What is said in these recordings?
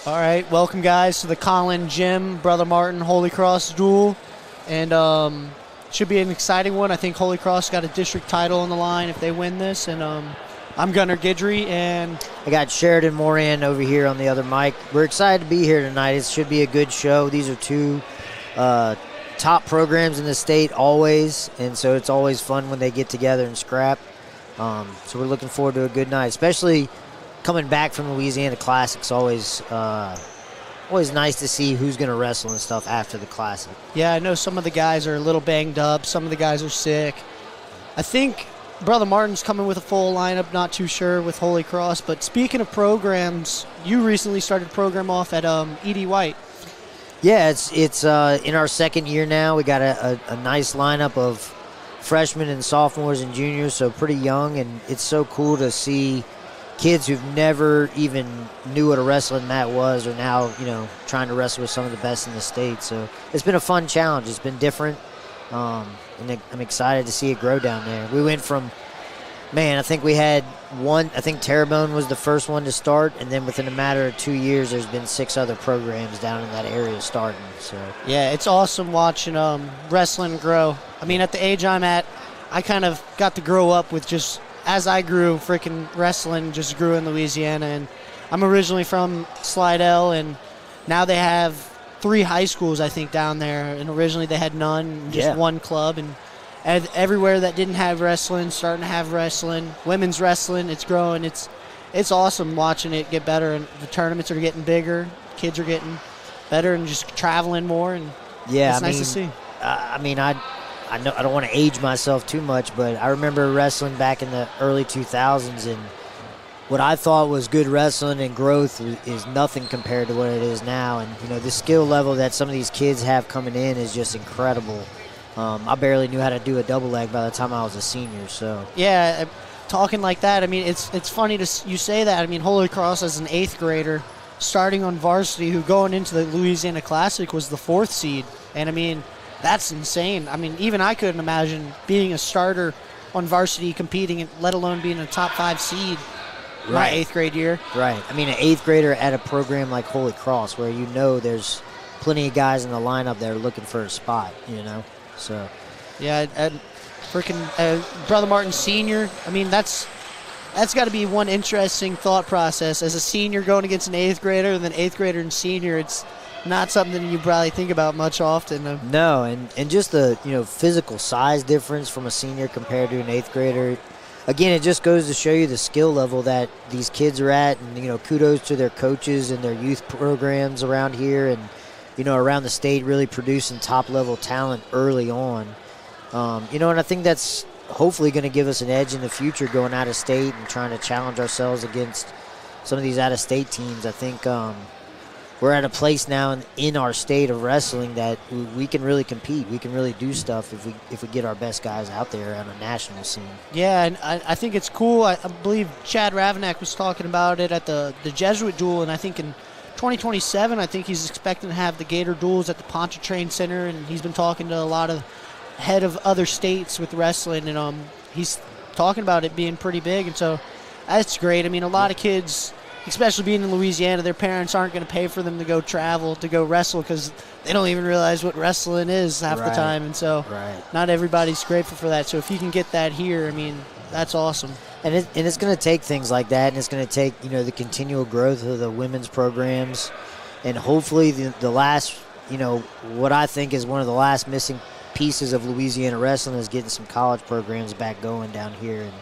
All right, welcome guys to the Colin Jim Brother Martin Holy Cross duel, and should be an exciting one. I think Holy Cross got a district title on the line if they win this, and I'm Gunnar Guidry, and I got Sheridan Moran over here on the other mic. We're excited to be here tonight. It should be a good show. These are two top programs in the state always, and so it's always fun when they get together and scrap. So we're looking forward to a good night, especially coming back from the Louisiana Classic. Always nice to see who's going to wrestle and stuff after the Classic. Yeah, I know some of the guys are a little banged up. Some of the guys are sick. I think Brother Martin's coming with a full lineup, not too sure with Holy Cross. But speaking of programs, you recently started a program off at E.D. White. Yeah, it's in our second year now. We got a nice lineup of freshmen and sophomores and juniors, so pretty young, and it's so cool to see kids who've never even knew what a wrestling mat was are now, trying to wrestle with some of the best in the state. So it's been a fun challenge. It's been different, and I'm excited to see it grow down there. We went from, I think we had one. I think Terrebonne was the first one to start, and then within a matter of 2 years, there's been 6 other programs down in that area starting. So yeah, it's awesome watching wrestling grow. I mean, at the age I'm at, I kind of got to grow up with just, as I grew, freaking wrestling just grew in Louisiana. And I'm originally from Slidell, and now they have 3 high schools, I think, down there. And originally they had none, just one club. And everywhere that didn't have wrestling, starting to have wrestling. Women's wrestling, it's growing. It's awesome watching it get better. And the tournaments are getting bigger. Kids are getting better and just traveling more. And it's nice to see. I know I don't want to age myself too much, but I remember wrestling back in the early 2000s, and what I thought was good wrestling and growth is nothing compared to what it is now. And the skill level that some of these kids have coming in is just incredible. I barely knew how to do a double leg by the time I was a senior. So yeah, talking like that, I mean, it's funny you say that. I mean, Holy Cross as an 8th grader starting on varsity, who going into the Louisiana Classic was the 4th seed, and I mean, that's insane. I mean, even I couldn't imagine being a starter on varsity competing, let alone being a top 5 seed my 8th grade year. Right. I mean, an 8th grader at a program like Holy Cross, where there's plenty of guys in the lineup that are looking for a spot, So yeah, freaking Brother Martin Sr., I mean, that's got to be one interesting thought process. As a senior going against an 8th grader, and then 8th grader and senior, it's not something you probably think about much often. No, and just the physical size difference from a senior compared to an 8th grader. Again, it just goes to show you the skill level that these kids are at, and kudos to their coaches and their youth programs around here, and around the state, really producing top level talent early on. And I think that's hopefully going to give us an edge in the future going out of state and trying to challenge ourselves against some of these out of state teams. I think we're at a place now in our state of wrestling that we can really compete. We can really do stuff if we get our best guys out there on a national scene. Yeah, and I think it's cool. I believe Chad Ravanack was talking about it at the Jesuit duel, and I think in 2027, I think he's expecting to have the Gator duels at the Pontchartrain Center, and he's been talking to a lot of head of other states with wrestling, and he's talking about it being pretty big, and so that's great. I mean, a lot of kids, especially being in Louisiana, their parents aren't going to pay for them to go travel to go wrestle because they don't even realize what wrestling is half the time. And so not everybody's grateful for that. So if you can get that here, I mean, that's awesome. And it's going to take things like that, and it's going to take, the continual growth of the women's programs, and hopefully the last, what I think is one of the last missing pieces of Louisiana wrestling is getting some college programs back going down here. And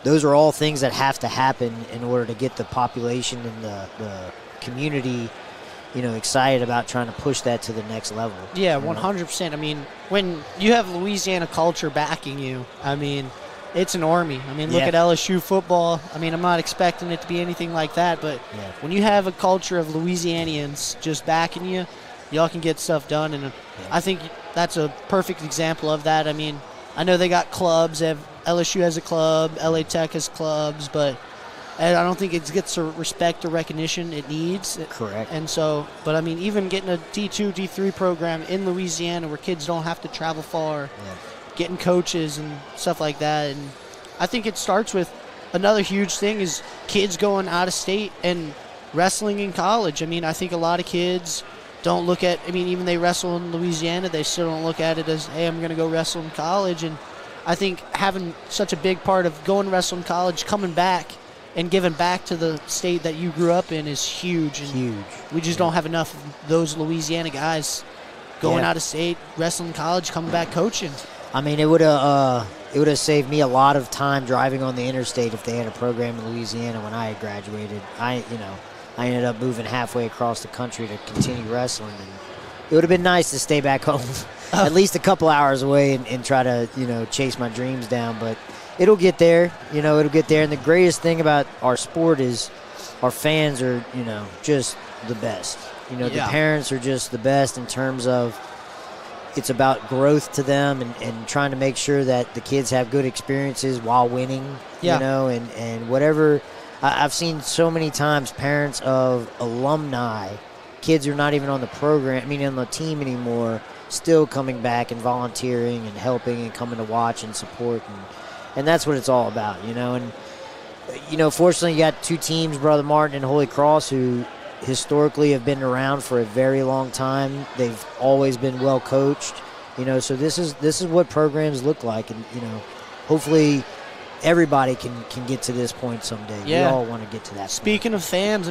those are all things that have to happen in order to get the population and the community, excited about trying to push that to the next level. Yeah, 100%. I mean, when you have Louisiana culture backing you, I mean, it's an army. I mean, look at LSU football. I mean, I'm not expecting it to be anything like that, but when you have a culture of Louisianians just backing you, y'all can get stuff done, and I think that's a perfect example of that. I mean, I know they got clubs. LSU has a club, LA Tech has clubs, but I don't think it gets the respect or recognition it needs. Correct. And so, but I mean, even getting a D2, D3 program in Louisiana where kids don't have to travel far, getting coaches and stuff like that. And I think it starts with another huge thing is kids going out of state and wrestling in college. I mean, I think a lot of kids don't look at, I mean, even they wrestle in Louisiana, they still don't look at it as, hey, I'm going to go wrestle in college. And I think having such a big part of going to wrestle in college, coming back and giving back to the state that you grew up in is huge. And Huge. we just don't have enough of those Louisiana guys going out of state, wrestling in college, coming back coaching. I mean, it would have saved me a lot of time driving on the interstate if they had a program in Louisiana when I had graduated. I ended up moving halfway across the country to continue wrestling, and it would have been nice to stay back home at least a couple hours away and try to, chase my dreams down. But it'll get there, it'll get there. And the greatest thing about our sport is our fans are, just the best. The parents are just the best in terms of it's about growth to them and trying to make sure that the kids have good experiences while winning, and whatever. I've seen so many times parents of alumni, kids who are not even on the program, on the team anymore, still coming back and volunteering and helping and coming to watch and support. And that's what it's all about, And, fortunately, you got two teams, Brother Martin and Holy Cross, who historically have been around for a very long time. They've always been well coached, so this is what programs look like. And, hopefully everybody can get to this point someday. Yeah. We all want to get to that Speaking of fans,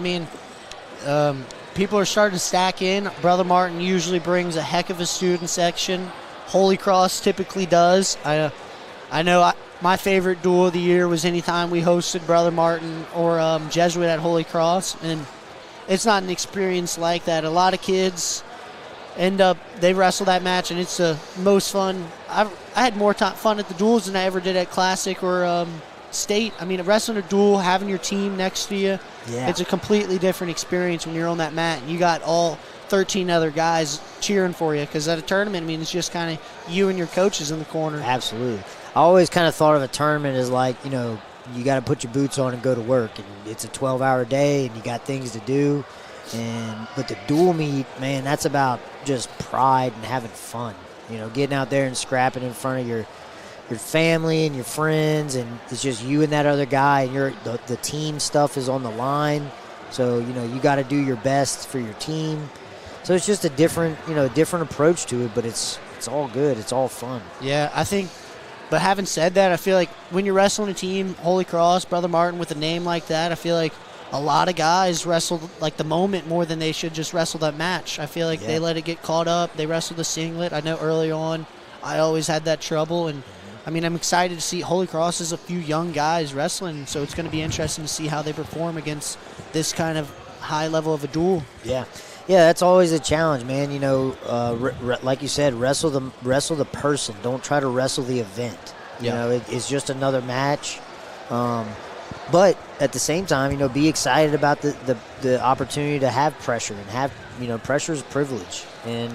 people are starting to stack in. Brother Martin usually brings a heck of a student section. Holy Cross typically does. I know my favorite duel of the year was anytime we hosted Brother Martin or Jesuit at Holy Cross, and it's not an experience like that. A lot of kids they wrestle that match, and it's the most fun. I had more fun at the duels than I ever did at Classic or State. Wrestling a duel, having your team next to you, it's a completely different experience when you're on that mat and you got all 13 other guys cheering for you, because at a tournament, it's just kind of you and your coaches in the corner. Absolutely. I always kind of thought of a tournament as like, you got to put your boots on and go to work, and it's a 12-hour day and you got things to do. But the dual meet, man, that's about just pride and having fun. Getting out there and scrapping in front of your family and your friends, and it's just you and that other guy, and the team stuff is on the line. So, you got to do your best for your team. So it's just a different approach to it, but it's all good. It's all fun. Yeah, I think. But having said that, I feel like when you're wrestling a team, Holy Cross, Brother Martin, with a name like that, I feel like a lot of guys wrestled like the moment more than they should just wrestle that match. I feel like they let it get caught up. They wrestled the singlet. I know early on I always had that trouble. And, I'm excited to see Holy Cross is a few young guys wrestling, so it's going to be interesting to see how they perform against this kind of high level of a duel. Yeah. Yeah, that's always a challenge, man. Like you said, wrestle the person. Don't try to wrestle the event. It's just another match. But at the same time, be excited about the opportunity to have pressure and have, pressure is privilege. And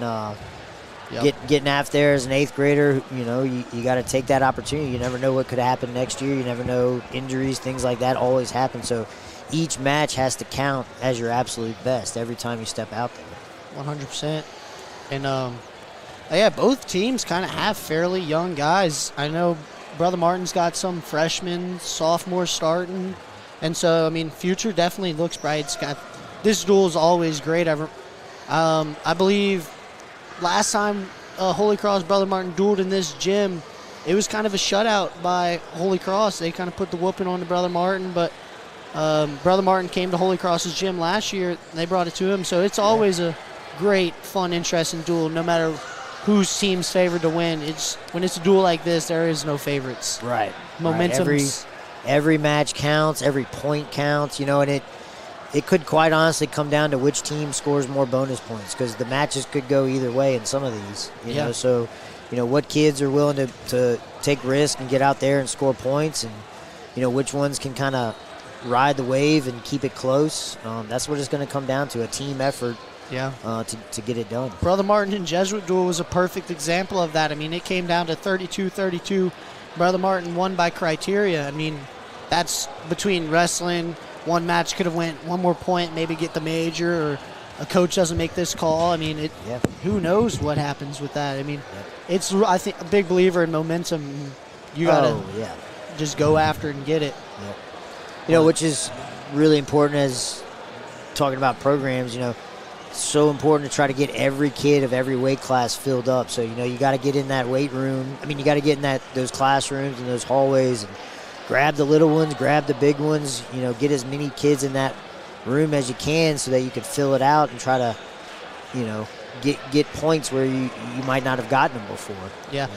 getting out there as an 8th grader, you got to take that opportunity. You never know what could happen next year. You never know, injuries, things like that always happen. So each match has to count as your absolute best every time you step out there. 100%. And, both teams kind of have fairly young guys. I know Brother Martin's got some freshmen, sophomores starting. And so, future definitely looks bright. This duel is always great. I believe last time Holy Cross Brother Martin dueled in this gym, it was kind of a shutout by Holy Cross. They kind of put the whooping on to Brother Martin, but Brother Martin came to Holy Cross's gym last year, and they brought it to him. So it's always a great, fun, interesting duel, no matter whose team's favored to win. When it's a duel like this, there is no favorites. Right. Momentum. Every match counts. Every point counts. And it could quite honestly come down to which team scores more bonus points, because the matches could go either way in some of these. You know, so what kids are willing to take risk and get out there and score points, and which ones can kind of ride the wave and keep it close. That's what it's going to come down to, a team effort. To get it done. Brother Martin and Jesuit duel was a perfect example of that. It came down to 32-32. Brother Martin won by criteria. That's between wrestling. One match could have went one more point, maybe get the major, or a coach doesn't make this call. Who knows what happens with that? It's, I think, a big believer in momentum. You got to just go after it and get it. Which is really important as talking about programs, it's so important to try to get every kid of every weight class filled up. So, you got to get in that weight room. I mean, you got to get in those classrooms and those hallways and grab the little ones, grab the big ones, get as many kids in that room as you can so that you can fill it out and try to, get points where you might not have gotten them before. Yeah.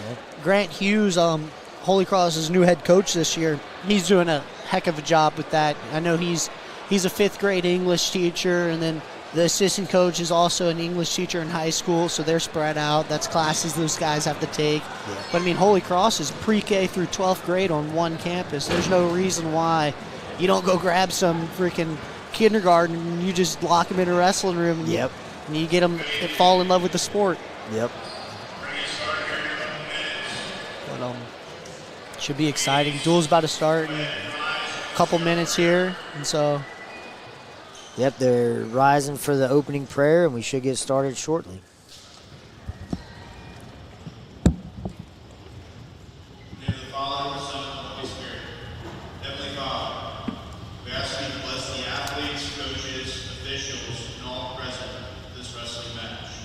Grant Hughes, Holy Cross's new head coach this year, he's doing a heck of a job with that. I know he's a fifth grade English teacher, and then the assistant coach is also an English teacher in high school, so they're spread out. That's classes those guys have to take. Yeah. But, Holy Cross is pre-K through 12th grade on one campus. There's no reason why you don't go grab some freaking kindergarten and you just lock them in a wrestling room and, and you get them to fall in love with the sport. Yep. But, should be exciting. Duel's about to start in a couple minutes here, and so... Yep, they're rising for the opening prayer, and we should get started shortly. In the name of the Father, the Son, and the Holy Spirit. Heavenly Father, we ask you to bless the athletes, coaches, officials, and all present at this wrestling match.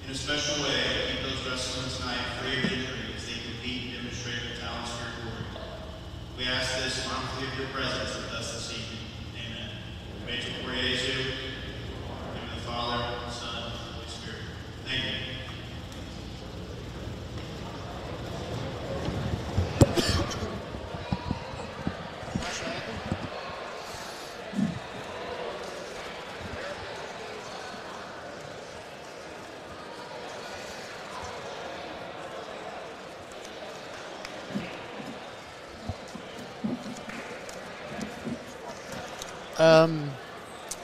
In a special way, keep those wrestling tonight free of injury as they compete and demonstrate their talents for your glory. We ask this mindfully of your presence with us this evening. Amen. Rachel Jesu, in the name of the Father, the Son, and the Holy Spirit. Thank you.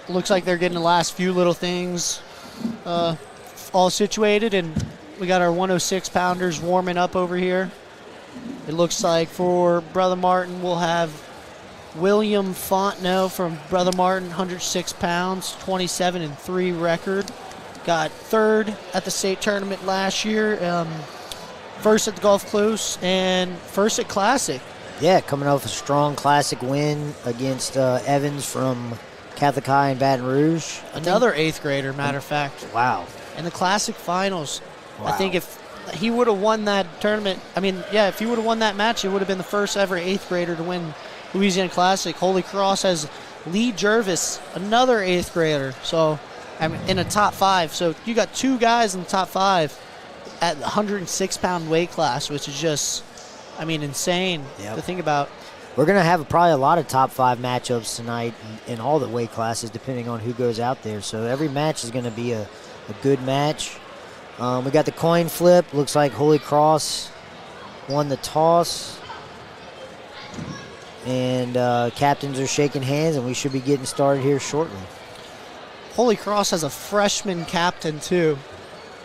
Looks like they're getting the last few little things all situated, and we got our 106 pounders warming up over here. It looks like for Brother Martin, we'll have William Fontenot from Brother Martin, 106 pounds, 27-3 record. Got third at the state tournament last year, first at the Gulf Close, and first at Classic. Yeah, coming off a strong Classic win against Evans from Catholic High in Baton Rouge. Another 8th grader, matter of fact. Wow. In the Classic finals. Wow. I think if he would have won that tournament, if he would have won that match, it would have been the first ever 8th grader to win Louisiana Classic. Holy Cross has Lee Jervis, another 8th grader, so in a top 5. So you got two guys in the top 5 at the 106-pound weight class, which is just, insane to think about. We're going to have probably a lot of top 5 matchups tonight in all the weight classes, depending on who goes out there. So every match is going to be a good match. We got the coin flip. Looks like Holy Cross won the toss. And captains are shaking hands, and we should be getting started here shortly. Holy Cross has a freshman captain, too.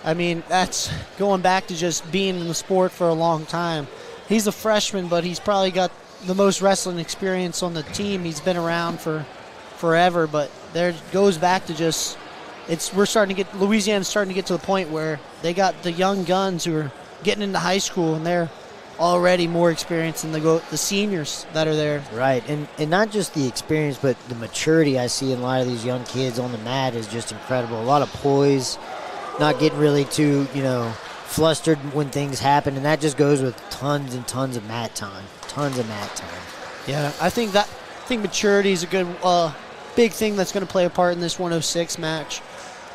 That's going back to just being in the sport for a long time. He's a freshman, but he's probably got the most wrestling experience on the team. He's been around for forever, but there goes back to just Louisiana's starting to get to the point where they got the young guns who are getting into high school, and they're already more experienced than the seniors that are there. Right, and not just the experience, but the maturity I see in a lot of these young kids on the mat is just incredible. A lot of poise, not getting really too, flustered when things happen, and that just goes with tons and tons of mat time. Yeah, I think maturity is a good big thing that's going to play a part in this 106 match.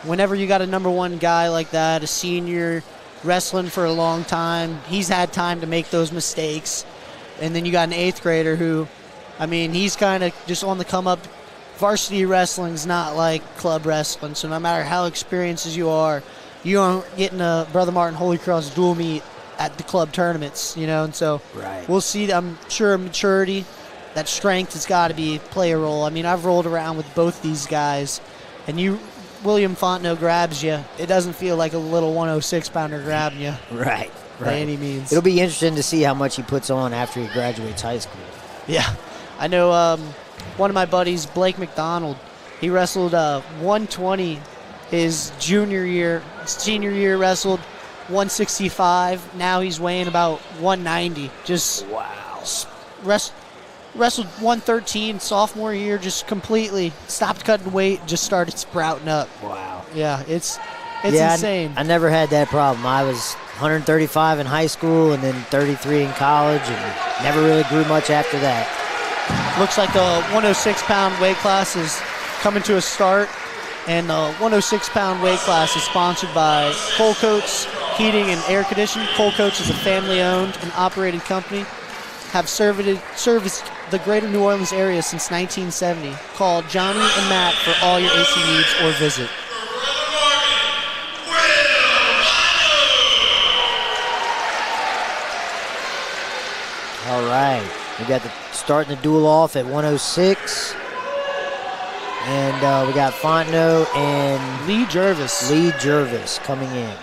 Whenever you got a number one guy like that, a senior wrestling for a long time, he's had time to make those mistakes. And then you got an 8th grader who, he's kind of just on the come up. Varsity wrestling's not like club wrestling, so no matter how experienced as you aren't getting a Brother Martin Holy Cross dual meet at the club tournaments, and so right. We'll see. I'm sure maturity, that strength has got to play a role. I've rolled around with both these guys, and William Fontenot grabs you. It doesn't feel like a little 106-pounder grabbing you. Right. By any means. It'll be interesting to see how much he puts on after he graduates high school. Yeah. I know one of my buddies, Blake McDonald, he wrestled 120 his junior year. Senior year wrestled 165. Now he's weighing about 190. Just wow. wrestled 113 sophomore year, just completely stopped cutting weight, just started sprouting up. Wow. Yeah, it's Yeah, insane. I never had that problem. I was 135 in high school and then 33 in college, and never really grew much after that. Looks like the 106-pound weight class is coming to a start, and the 106-pound weight class is sponsored by Colcoats Heating and Air Conditioning. Colcoats is a family-owned and operated company, have serviced the greater New Orleans area since 1970. Call Johnny and Matt for all your AC needs or visit. All right, we got starting the duel off at 106. And we got Fontenot and Lee Jervis coming in.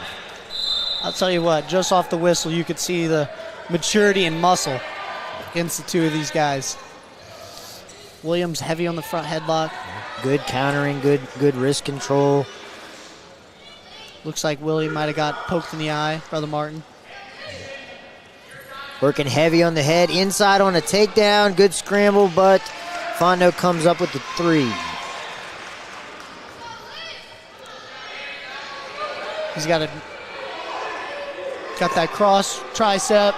I'll tell you what, just off the whistle, you could see the maturity and muscle against the two of these guys. Williams heavy on the front headlock. Good countering, good wrist control. Looks like Willie might have got poked in the eye, Brother Martin. Working heavy on the head, inside on a takedown. Good scramble, but Fontenot comes up with the 3. He's got that cross tricep.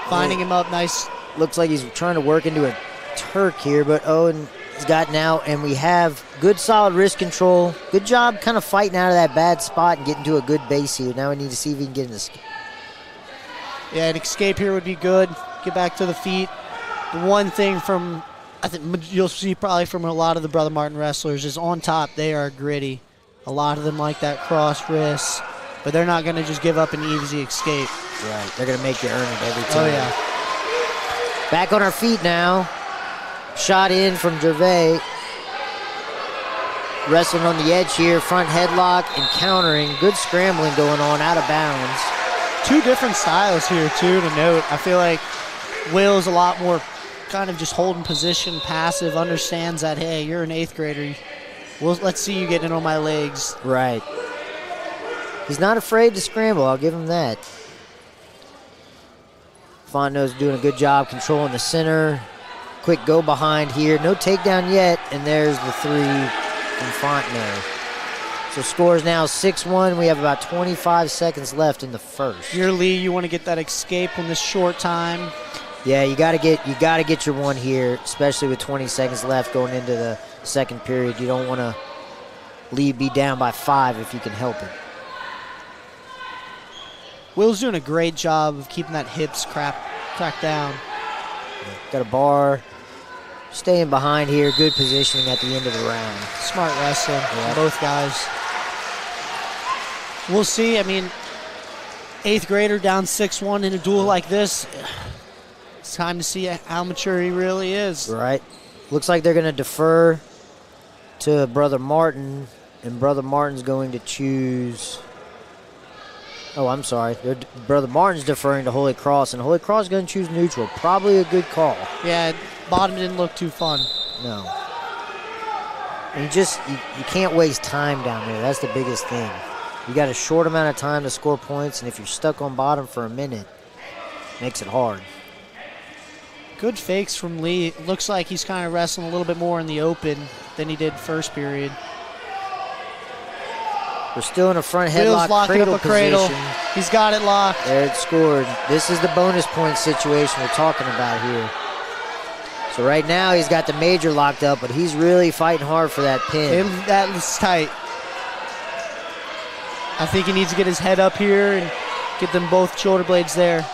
Finding him up nice. Looks like he's trying to work into a Turk here, but Owen has gotten out, and we have good solid wrist control. Good job kind of fighting out of that bad spot and getting to a good base here. Now we need to see if he can get an escape. Yeah, an escape here would be good. Get back to the feet. The one thing I think you'll see probably from a lot of the Brother Martin wrestlers is on top, they are gritty. A lot of them like that cross wrist, but they're not going to just give up an easy escape. Right, they're going to make you earn it every time. Oh, yeah. Back on our feet now. Shot in from Gervais. Wrestling on the edge here, front headlock and countering. Good scrambling going on out of bounds. Two different styles here, too, to note. I feel like Will's a lot more kind of just holding position, passive, understands that, hey, you're an 8th grader. Let's see you getting in on my legs. Right. He's not afraid to scramble, I'll give him that. Fontenot's doing a good job controlling the center. Quick go behind here. No takedown yet, and there's the 3 from Fontenot. So scores now 6-1. We have about 25 seconds left in the first. You're Lee, you want to get that escape in this short time. Yeah, you gotta get your one here, especially with 20 seconds left going into the second period. You don't want to be down by 5 if you can help it. Will's doing a great job of keeping that hips cracked down. Got a bar. Staying behind here. Good positioning at the end of the round. Smart wrestling from both guys. We'll see. I mean, 8th grader down 6-1 in a duel like this. It's time to see how mature he really is. Right. Looks like they're going to defer to Brother Martin, and Brother Martin's going to choose... Oh, I'm sorry. Brother Martin's deferring to Holy Cross, and Holy Cross is going to choose neutral. Probably a good call. Yeah, bottom didn't look too fun. No. And you can't waste time down there. That's the biggest thing. You got a short amount of time to score points, and if you're stuck on bottom for a minute, it makes it hard. Good fakes from Lee. It looks like he's kind of wrestling a little bit more in the open than he did first period. We're still in a front Will's headlock cradle position. He's got it locked. There it's scored. This is the bonus point situation we're talking about here. So right now he's got the major locked up, but he's really fighting hard for that pin. That was tight. I think he needs to get his head up here and get them both shoulder blades there.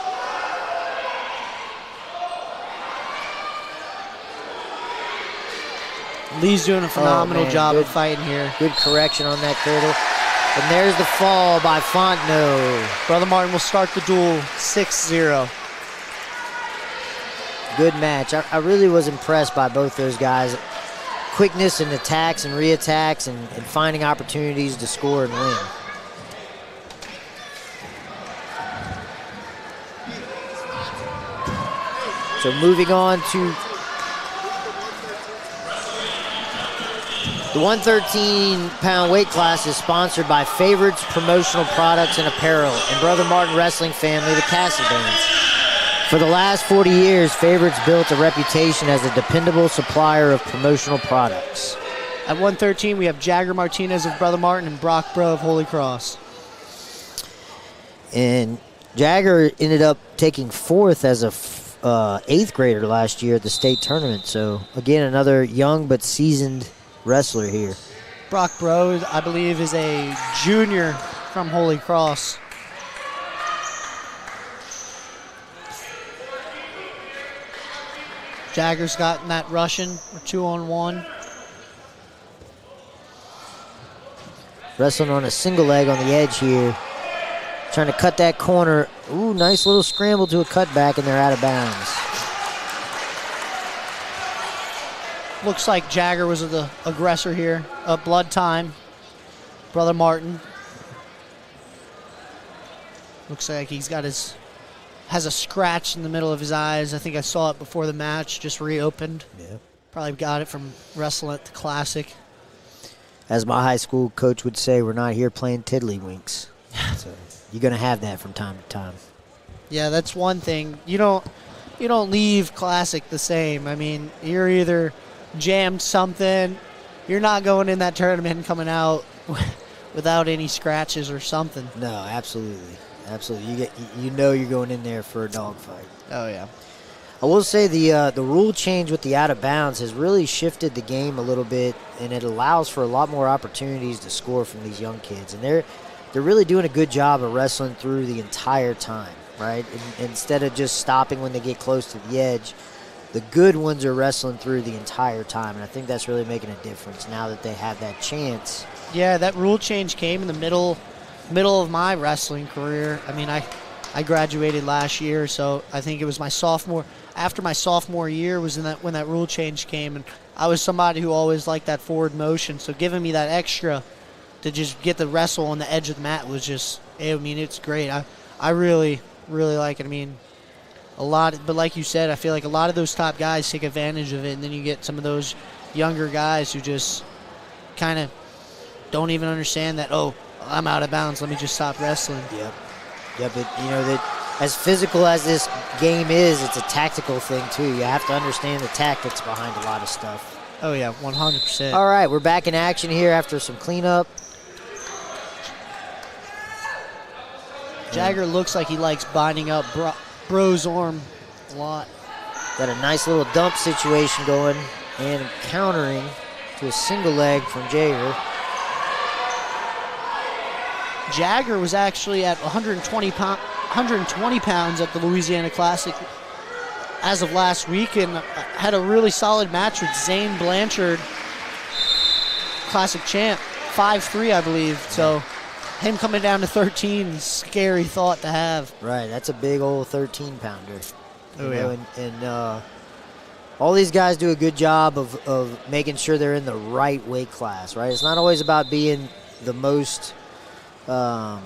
Lee's doing a phenomenal job of fighting here. Good correction on that cradle. And there's the fall by Fontenot. Brother Martin will start the duel 6-0. Good match. I really was impressed by both those guys. Quickness in attacks and reattacks and finding opportunities to score and win. So moving on to the 113-pound weight class is sponsored by Favorites Promotional Products and Apparel and Brother Martin Wrestling Family, the Cassidans. For the last 40 years, Favorites built a reputation as a dependable supplier of promotional products. At 113, we have Jagger Martinez of Brother Martin and Brock Bro of Holy Cross. And Jagger ended up taking 4th as a 8th grader last year at the state tournament. So, again, another young but seasoned wrestler here. Brock Bro, I believe, is a junior from Holy Cross. Jagger's gotten that Russian, or 2-on-1. Wrestling on a single leg on the edge here. Trying to cut that corner. Ooh, nice little scramble to a cutback, and they're out of bounds. Looks like Jagger was the aggressor here. Blood time. Brother Martin. Looks like he's got has a scratch in the middle of his eyes. I think I saw it before the match, just reopened. Yeah. Probably got it from wrestling at the Classic. As my high school coach would say, we're not here playing tiddlywinks. So you're going to have that from time to time. Yeah, that's one thing. You don't leave Classic the same. I mean, you're either jammed something, you're not going in that tournament and coming out without any scratches or something. No, absolutely. Absolutely. You know you're going in there for a dogfight. Oh, yeah. I will say the rule change with the out of bounds has really shifted the game a little bit, and it allows for a lot more opportunities to score from these young kids. And they're really doing a good job of wrestling through the entire time, right? And instead of just stopping when they get close to the edge, the good ones are wrestling through the entire time. And I think that's really making a difference now that they have that chance. Yeah, that rule change came in the middle of my wrestling career. I mean, I graduated last year, so I think it was after my sophomore year was when that rule change came, and I was somebody who always liked that forward motion, so giving me that extra to just get the wrestle on the edge of the mat was just, I mean, it's great. I really, really like it. I mean, but like you said, I feel like a lot of those top guys take advantage of it, and then you get some of those younger guys who just kind of don't even understand that, oh, I'm out of bounds, let me just stop wrestling. Yep. Yeah, but that as physical as this game is, it's a tactical thing too. You have to understand the tactics behind a lot of stuff. Oh yeah, 100%. All right, we're back in action here after some cleanup. Jagger looks like he likes binding up Bro's arm a lot. Got a nice little dump situation going and countering to a single leg from Jagger. Jagger was actually at 120 pounds at the Louisiana Classic as of last week and had a really solid match with Zane Blanchard, Classic champ, 5'3", I believe. So him coming down to 13, scary thought to have. Right, that's a big old 13-pounder. Oh, yeah. And all these guys do a good job of making sure they're in the right weight class, right? It's not always about being the most... the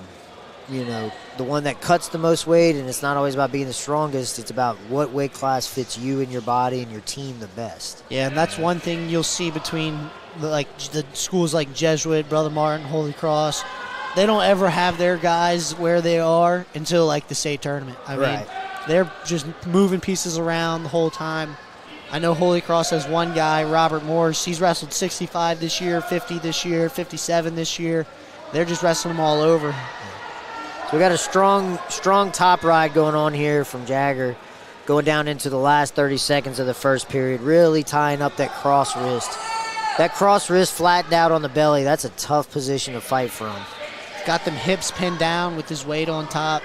one that cuts the most weight, and it's not always about being the strongest. It's about what weight class fits you and your body and your team the best. Yeah, and that's one thing you'll see between the schools like Jesuit, Brother Martin, Holy Cross. They don't ever have their guys where they are until the state tournament. I mean, they're just moving pieces around the whole time. I know Holy Cross has one guy, Robert Morse. He's wrestled 65 this year, 50 this year, 57 this year. They're just wrestling them all over. So we got a strong top ride going on here from Jagger, going down into the last 30 seconds of the first period, really tying up that cross wrist. That cross wrist flattened out on the belly. That's a tough position to fight from. Got them hips pinned down with his weight on top,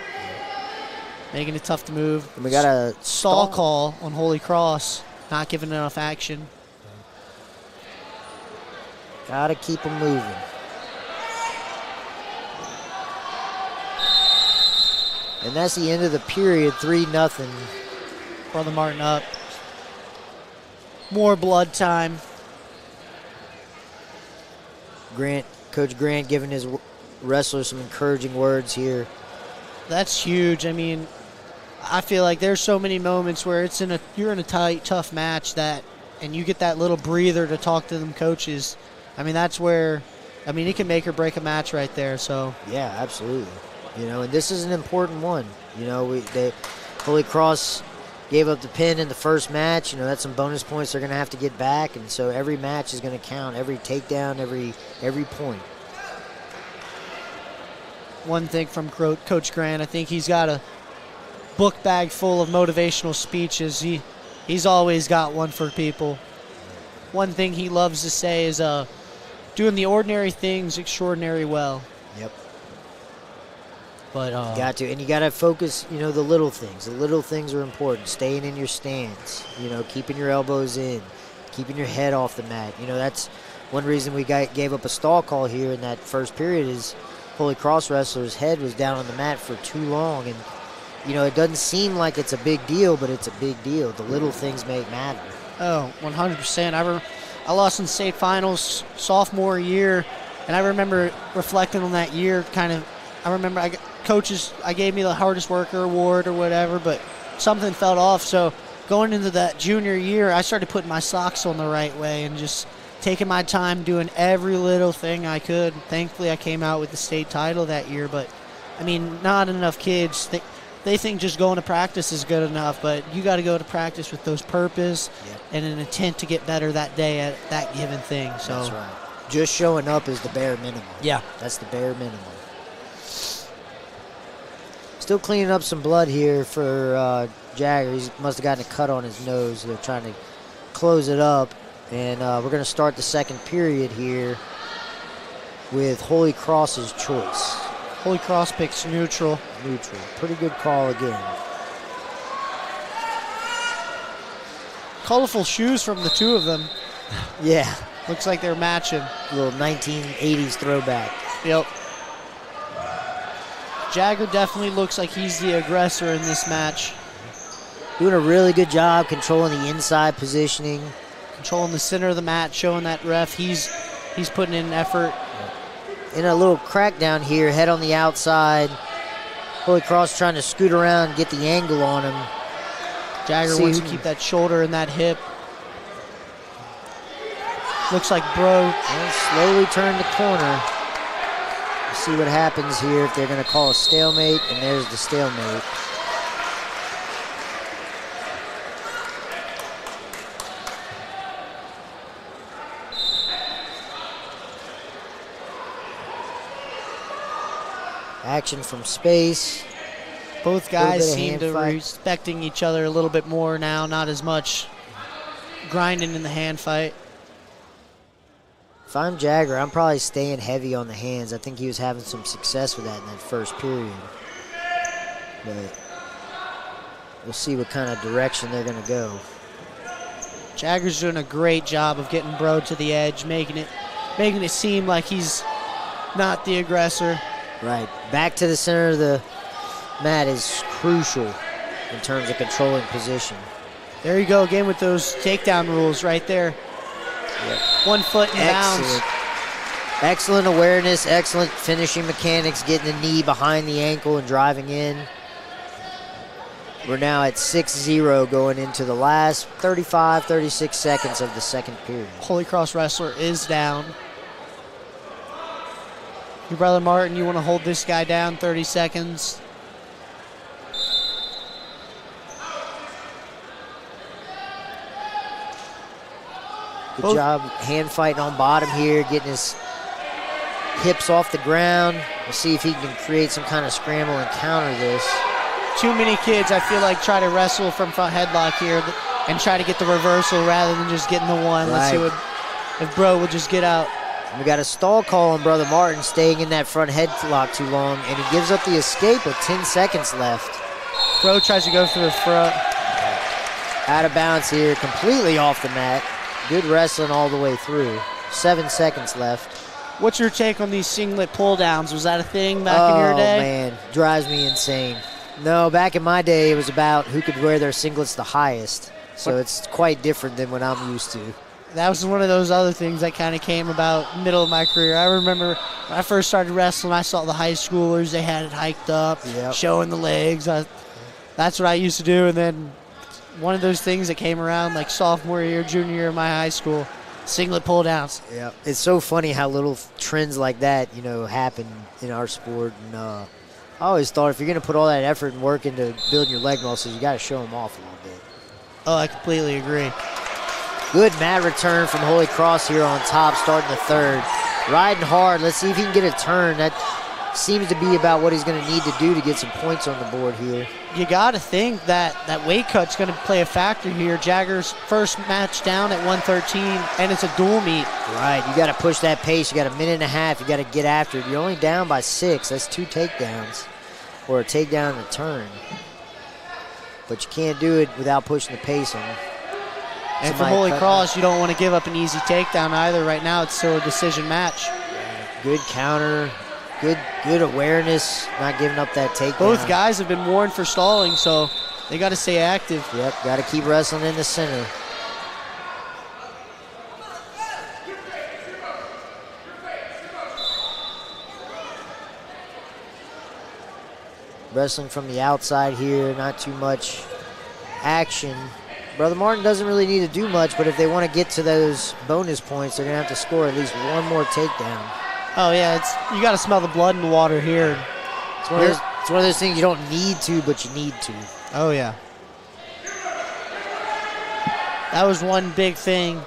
making it tough to move. And we got a stall call on Holy Cross, not giving enough action. Got to keep them moving. And that's the end of the period, 3-0. Brother Martin up. More blood time. Coach Grant giving his wrestlers some encouraging words here. That's huge. I mean, I feel like there's so many moments where you're in a tight, tough match and you get that little breather to talk to them coaches. I mean, that's where, it can make or break a match right there. So yeah, absolutely. And this is an important one. Holy Cross gave up the pin in the first match. You know, that's some bonus points they're going to have to get back. And so every match is going to count, every takedown, every point. One thing from Coach Grant, I think he's got a book bag full of motivational speeches. He's always got one for people. One thing he loves to say is doing the ordinary things extraordinary well. Yep. But got to, and you got to focus, you know, the little things. The little things are important. Staying in your stance, you know, keeping your elbows in, keeping your head off the mat. You know, that's one reason we gave up a stall call here in that first period is Holy Cross wrestler's head was down on the mat for too long. And, you know, it doesn't seem like it's a big deal, but it's a big deal. The little things make matter. Oh, 100%. I lost in state finals sophomore year, and I remember reflecting on that year I remember coaches gave me the hardest worker award or whatever, but something felt off. So going into that junior year, I started putting my socks on the right way and just taking my time doing every little thing I could. Thankfully, I came out with the state title that year, but, I mean, not enough kids. They think just going to practice is good enough, but you got to go to practice with those purpose and an intent to get better that day at that given thing. So that's right. Just showing up is the bare minimum. Yeah. That's the bare minimum. Still cleaning up some blood here for Jagger. He must have gotten a cut on his nose. They're trying to close it up. And we're going to start the second period here with Holy Cross's choice. Holy Cross picks neutral. Neutral. Pretty good call again. Colorful shoes from the two of them. Yeah. Looks like they're matching. A little 1980s throwback. Yep. Jagger definitely looks like he's the aggressor in this match. Doing a really good job controlling the inside positioning. Controlling the center of the mat, showing that ref he's putting in effort. In a little crackdown here, head on the outside. Holy Cross trying to scoot around, get the angle on him. Jagger wants to keep that shoulder and that hip. Looks like Bro. And slowly turn the corner. We'll see what happens here if they're going to call a stalemate, and there's the stalemate. Action from space. Both guys seem to be respecting each other a little bit more now, not as much grinding in the hand fight. If I'm Jagger, I'm probably staying heavy on the hands. I think he was having some success with that in that first period. But we'll see what kind of direction they're going to go. Jagger's doing a great job of getting Bro to the edge, making it seem like he's not the aggressor. Right. Back to the center of the mat is crucial in terms of controlling position. There you go again with those takedown rules right there. Yep. 1 foot in bounds. Excellent awareness, excellent finishing mechanics, getting the knee behind the ankle and driving in. We're now at 6-0 going into the last 35, 36 seconds of the second period. Holy Cross wrestler is down. Your brother Martin, you want to hold this guy down 30 seconds. Good job hand fighting on bottom here, getting his hips off the ground. We'll see if he can create some kind of scramble and counter this. Too many kids, I feel like, try to wrestle from front headlock here and try to get the reversal rather than just getting the one. Let's see if Bro will just get out. We got a stall call on Brother Martin staying in that front headlock too long, and he gives up the escape with 10 seconds left. Bro tries to go for the front. Out of bounds here, completely off the mat. Good wrestling all the way through. 7 seconds left. What's your take on these singlet pull downs? Was that a thing back in your day? Oh, man. Drives me insane. No, back in my day, it was about who could wear their singlets the highest. So it's quite different than what I'm used to. That was one of those other things that kind of came about middle of my career. I remember when I first started wrestling, I saw the high schoolers. They had it hiked up, showing the legs. That's what I used to do. And then one of those things that came around like sophomore year, junior year of my high school, singlet pull downs. Yeah, it's so funny how little trends like that, happen in our sport. And I always thought if you're going to put all that effort and work into building your leg muscles, you got to show them off a little bit. Oh, I completely agree. Good mat return from Holy Cross here on top, starting the third. Riding hard. Let's see if he can get a turn. That seems to be about what he's going to need to do to get some points on the board here. You got to think that weight cut's going to play a factor here. Jagger's first match down at 113, and it's a dual meet. Right, you got to push that pace. You got a minute and a half. You got to get after it. You're only down by 6. That's 2 takedowns, or a takedown and a turn. But you can't do it without pushing the pace on him. And for Holy Cross, you don't want to give up an easy takedown either. Right now, it's still a decision match. Good counter. Good awareness, not giving up that takedown. Both guys have been warned for stalling, so they got to stay active. Yep, got to keep wrestling in the center. Wrestling from the outside here, not too much action. Brother Martin doesn't really need to do much, but if they want to get to those bonus points, they're going to have to score at least one more takedown. Oh, yeah, you got to smell the blood in the water here. It's one of those things you don't need to, but you need to. Oh, yeah. That was one big thing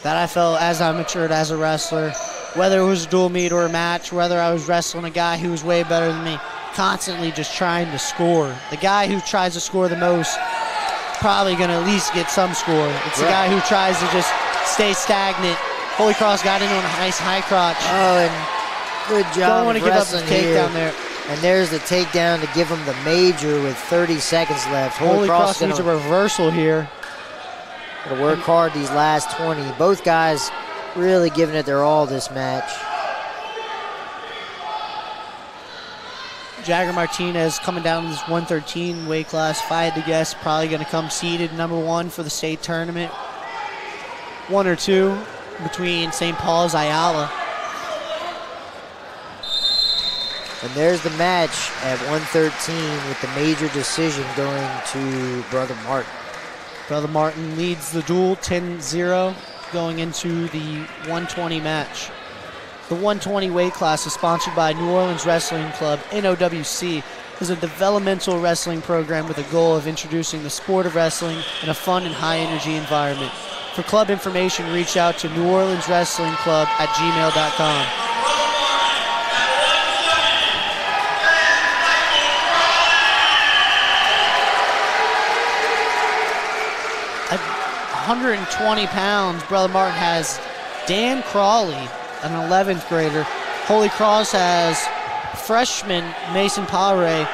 that I felt as I matured as a wrestler. Whether it was a dual meet or a match, whether I was wrestling a guy who was way better than me, constantly just trying to score. The guy who tries to score the most probably going to at least get some score. It's the guy who tries to just stay stagnant. Holy Cross got into a nice high crotch. Oh, and good job. Don't want to give up the takedown there. And there's the takedown to give him the major with 30 seconds left. Holy Cross needs a reversal here. Got to work hard these last 20. Both guys really giving it their all this match. Jagger Martinez coming down to this 113 weight class. If I had to guess, probably going to come seeded #1 for the state tournament. 1 or 2 between St. Paul's, Ayala. And there's the match at 113 with the major decision going to Brother Martin. Brother Martin leads the duel 10-0 going into the 120 match. The 120 weight class is sponsored by New Orleans Wrestling Club. NOWC is a developmental wrestling program with a goal of introducing the sport of wrestling in a fun and high-energy environment. For club information, reach out to neworleanswrestlingclub@gmail.com. At 120 pounds, Brother Martin has Dan Crawley, an 11th grader. Holy Cross has freshman Mason Power.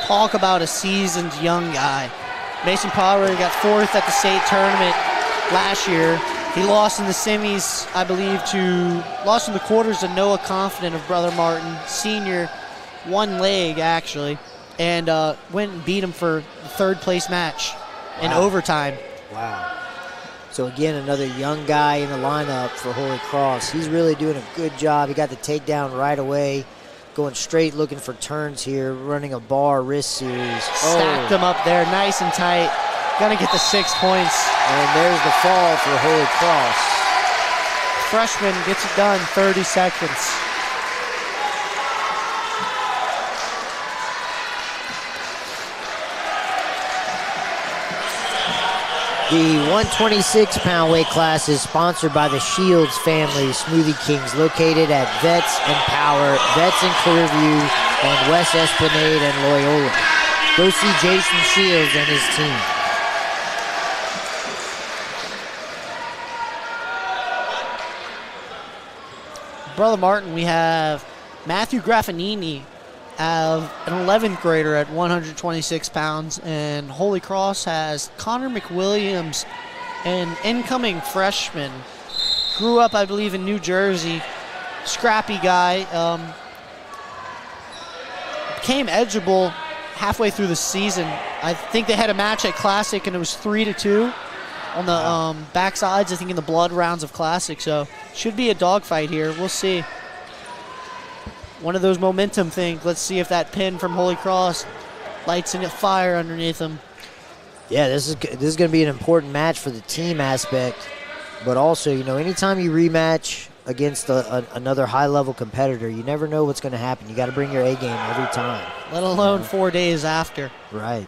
Talk about a seasoned young guy. Mason Power got 4th at the state tournament last year. He lost in the semis, I believe, lost in the quarters to Noah Confident of Brother Martin, senior, one leg actually, and went and beat him for the 3rd place match in overtime. Wow. So again, another young guy in the lineup for Holy Cross. He's really doing a good job. He got the takedown right away, going straight, looking for turns here, running a bar wrist series. Stacked him up there, nice and tight. Gonna get the 6 points. And there's the fall for Holy Cross. Freshman gets it done, 30 seconds. The 126-pound weight class is sponsored by the Shields family Smoothie Kings, located at Vets and Power, Vets in Clearview, and West Esplanade and Loyola. Go see Jason Shields and his team. Brother Martin, we have Matthew Graffinini, an 11th grader at 126 pounds, and Holy Cross has Connor McWilliams, an incoming freshman. Grew up, I believe, in New Jersey. Scrappy guy. Became edgeable halfway through the season. I think they had a match at Classic, and it was 3-2 on the backsides, I think, in the blood rounds of Classic. So should be a dogfight here. We'll see. One of those momentum things. Let's see if that pin from Holy Cross lights a fire underneath them. Yeah, this is going to be an important match for the team aspect, but also, you know, anytime you rematch against another high-level competitor, you never know what's going to happen. You got to bring your A game every time. Let alone 4 days after. Right.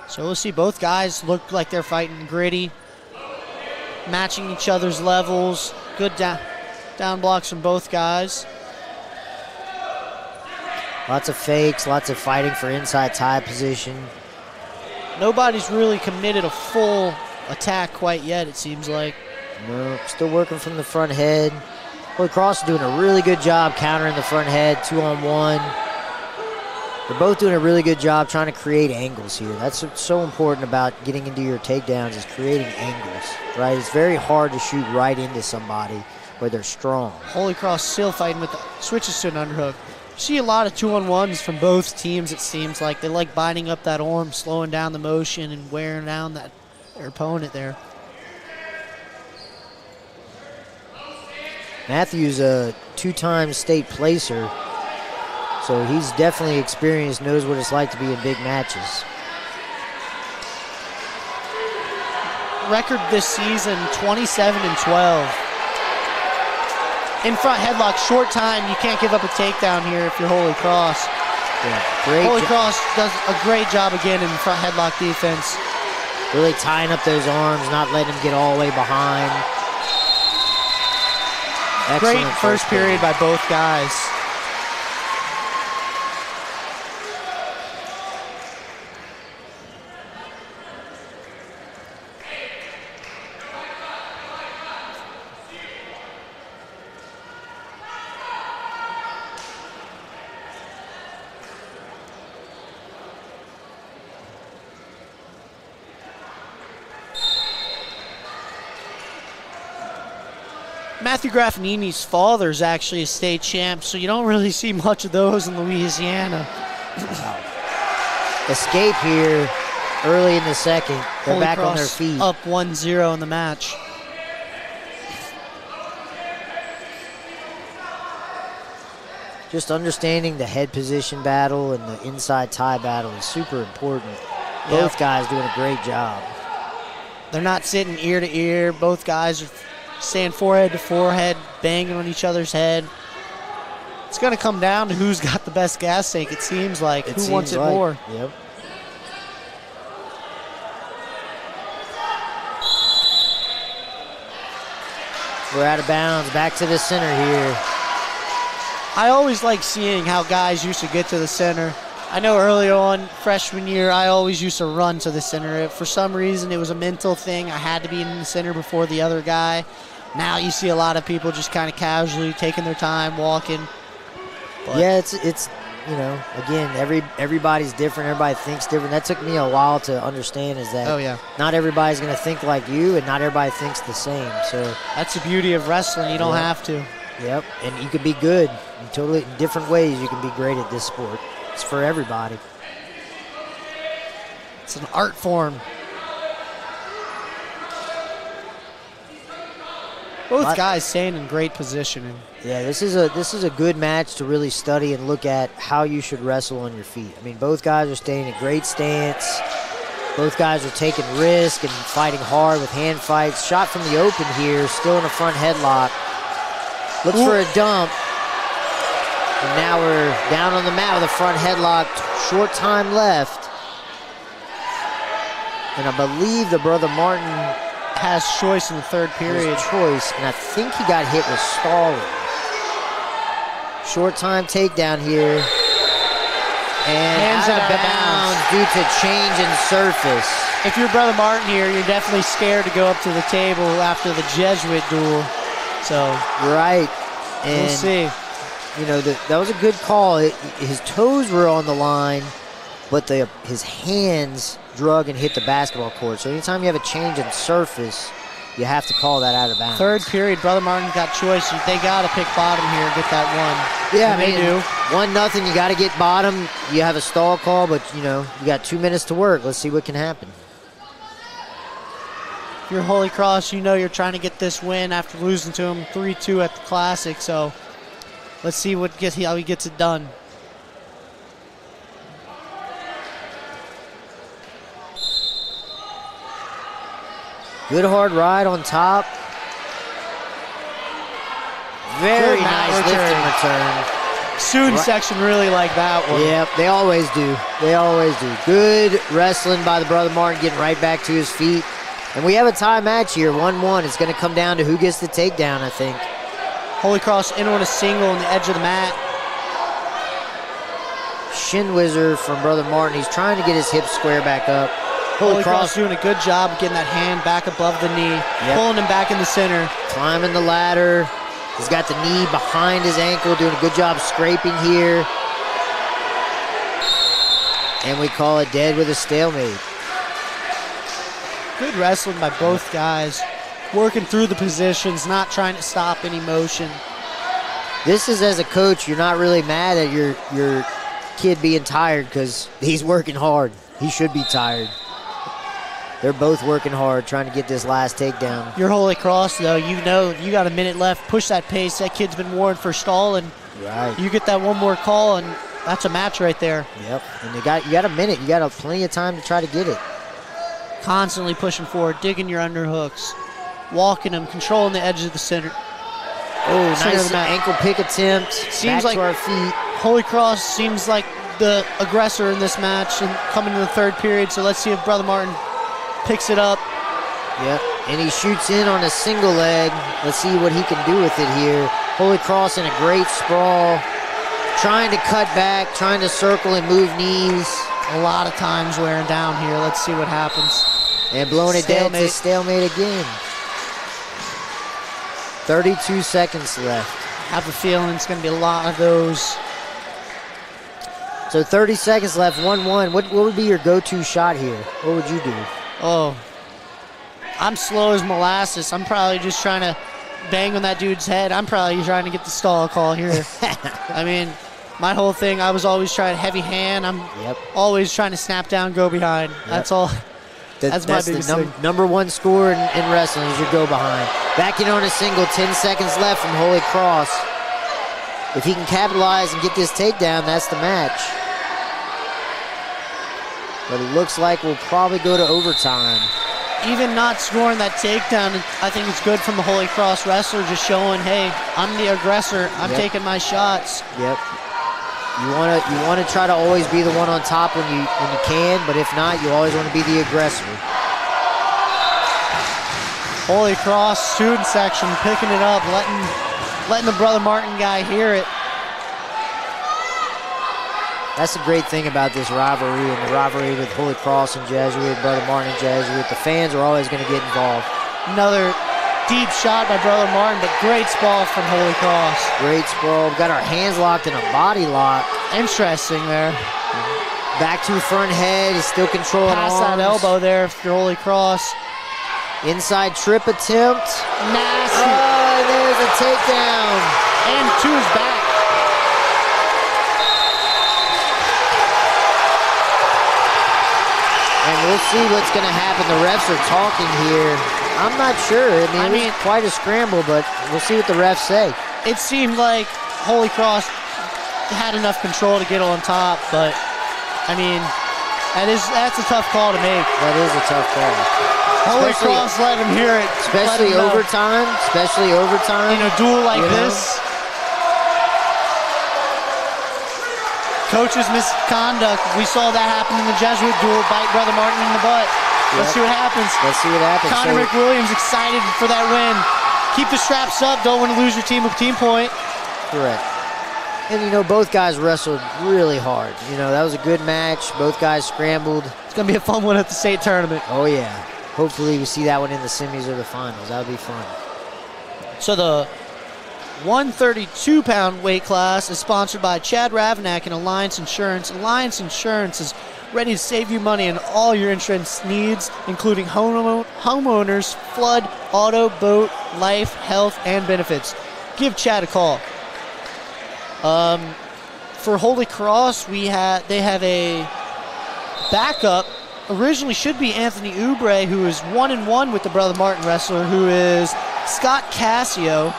So we'll see. Both guys look like they're fighting gritty, matching each other's levels. Good down blocks from both guys. Lots of fakes, lots of fighting for inside tie position. Nobody's really committed a full attack quite yet, it seems like. No, still working from the front head. Holy Cross is doing a really good job countering the front head, 2-on-1. They're both doing a really good job trying to create angles here. That's what's so important about getting into your takedowns, is creating angles, right? It's very hard to shoot right into somebody where they're strong. Holy Cross still fighting with the switches to an underhook. You see a lot of 2-on-1s from both teams, it seems like. They like binding up that arm, slowing down the motion, and wearing down their opponent there. Matthew's a 2-time state placer, so he's definitely experienced, knows what it's like to be in big matches. Record this season, 27-12. In front headlock, short time. You can't give up a takedown here if you're Holy Cross. Yeah, great. Holy Cross does a great job again in front headlock defense. Really tying up those arms, not letting him get all the way behind. Excellent great first period by both guys. Matthew Graffinini's father is actually a state champ, so you don't really see much of those in Louisiana. Wow. Escape here early in the second. They're Holy back Cross on their feet. Up 1-0 in the match. Just understanding the head position battle and the inside tie battle is super important. Both guys doing a great job. They're not sitting ear to ear. Both guys are staying forehead to forehead, banging on each other's head. It's going to come down to who's got the best gas tank, it seems like. Who wants it more? Yep. We're out of bounds. Back to the center here. I always like seeing how guys used to get to the center. I know early on, freshman year, I always used to run to the center. For some reason, it was a mental thing. I had to be in the center before the other guy. Now you see a lot of people just kind of casually taking their time, walking. But yeah, it's you know, again, everybody's different. Everybody thinks different. That took me a while to understand, is that not everybody's going to think like you, and not everybody thinks the same. So that's the beauty of wrestling. You don't have to. Yep, and you can be good in totally different ways. You can be great at this sport. It's for everybody. It's an art form. Both guys staying in great positioning. Yeah, this is a good match to really study and look at how you should wrestle on your feet. I mean, both guys are staying in great stance. Both guys are taking risk and fighting hard with hand fights. Shot from the open here, still in a front headlock. Looks for a dump. And now we're down on the mat with a front headlock. Short time left. And I believe the brother Martin has choice in the third period. Choice, and I think he got hit with stalling. Short time takedown here. And hands out of bounds due to change in surface. If you're brother Martin here, you're definitely scared to go up to the table after the Jesuit duel. So right, and we'll see. You know, that was a good call. His toes were on the line, but his hands drug and hit the basketball court. So anytime you have a change in surface, you have to call that out of bounds. Third period, brother Martin got choice. They got to pick bottom here and get that one. Yeah, and they do. 1-0. You got to get bottom. You have a stall call, but you know you got 2 minutes to work. Let's see what can happen. If you're Holy Cross, you know you're trying to get this win after losing to him 3-2 at the Classic. So let's see how he gets it done. Good hard ride on top. Very Good mat nice lift and return. Student section really like that one. Yep, they always do. They always do. Good wrestling by the Brother Martin, getting right back to his feet. And we have a tie match here, 1-1. It's going to come down to who gets the takedown, I think. Holy Cross in on a single on the edge of the mat. Shin whizzer from Brother Martin. He's trying to get his hips square back up. Holy Cross doing a good job of getting that hand back above the knee, pulling him back in the center. Climbing the ladder. He's got the knee behind his ankle, doing a good job scraping here. And we call it dead with a stalemate. Good wrestling by both guys. Working through the positions, not trying to stop any motion. This is, as a coach, you're not really mad at your kid being tired because he's working hard. He should be tired. They're both working hard, trying to get this last takedown. Your Holy Cross, though, you know you got a minute left. Push that pace. That kid's been warned for stalling. Right. You get that one more call, and that's a match right there. Yep. And you got a minute. You got plenty of time to try to get it. Constantly pushing forward, digging your underhooks, walking them, controlling the edge of the center. Oh, nice ankle pick attempt. Seems back like to our feet. Holy Cross seems like the aggressor in this match and coming to the third period. So let's see if Brother Martin picks it up. Yep, and he shoots in on a single leg. Let's see what he can do with it here. Holy Cross in a great sprawl. Trying to cut back, trying to circle and move knees. A lot of times wearing down here. Let's see what happens. And blowing it dead to stalemate again. 32 seconds left. Have a feeling it's going to be a lot of those. So 30 seconds left, 1-1. What would be your go-to shot here? What would you do? Oh, I'm slow as molasses. I'm probably just trying to bang on that dude's head. I'm probably trying to get the stall call here. I mean, my whole thing, I was always trying heavy hand. I'm always trying to snap down, go behind. That's all. That's my biggest thing. Number one score in wrestling is your go behind. Backing on a single, 10 seconds left from Holy Cross. If he can capitalize and get this takedown, that's the match. But it looks like we'll probably go to overtime. Even not scoring that takedown, I think it's good from the Holy Cross wrestler, just showing, hey, I'm the aggressor. I'm taking my shots. Yep. You want to try to always be the one on top when you can, but if not, you always want to be the aggressor. Holy Cross student section picking it up, letting the Brother Martin guy hear it. That's the great thing about this rivalry and the rivalry with Holy Cross and Jesuit, Brother Martin and Jesuit. The fans are always going to get involved. Another deep shot by Brother Martin, but great sprawl from Holy Cross. Great sprawl. We've got our hands locked in a body lock. Interesting there. Back to front head. He's still controlling Pass arms. that elbow there for Holy Cross. Inside trip attempt. Nasty. Oh, there's a takedown. And to his back. And we'll see what's going to happen. The refs are talking here. I'm not sure. I mean, it was quite a scramble, but we'll see what the refs say. It seemed like Holy Cross had enough control to get on top, but I mean, that's a tough call to make. That is a tough call. Holy Cross let him hear it. Especially overtime. Especially overtime. In a duel like this. Coach's misconduct. We saw that happen in the Jesuit duel. Bite Brother Martin in the butt. Let's see what happens. Let's see what happens. Connor McWilliams excited for that win. Keep the straps up. Don't want to lose your team with team point. Correct. And, both guys wrestled really hard. That was a good match. Both guys scrambled. It's going to be a fun one at the state tournament. Oh, yeah. Hopefully we see that one in the semis or the finals. That would be fun. So the 132-pound weight class is sponsored by Chad Ravnak and Alliance Insurance. Alliance Insurance is ready to save you money on all your insurance needs, including homeowners, flood, auto, boat, life, health, and benefits. Give Chad a call. For Holy Cross, they have a backup. Originally should be Anthony Oubre, who is 1-1 with the Brother Martin wrestler, who is Scott Cassio,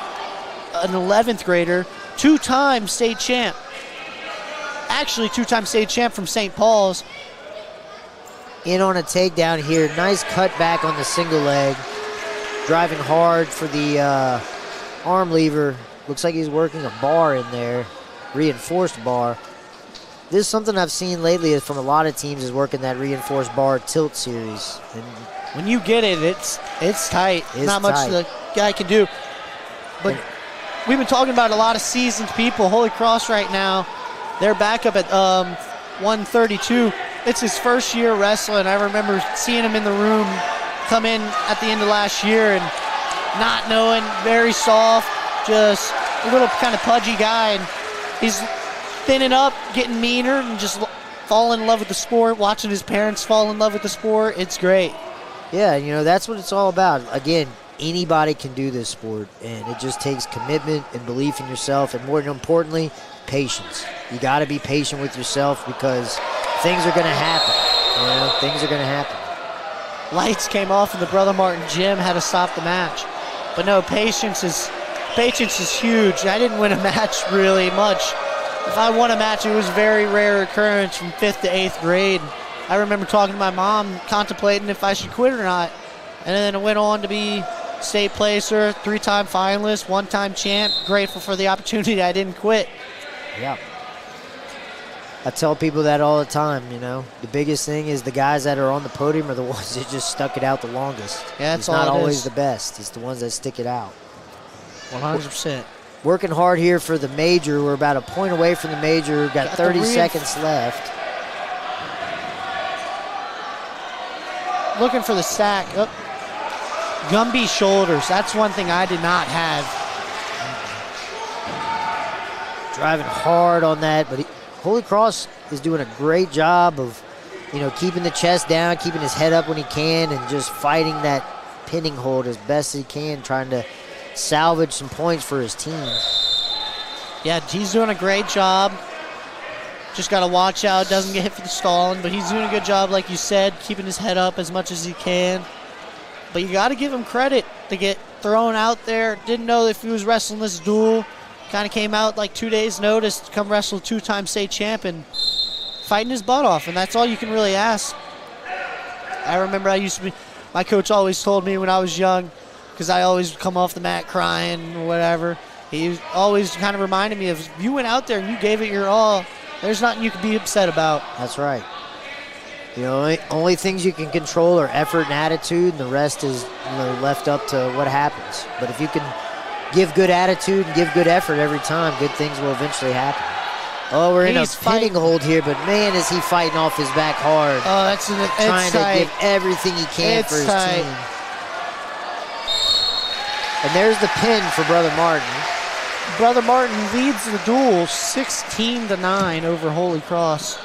an 11th grader, two-time state champ. Actually, two-time state champ from St. Paul's. In on a takedown here. Nice cut back on the single leg. Driving hard for the arm lever. looks like he's working a bar in there, reinforced bar. This is something I've seen lately from a lot of teams is working that reinforced bar tilt series. And when you get it, it's tight. Not much the guy can do. But we've been talking about a lot of seasoned people. Holy Cross right now, they're back up at 132. It's his first year wrestling. I remember seeing him in the room come in at the end of last year and not knowing, very soft, just a little kind of pudgy guy. And he's thinning up, getting meaner, and just falling in love with the sport, watching his parents fall in love with the sport. It's great. Yeah, that's what it's all about. Again, anybody can do this sport, and it just takes commitment and belief in yourself, and more importantly, patience. You got to be patient with yourself because things are going to happen. Things are going to happen. Lights came off, and the Brother Martin gym had to stop the match. But no, patience is huge. I didn't win a match really much. If I won a match, it was a very rare occurrence from 5th to 8th grade. I remember talking to my mom, contemplating if I should quit or not. And then I went on to be state placer, 3-time finalist, 1-time champ. Grateful for the opportunity. I didn't quit. Yeah. I tell people that all the time, The biggest thing is the guys that are on the podium are the ones that just stuck it out the longest. Yeah, it's not always the best. It's the ones that stick it out. 100%. Working hard here for the major. We're about a point away from the major. We've got 30 seconds left. Looking for the sack. Oh. Gumby shoulders. That's one thing I did not have. Driving hard on that, but Holy Cross is doing a great job of, keeping the chest down, keeping his head up when he can, and just fighting that pinning hold as best he can, trying to salvage some points for his team. Yeah, he's doing a great job. Just got to watch out, doesn't get hit for the stalling, but he's doing a good job, like you said, keeping his head up as much as he can. But you got to give him credit to get thrown out there. Didn't know if he was wrestling this duel. Kind of came out like 2 days' notice to come wrestle 2-time state champ and fighting his butt off, and that's all you can really ask. I remember my coach always told me when I was young, because I always come off the mat crying or whatever, he always kind of reminded me of, if you went out there and you gave it your all, there's nothing you can be upset about. That's right. Only things you can control are effort and attitude, and the rest is left up to what happens. But if you can give good attitude and give good effort every time, good things will eventually happen. Oh, we're in a pinning hold here, but man, is he fighting off his back hard. Oh, trying to give everything he can for his team. And there's the pin for Brother Martin. Brother Martin leads the duel 16-9 over Holy Cross.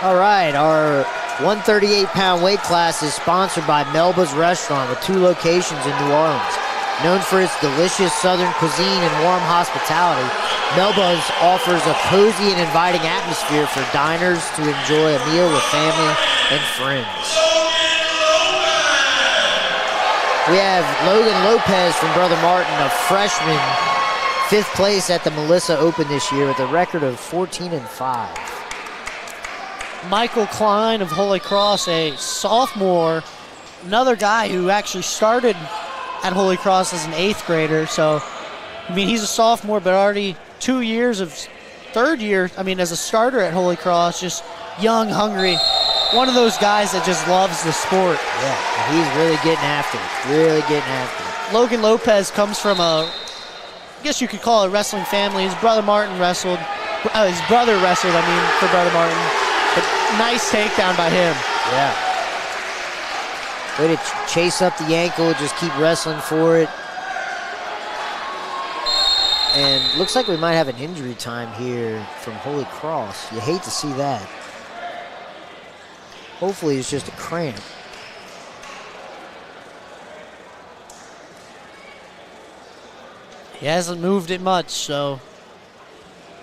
All right, our 138-pound weight class is sponsored by Melba's Restaurant with 2 locations in New Orleans. Known for its delicious southern cuisine and warm hospitality, Melba's offers a cozy and inviting atmosphere for diners to enjoy a meal with family and friends. We have Logan Lopez from Brother Martin, a freshman, 5th place at the Melissa Open this year with a record of 14-5. Michael Klein of Holy Cross, a sophomore, another guy who actually started at Holy Cross as an 8th grader. So, he's a sophomore, but already 2 years of third year, as a starter at Holy Cross, just young, hungry. One of those guys that just loves the sport. Yeah, he's really getting after it, Logan Lopez comes from I guess you could call it a wrestling family. His brother Martin wrestled, for Brother Martin. But nice takedown by him. Yeah. Way to chase up the ankle, just keep wrestling for it. And looks like we might have an injury time here from Holy Cross. You hate to see that. Hopefully it's just a cramp. He hasn't moved it much, so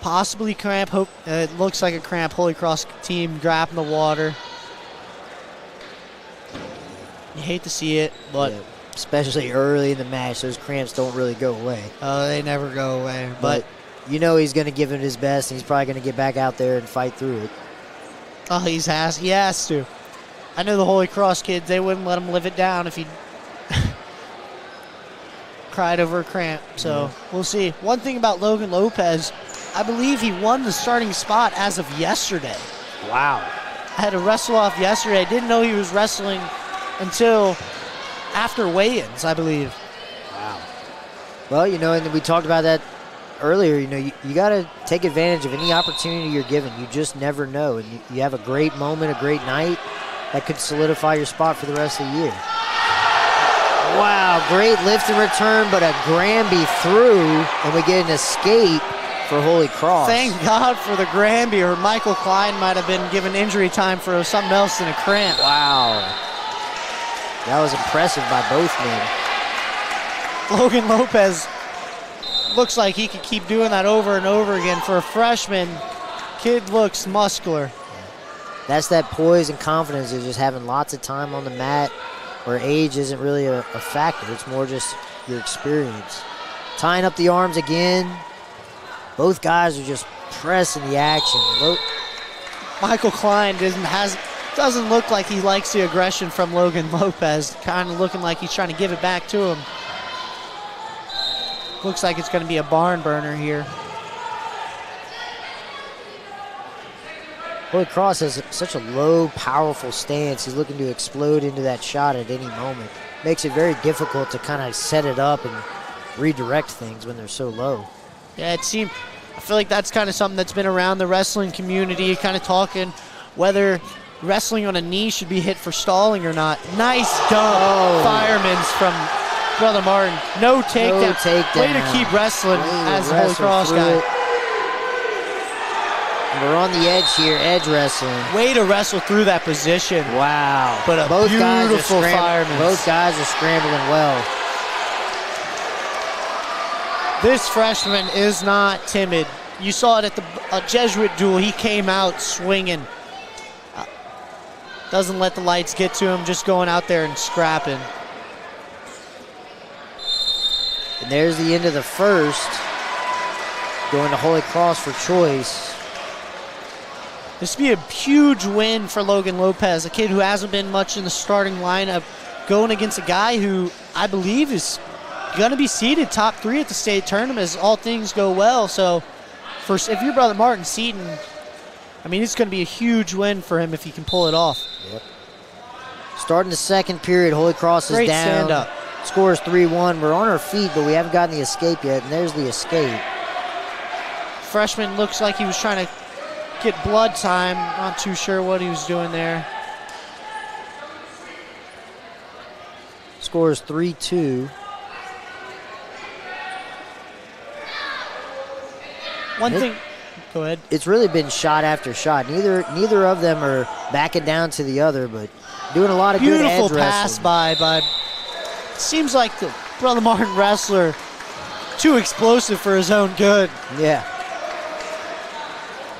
possibly cramp. It looks like a cramp. Holy Cross team grabbing the water. You hate to see it, but yeah, especially early in the match, those cramps don't really go away. They never go away. But he's going to give it his best, and he's probably going to get back out there and fight through it. Oh, he has to. I know the Holy Cross kids, they wouldn't let him live it down if he cried over a cramp. So we'll see. One thing about Logan Lopez, I believe he won the starting spot as of yesterday. Wow. I had to wrestle off yesterday. I didn't know he was wrestling until after weigh-ins, I believe. Wow. Well, and we talked about that earlier. You got to take advantage of any opportunity you're given. You just never know. And you have a great moment, a great night that could solidify your spot for the rest of the year. Wow, great lift and return, but a Granby through, and we get an escape for Holy Cross. Thank God for the Granby, or Michael Klein might have been given injury time for something else than a cramp. Wow. That was impressive by both men. Logan Lopez looks like he could keep doing that over and over again. For a freshman, kid looks muscular. That's that poise and confidence of just having lots of time on the mat where age isn't really a factor. It's more just your experience. Tying up the arms again. Both guys are just pressing the action. Michael Klein doesn't look like he likes the aggression from Logan Lopez. Kind of looking like he's trying to give it back to him. Looks like it's going to be a barn burner here. Holy Cross has such a low, powerful stance. He's looking to explode into that shot at any moment. Makes it very difficult to kind of set it up and redirect things when they're so low. Yeah, I feel like that's kind of something that's been around the wrestling community, kind of talking whether wrestling on a knee should be hit for stalling or not. Nice dunk, Fireman's from Brother Martin. No takedown. No takedown. Way to keep wrestling as the Holy Cross guy. We're on the edge here, edge wrestling. Way to wrestle through that position. Wow. But a beautiful fireman. Both guys are scrambling well. This freshman is not timid. You saw it at the Jesuit duel. He came out swinging. Doesn't let the lights get to him, just going out there and scrapping. And there's the end of the first. Going to Holy Cross for choice. This would be a huge win for Logan Lopez, a kid who hasn't been much in the starting lineup, going against a guy who I believe is going to be seeded top 3 at the state tournament as all things go well. So if you're Brother Martin Seaton, I mean, it's going to be a huge win for him if he can pull it off. Yep. Starting the second period, Holy Cross is Great down. Stand up. Score is 3-1. We're on our feet, but we haven't gotten the escape yet, and there's the escape. Freshman looks like he was trying to get blood time. Not too sure what he was doing there. Score is 3-2. Go ahead. It's really been shot after shot. Neither of them are backing down to the other, but doing a lot of good edge wrestling. Beautiful pass by. Seems like the Brother Martin wrestler too explosive for his own good. Yeah.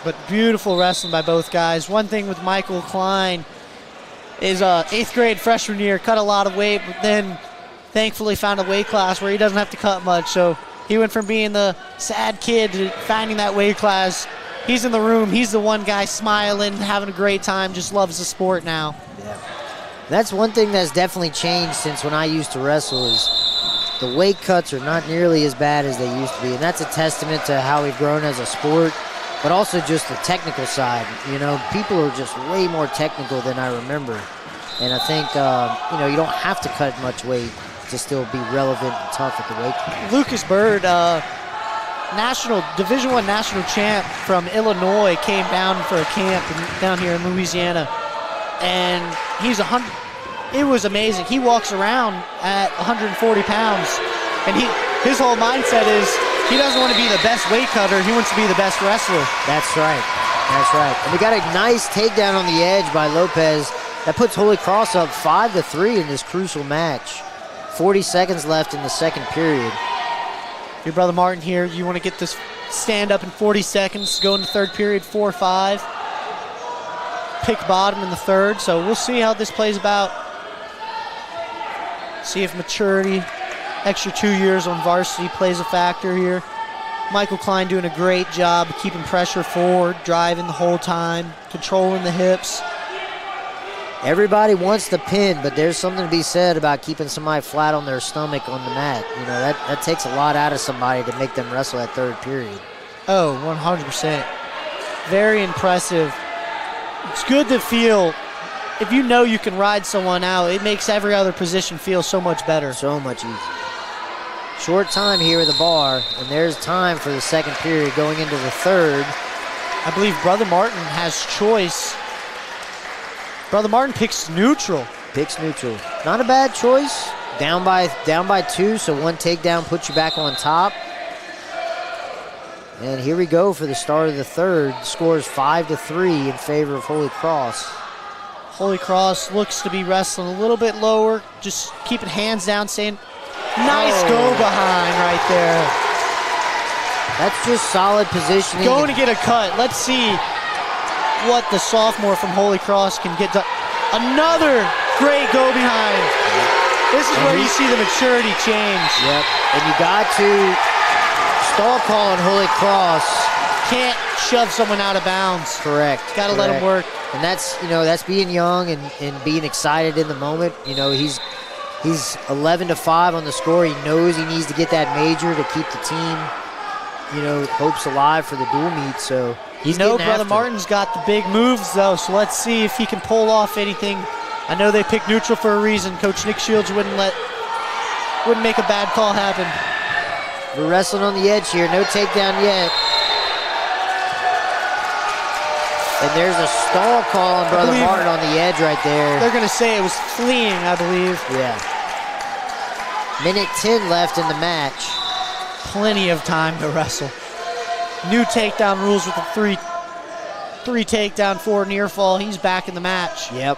But beautiful wrestling by both guys. One thing with Michael Klein is 8th grade freshman year, cut a lot of weight, but then thankfully found a weight class where he doesn't have to cut much. So he went from being the sad kid to finding that weight class. He's in the room. He's the one guy smiling, having a great time, just loves the sport now. Yeah. That's one thing that's definitely changed since when I used to wrestle is the weight cuts are not nearly as bad as they used to be. And that's a testament to how we've grown as a sport, but also just the technical side. People are just way more technical than I remember. And I think, you don't have to cut much weight to still be relevant and tough at the weight class. Lucas Bird, Division I national champ from Illinois, came down for a camp down here in Louisiana. And it was amazing. He walks around at 140 pounds. And his whole mindset is, he doesn't want to be the best weight cutter. He wants to be the best wrestler. That's right. And we got a nice takedown on the edge by Lopez. That puts Holy Cross up 5-3 in this crucial match. 40 seconds left in the second period. Your Brother Martin here, you want to get this stand up in 40 seconds, go into third period, 4-5. Pick bottom in the third, so we'll see how this plays about. See if maturity, extra 2 years on varsity plays a factor here. Michael Klein doing a great job of keeping pressure forward, driving the whole time, controlling the hips. Everybody wants the pin, but there's something to be said about keeping somebody flat on their stomach on the mat. You know, that takes a lot out of somebody to make them wrestle that third period. Oh, 100%. Very impressive. It's good to feel, if you know you can ride someone out, it makes every other position feel so much better. So much easier. Short time here at the bar, and there's time for the second period going into the third. I believe Brother Martin has choice. Brother Martin picks neutral. Picks neutral. Not a bad choice. Down by 2, so one takedown puts you back on top. And here we go for the start of the third. Score is 5-3 in favor of Holy Cross. Holy Cross looks to be wrestling a little bit lower, just keeping hands down, saying, nice go behind right there. That's just solid positioning. Going to get a cut. Let's see what the sophomore from Holy Cross can get done. Another great go behind. This is where you see the maturity change. Yep, and you got to stall call on Holy Cross. Can't shove someone out of bounds. Correct. Got to let him work. And that's being young and being excited in the moment. You know, he's 11-5 on the score. He knows he needs to get that major to keep the team, you know, hopes alive for the dual meet. So he's Brother Martin's got the big moves though. So let's see if he can pull off anything. I know they picked neutral for a reason. Coach Nick Shields wouldn't make a bad call happen. We're wrestling on the edge here. No takedown yet. And there's a stall call on Brother Martin on the edge right there. They're going to say it was fleeing, I believe. Yeah. Minute 10 left in the match. Plenty of time to wrestle. New takedown rules with the three takedown, 4 near fall. He's back in the match. Yep.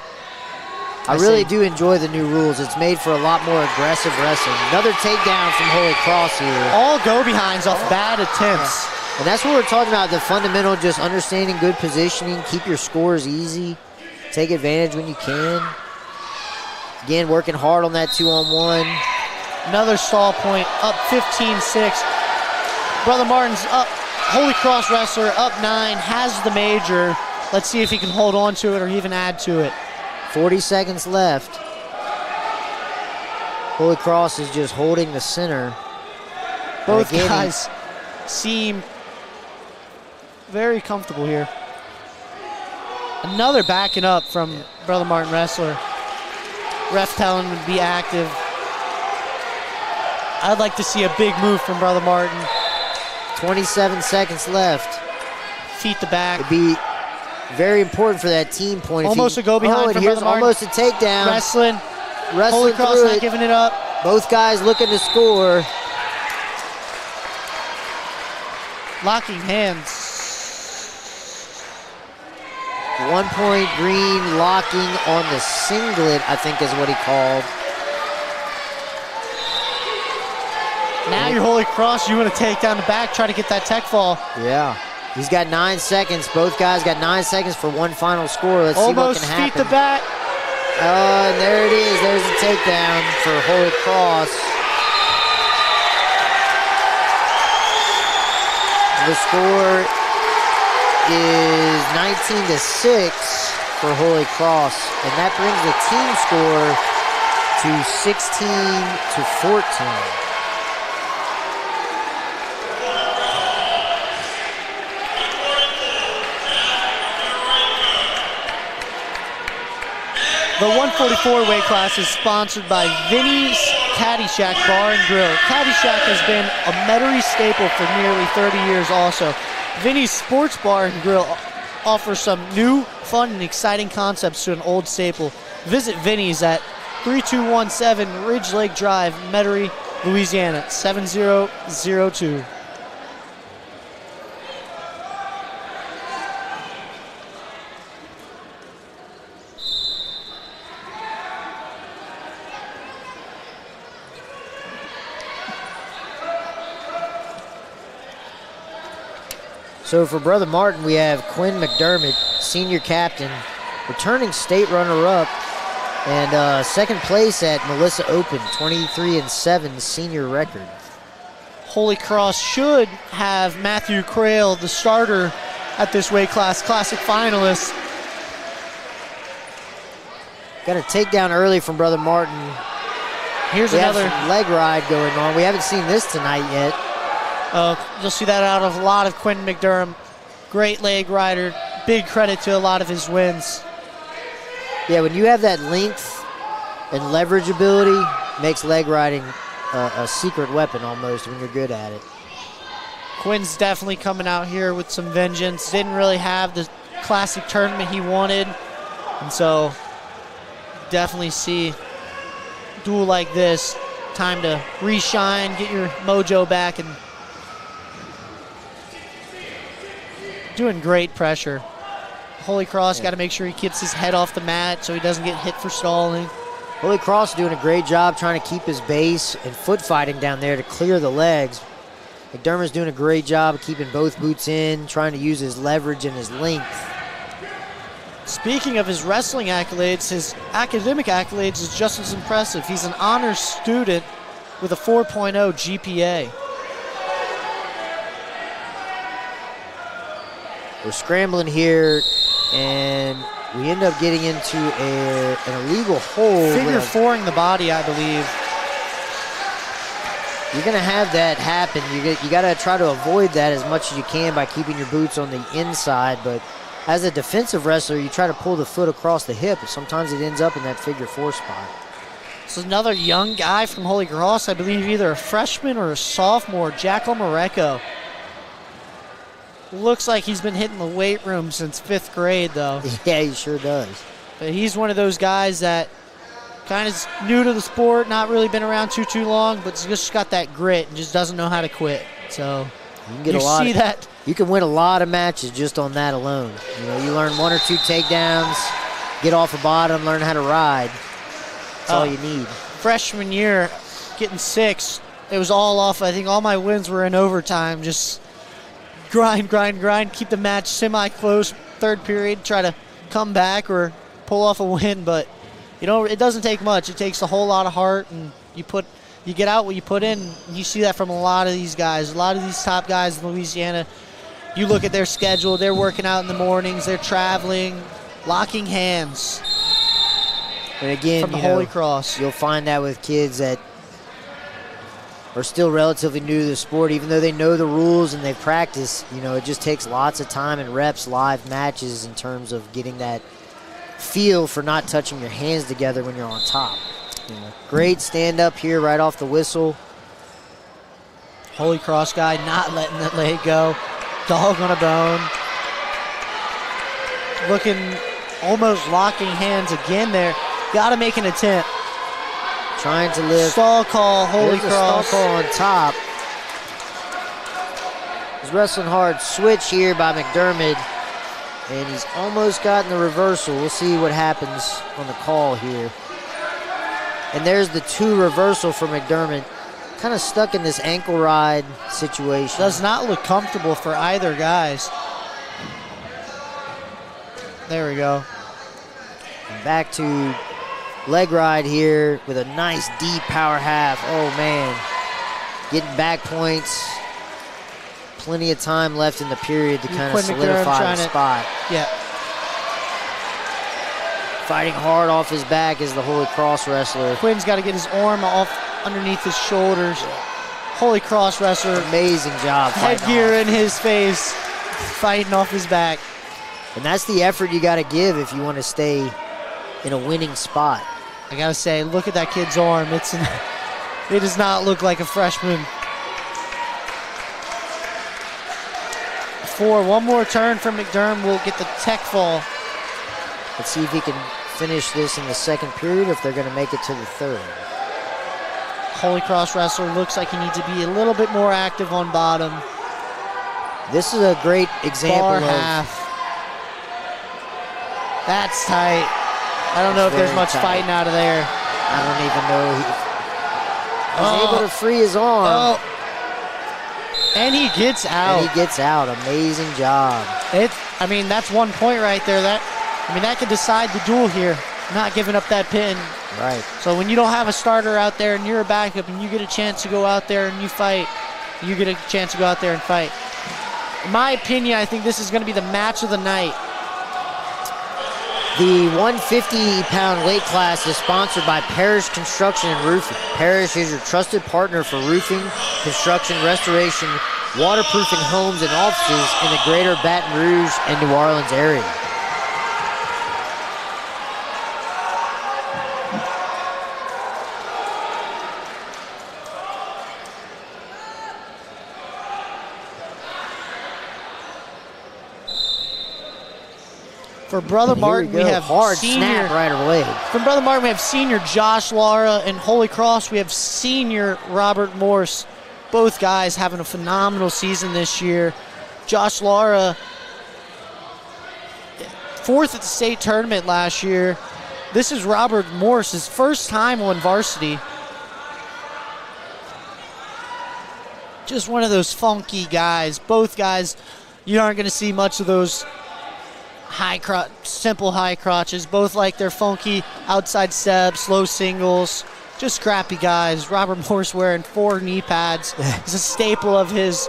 I really do enjoy the new rules. It's made for a lot more aggressive wrestling. Another takedown from Holy Cross here. All go-behinds off bad attempts. Yeah. And that's what we're talking about, the fundamental, just understanding good positioning, keep your scores easy, take advantage when you can. Again, working hard on that 2-on-1. Another stall point, up 15-6. Brother Martin's up, Holy Cross wrestler, up 9, has the major. Let's see if he can hold on to it or even add to it. 40 seconds left. Holy Cross is just holding the center. Both guys seem very comfortable here. Another backing up from Brother Martin wrestler. Ref telling him to be active. I'd like to see a big move from Brother Martin. 27 seconds left. Feet the back. It'd be very important for that team point. Almost a go behind from Brother Martin. Almost a takedown. Wrestling Holy Cross not giving it up. Both guys looking to score. Locking hands. 1 point Green locking on the singlet, I think is what he called. Now you're Holy Cross, you want to take down the back, try to get that tech fall. Yeah. He's got 9 seconds. Both guys got 9 seconds for one final score. Let's see what can happen. Almost feet the back. And there it is. There's the takedown for Holy Cross. The score is 19-6 for Holy Cross, and that brings the team score to 16-14. The 144 weight class is sponsored by Vinny's Caddy Shack Bar and Grill. Caddy Shack has been a Metairie staple for nearly 30 years also. Vinny's Sports Bar and Grill offers some new, fun, and exciting concepts to an old staple. Visit Vinny's at 3217 Ridge Lake Drive, Metairie, Louisiana, 7002. So for Brother Martin, we have Quinn McDermott, senior captain, returning state runner-up, and second place at Melissa Open, 23-7 senior record. Holy Cross should have Matthew Crail, the starter at this weight class, classic finalist. Got a takedown early from Brother Martin. Here's we another have some leg ride going on. We haven't seen this tonight yet. You'll see that out of a lot of Quentin McDermott. Great leg rider. Big credit to a lot of his wins. Yeah, when you have that length and leverage ability, makes leg riding a secret weapon almost when you're good at it. Quinn's definitely coming out here with some vengeance. Didn't really have the classic tournament he wanted. And so definitely see a duel like this. Time to re-shine, get your mojo back, and doing great pressure. Holy Cross got to make sure he keeps his head off the mat so he doesn't get hit for stalling. Holy Cross doing a great job trying to keep his base and foot fighting down there to clear the legs. McDermott's doing a great job of keeping both boots in, trying to use his leverage and his length. Speaking of his wrestling accolades, his academic accolades is just as impressive. He's an honors student with a 4.0 GPA. We're scrambling here, and we end up getting into an illegal hold. Figure fouring the body, I believe. You're going to have that happen. You got to try to avoid that as much as you can by keeping your boots on the inside. But as a defensive wrestler, you try to pull the foot across the hip, but sometimes it ends up in that figure four spot. This is another young guy from Holy Cross, I believe either a freshman or a sophomore, Jack Omareko. Looks like he's been hitting the weight room since 5th grade, though. Yeah, he sure does. But he's one of those guys that kind of new to the sport, not really been around too long, but just got that grit and just doesn't know how to quit. So you can get that. You can win a lot of matches just on that alone. You know, you learn 1 or 2 takedowns, get off the bottom, learn how to ride. That's all you need. Freshman year, getting 6, it was all off. I think all my wins were in overtime. Just grind, keep the match semi-close, 3rd period, try to come back or pull off a win. But, you know, it doesn't take much. It takes a whole lot of heart, and you get out what you put in. You see that from a lot of these guys, a lot of these top guys in Louisiana. You look at their schedule, they're working out in the mornings, they're traveling, locking hands. And again, from the Holy Cross. You'll find that with kids that are still relatively new to the sport, even though they know the rules and they've practiced. You know, it just takes lots of time and reps, live matches in terms of getting that feel for not touching your hands together when you're on top. You know, great stand up here right off the whistle. Holy Cross guy not letting that leg go. Dog on a bone. Looking, almost locking hands again there. Got to make an attempt. Trying to lift. Stall call, Holy Cross. Stall call on top. He's wrestling hard. Switch here by McDermott. And he's almost gotten the reversal. We'll see what happens on the call here. And there's the 2 reversal for McDermott. Kind of stuck in this ankle ride situation. Does not look comfortable for either guys. There we go. And back to leg ride here with a nice deep power half. Oh man, getting back points. Plenty of time left in the period to kind of solidify the spot. Yeah. Fighting hard off his back is the Holy Cross wrestler. Quinn's got to get his arm off underneath his shoulders. Holy Cross wrestler. Amazing job. Headgear in his face, fighting off his back. And that's the effort you got to give if you want to stay in a winning spot. I got to say, look at that kid's arm. It does not look like a freshman. One more turn from McDermott. We'll get the tech fall. Let's see if he can finish this in the 2nd period, if they're going to make it to the 3rd. Holy Cross wrestler looks like he needs to be a little bit more active on bottom. This is a great example Bar of half. That's tight. I don't know if there's much fighting out of there. I don't even know. He's able to free his arm. Oh. And he gets out. Amazing job. I mean, that's 1 point right there. That could decide the duel here. Not giving up that pin. Right. So when you don't have a starter out there and you're a backup and you get a chance to go out there and you fight, you get a chance to go out there and fight. In my opinion, I think this is going to be the match of the night. The 150-pound weight class is sponsored by Parrish Construction and Roofing. Parrish is your trusted partner for roofing, construction, restoration, waterproofing homes and offices in the greater Baton Rouge and New Orleans area. For Brother Martin, we have hard senior, snap right away. From Brother Martin, we have senior Josh Lara, and Holy Cross, we have senior Robert Morse. Both guys having a phenomenal season this year. Josh Lara, 4th at the state tournament last year. This is Robert Morse's first time on varsity. Just one of those funky guys. Both guys, you aren't going to see much of those simple high crotches. Both like their funky outside steps, slow singles, just scrappy guys. Robert Morse wearing 4 knee pads. It's a staple of his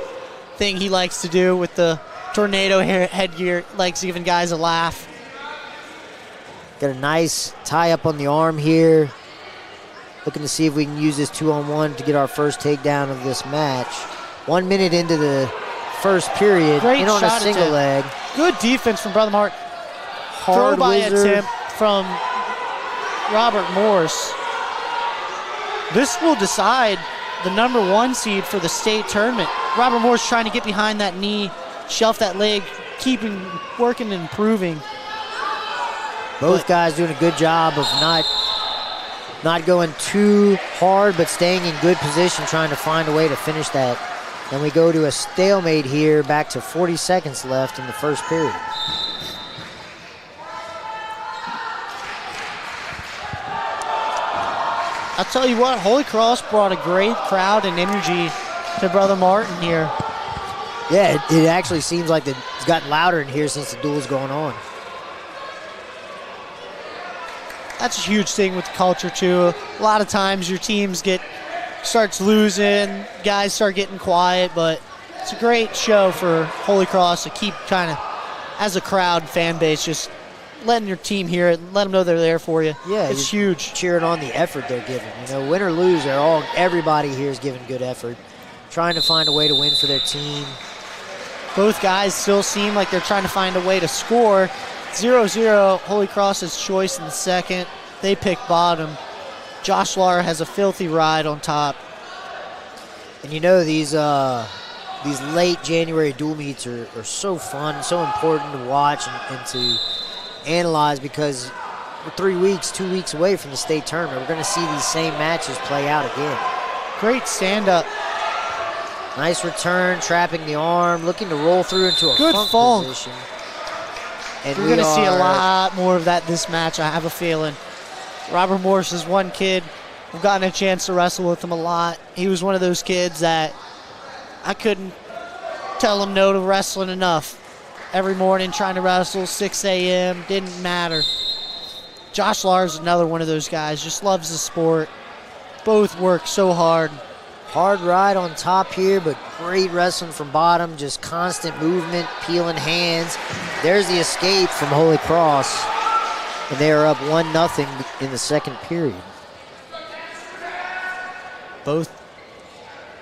thing he likes to do with the tornado headgear. Likes giving guys a laugh. Got a nice tie up on the arm here. Looking to see if we can use this 2-on-1 to get our first takedown of this match. 1 minute into the first period. Great in on shot a single leg. Good defense from Brother Martin. Hard Throw by wizard. attempt from Robert Morse. This will decide the number 1 seed for the state tournament. Robert Morse trying to get behind that knee, shelf that leg, keeping working and improving. Both guys doing a good job of not going too hard, but staying in good position, trying to find a way to finish that. And we go to a stalemate here, back to 40 seconds left in the first period. I'll tell you what, Holy Cross brought a great crowd and energy to Brother Martin here. Yeah, it actually seems like it's gotten louder in here since the duel's going on. That's a huge thing with the culture too. A lot of times your teams starts losing, guys start getting quiet, but it's a great show for Holy Cross to keep kind of, as a crowd fan base, just letting your team hear it, let them know they're there for you. Yeah, it's huge. Cheering on the effort they're giving. You know, win or lose, everybody here is giving good effort, trying to find a way to win for their team. Both guys still seem like they're trying to find a way to score. 0-0, Holy Cross's choice in the second. They pick bottom. Josh Lara has a filthy ride on top. And you know, these late January dual meets are so fun, so important to watch and to analyze, because we're 2 weeks away from the state tournament. We're going to see these same matches play out again. Great stand-up. Nice return, trapping the arm, looking to roll through into a Good funk funk. position. And we're going to see a lot more of that this match, I have a feeling. Robert Morse is one kid. I've gotten a chance to wrestle with him a lot. He was one of those kids that I couldn't tell him no to wrestling enough. Every morning trying to wrestle, 6 a.m., didn't matter. Josh Lars is another one of those guys, just loves the sport. Both work so hard. Hard ride on top here, but great wrestling from bottom, just constant movement, peeling hands. There's the escape from Holy Cross, and they are up 1-0 in the second period. Both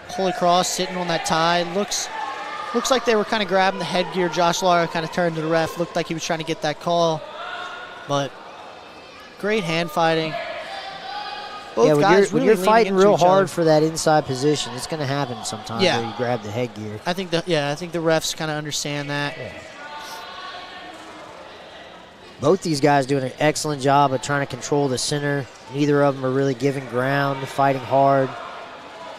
Holy Cross sitting on that tie. Looks like they were kind of grabbing the headgear. Josh Lara kind of turned to the ref. Looked like he was trying to get that call. But great hand fighting. Both guys when really you're fighting leaning real into each hard other. for that inside position, it's going to happen sometimes where you grab the headgear. I think the refs kind of understand that. Yeah. Both these guys doing an excellent job of trying to control the center. Neither of them are really giving ground, fighting hard.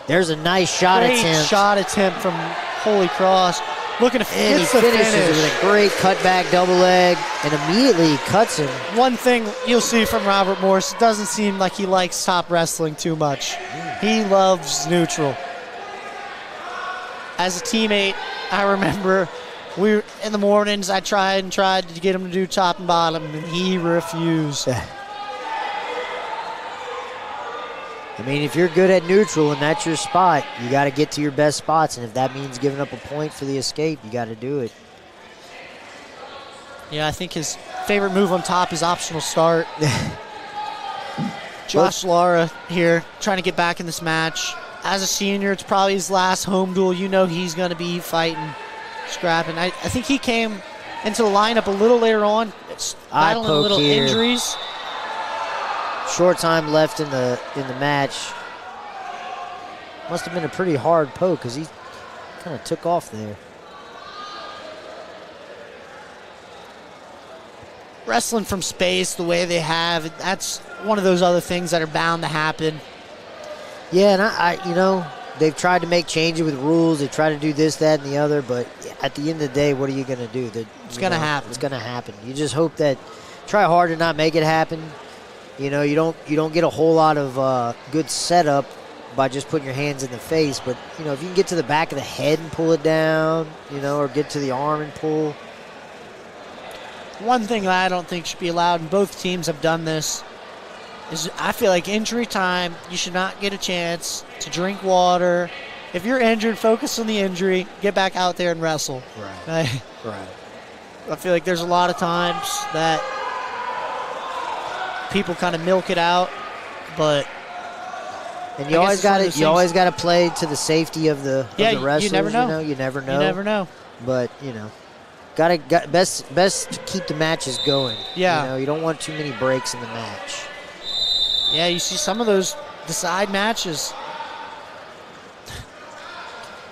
There's a nice shot attempt. Great shot attempt from Holy Cross. Looking to And he finish the finishes finish. with a great cutback double leg and immediately cuts him. One thing you'll see from Robert Morse, it doesn't seem like he likes top wrestling too much. He loves neutral. As a teammate, I remember in the mornings I tried to get him to do top and bottom, and he refused. I mean, if you're good at neutral and that's your spot, you got to get to your best spots. And if that means giving up a point for the escape, you got to do it. Yeah, I think his favorite move on top is optional start. Josh Lara here trying to get back in this match. As a senior, it's probably his last home duel. You know he's going to be fighting, scrapping. I think he came into the lineup a little later on, battling little injuries. Short time left in the match. Must have been a pretty hard poke because he kind of took off there. Wrestling from space the way they have, that's one of those other things that are bound to happen. Yeah, and I they've tried to make changes with rules. They try to do this, that, and the other, but at the end of the day, what are you going to do? It's going to happen. It's going to happen. You just hope that, try hard to not make it happen. You know, you don't get a whole lot of good setup by just putting your hands in the face, but, you know, if you can get to the back of the head and pull it down, you know, or get to the arm and pull. One thing that I don't think should be allowed, and both teams have done this, is I feel like injury time, you should not get a chance to drink water. If you're injured, focus on the injury, get back out there and wrestle. Right. I feel like there's a lot of times that people kind of milk it out, but and you always got to play to the safety of the wrestlers. You never know. You never know. You never know. But got best to keep the matches going. Yeah. You don't want too many breaks in the match. Yeah, you see some of those decide matches.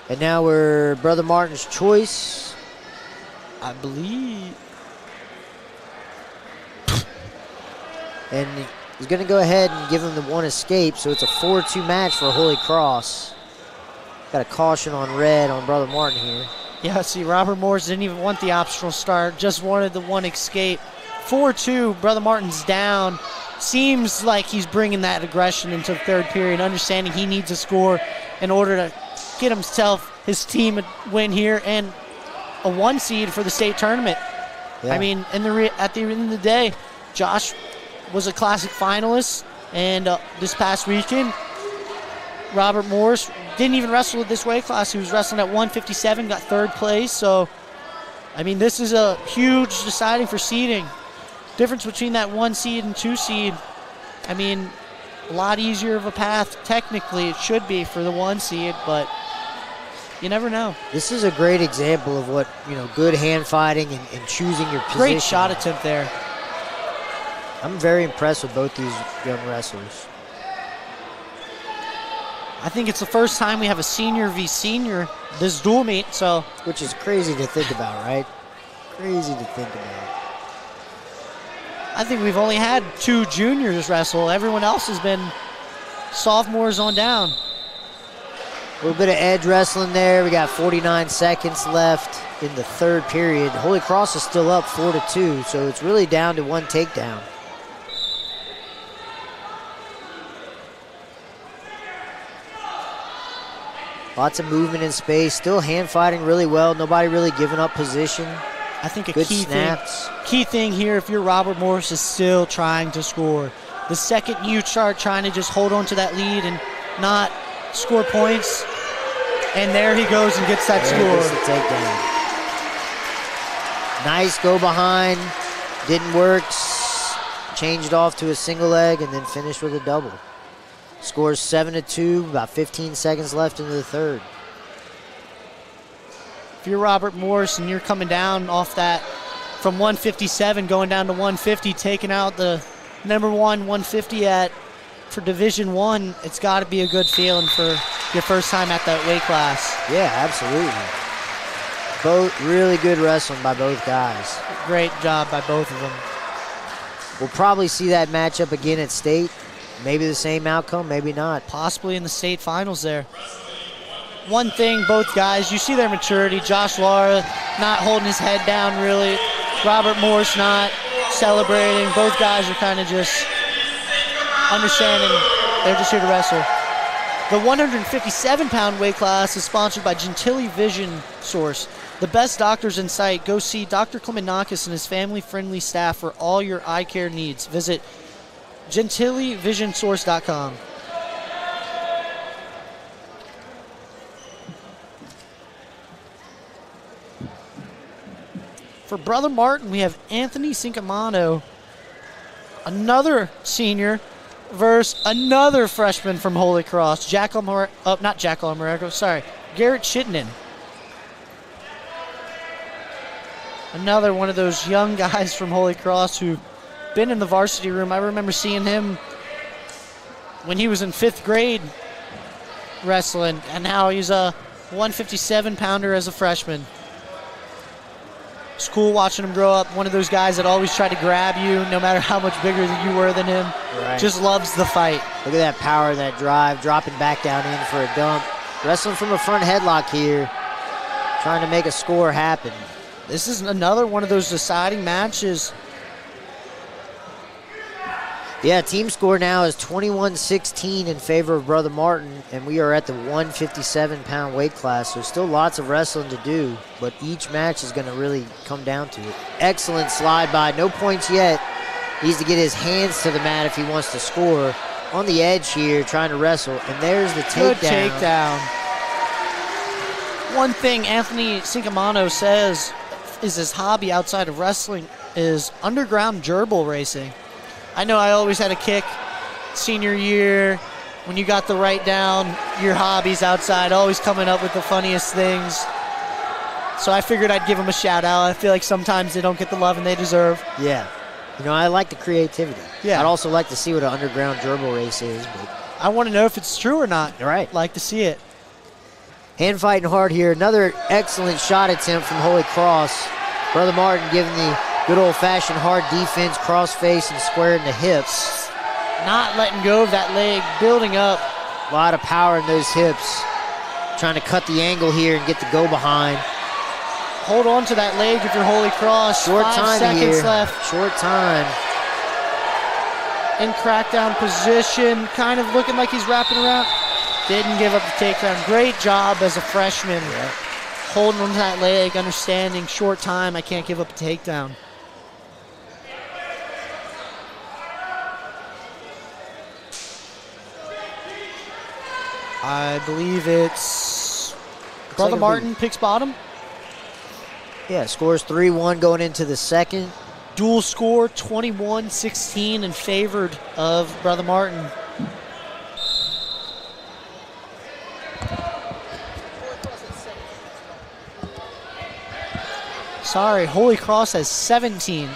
And now we're Brother Martin's choice, I believe. And he's going to go ahead and give him the one escape, so it's a 4-2 match for Holy Cross. Got a caution on red on Brother Martin here. Yeah, see, Robert Morris didn't even want the optional start, just wanted the one escape. 4-2, Brother Martin's down. Seems like he's bringing that aggression into the third period, understanding he needs a score in order to get his team a win here and a 1 seed for the state tournament. Yeah. I mean, at the end of the day, Josh was a classic finalist, and this past weekend, Robert Morris didn't even wrestle with this weight class. He was wrestling at 157, got third place. So, I mean, this is a huge deciding for seeding. Difference between that 1 seed and 2 seed, I mean, a lot easier of a path. Technically, it should be for the 1 seed, but you never know. This is a great example of what, good hand fighting and choosing your position. Great shot attempt there. I'm very impressed with both these young wrestlers. I think it's the first time we have a senior v. senior this dual meet, so. Which is crazy to think about, right? Crazy to think about. I think we've only had 2 juniors wrestle. Everyone else has been sophomores on down. A little bit of edge wrestling there. We got 49 seconds left in the third period. Holy Cross is still up 4-2, so it's really down to 1 takedown. Lots of movement in space. Still hand fighting really well. Nobody really giving up position. I think a good snaps. Key thing here, if you're Robert Morris, is still trying to score. The second you start trying to just hold on to that lead and not score points, and there he goes and gets that score. Gets the takedown. Nice go behind. Didn't work. Changed off to a single leg and then finished with a double. Scores 7-2, about 15 seconds left into the third. If you're Robert Morris and you're coming down off that from 157 going down to 150, taking out the number 150 for Division I, it's got to be a good feeling for your first time at that weight class. Yeah, absolutely. Both really good wrestling by both guys. Great job by both of them. We'll probably see that matchup again at state. Maybe the same outcome, maybe not. Possibly in the state finals there. One thing, both guys, you see their maturity. Josh Lara not holding his head down really. Robert Morris not celebrating. Both guys are kind of just understanding they're just here to wrestle. The 157-pound weight class is sponsored by Gentilly Vision Source. The best doctors in sight. Go see Dr. Klemenakis and his family-friendly staff for all your eye care needs. Visit GentillyVisionSource.com. For Brother Martin, we have Anthony Cincamano, another senior, versus another freshman from Holy Cross, Garrett Chittenden. Another one of those young guys from Holy Cross who've been in the varsity room. I remember seeing him when he was in 5th grade wrestling, and now he's a 157-pounder as a freshman. It's cool watching him grow up. One of those guys that always tried to grab you no matter how much bigger than you were than him. Right. Just loves the fight. Look at that power, that drive, dropping back down in for a dump. Wrestling from a front headlock here, trying to make a score happen. This is another one of those deciding matches. Yeah, team score now is 21-16 in favor of Brother Martin, and we are at the 157-pound weight class, so still lots of wrestling to do, but each match is going to really come down to it. Excellent slide by, no points yet. Needs to get his hands to the mat if he wants to score. On the edge here, trying to wrestle, and there's the takedown. Good takedown. One thing Anthony Cincamano says is his hobby outside of wrestling is underground gerbil racing. I know I always had a kick senior year when you got the write down your hobbies outside, always coming up with the funniest things. So I figured I'd give them a shout out. I feel like sometimes they don't get the love and they deserve. Yeah. You know, I like the creativity. Yeah. I'd also like to see what an underground gerbil race is. But I want to know if it's true or not. All right. Like to see it. Hand fighting hard here. Another excellent shot attempt from Holy Cross. Brother Martin giving the good old-fashioned hard defense, cross-face, and square in the hips. Not letting go of that leg, building up. A lot of power in those hips. Trying to cut the angle here and get the go-behind. Hold on to that leg if you're Holy Cross. Short 5 time seconds here. left. Short time. In crackdown position, kind of looking like he's wrapping around. Didn't give up the takedown. Great job as a freshman. Yeah. Holding on to that leg, understanding short time, I can't give up a takedown. I believe it's Brother Martin picks bottom. Yeah, scores 3-1 going into the second. Dual score 21-16 in favor of Brother Martin. Sorry, Holy Cross has 17.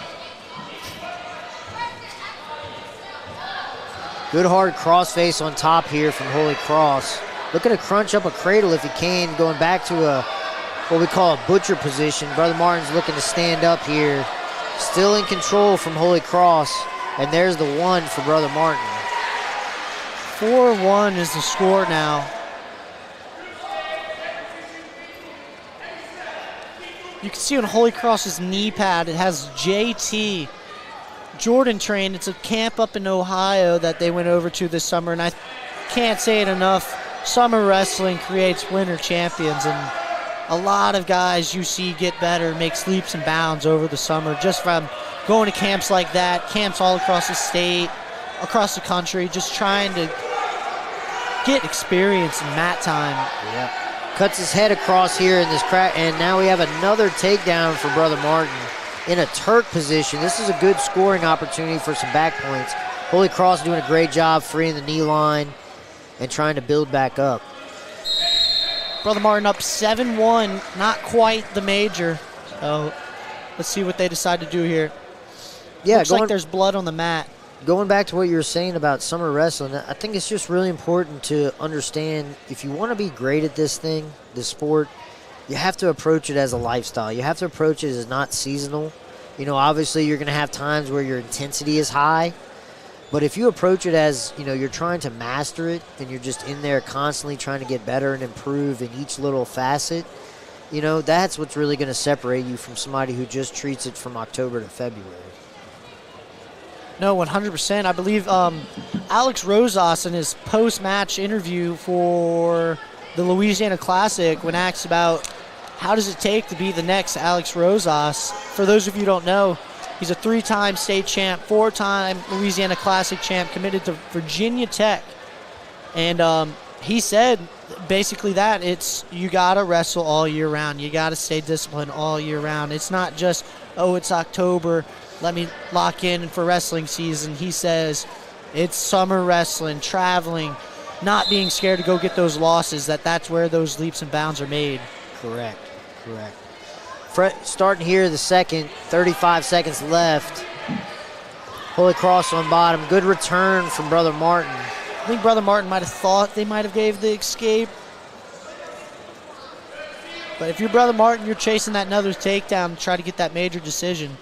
Good hard crossface on top here from Holy Cross. Looking to crunch up a cradle if he can, going back to what we call a butcher position. Brother Martin's looking to stand up here. Still in control from Holy Cross, and there's the one for Brother Martin. 4-1 is the score now. You can see on Holy Cross's knee pad, it has JT Jordan Train. It's a camp up in Ohio that they went over to this summer, and I can't say it enough. Summer wrestling creates winter champions, and a lot of guys you see get better, make leaps and bounds over the summer just from going to camps like that, camps all across the state, across the country, just trying to get experience and mat time. Yep. Cuts his head across here in this crack, and now we have another takedown for Brother Martin in a Turk position. This is a good scoring opportunity for some back points. Holy Cross doing a great job freeing the knee line and trying to build back up. Brother Martin up 7-1, not quite the major. So let's see what they decide to do here. Yeah, looks like there's blood on the mat. Going back to what you were saying about summer wrestling, I think it's just really important to understand if you want to be great at this thing, this sport, you have to approach it as a lifestyle. You have to approach it as not seasonal. You know, obviously you're going to have times where your intensity is high, but if you approach it as, you know, you're trying to master it and you're just in there constantly trying to get better and improve in each little facet, you know, that's what's really going to separate you from somebody who just treats it from October to February. No, 100%. I believe Alex Rosas in his post-match interview for the Louisiana Classic, when asked about how does it take to be the next Alex Rosas, for those of you who don't know, he's a 3-time state champ, 4-time Louisiana Classic champ, committed to Virginia Tech. And he said basically that. It's you got to wrestle all year round. You got to stay disciplined all year round. It's not just, oh, it's October, let me lock in for wrestling season. He says it's summer wrestling, traveling, not being scared to go get those losses. That's where those leaps and bounds are made. Correct. Starting here the second, 35 seconds left. Holy Cross on bottom. Good return from Brother Martin. I think Brother Martin might have thought they might have gave the escape. But if you're Brother Martin, you're chasing that another takedown to try to get that major decision.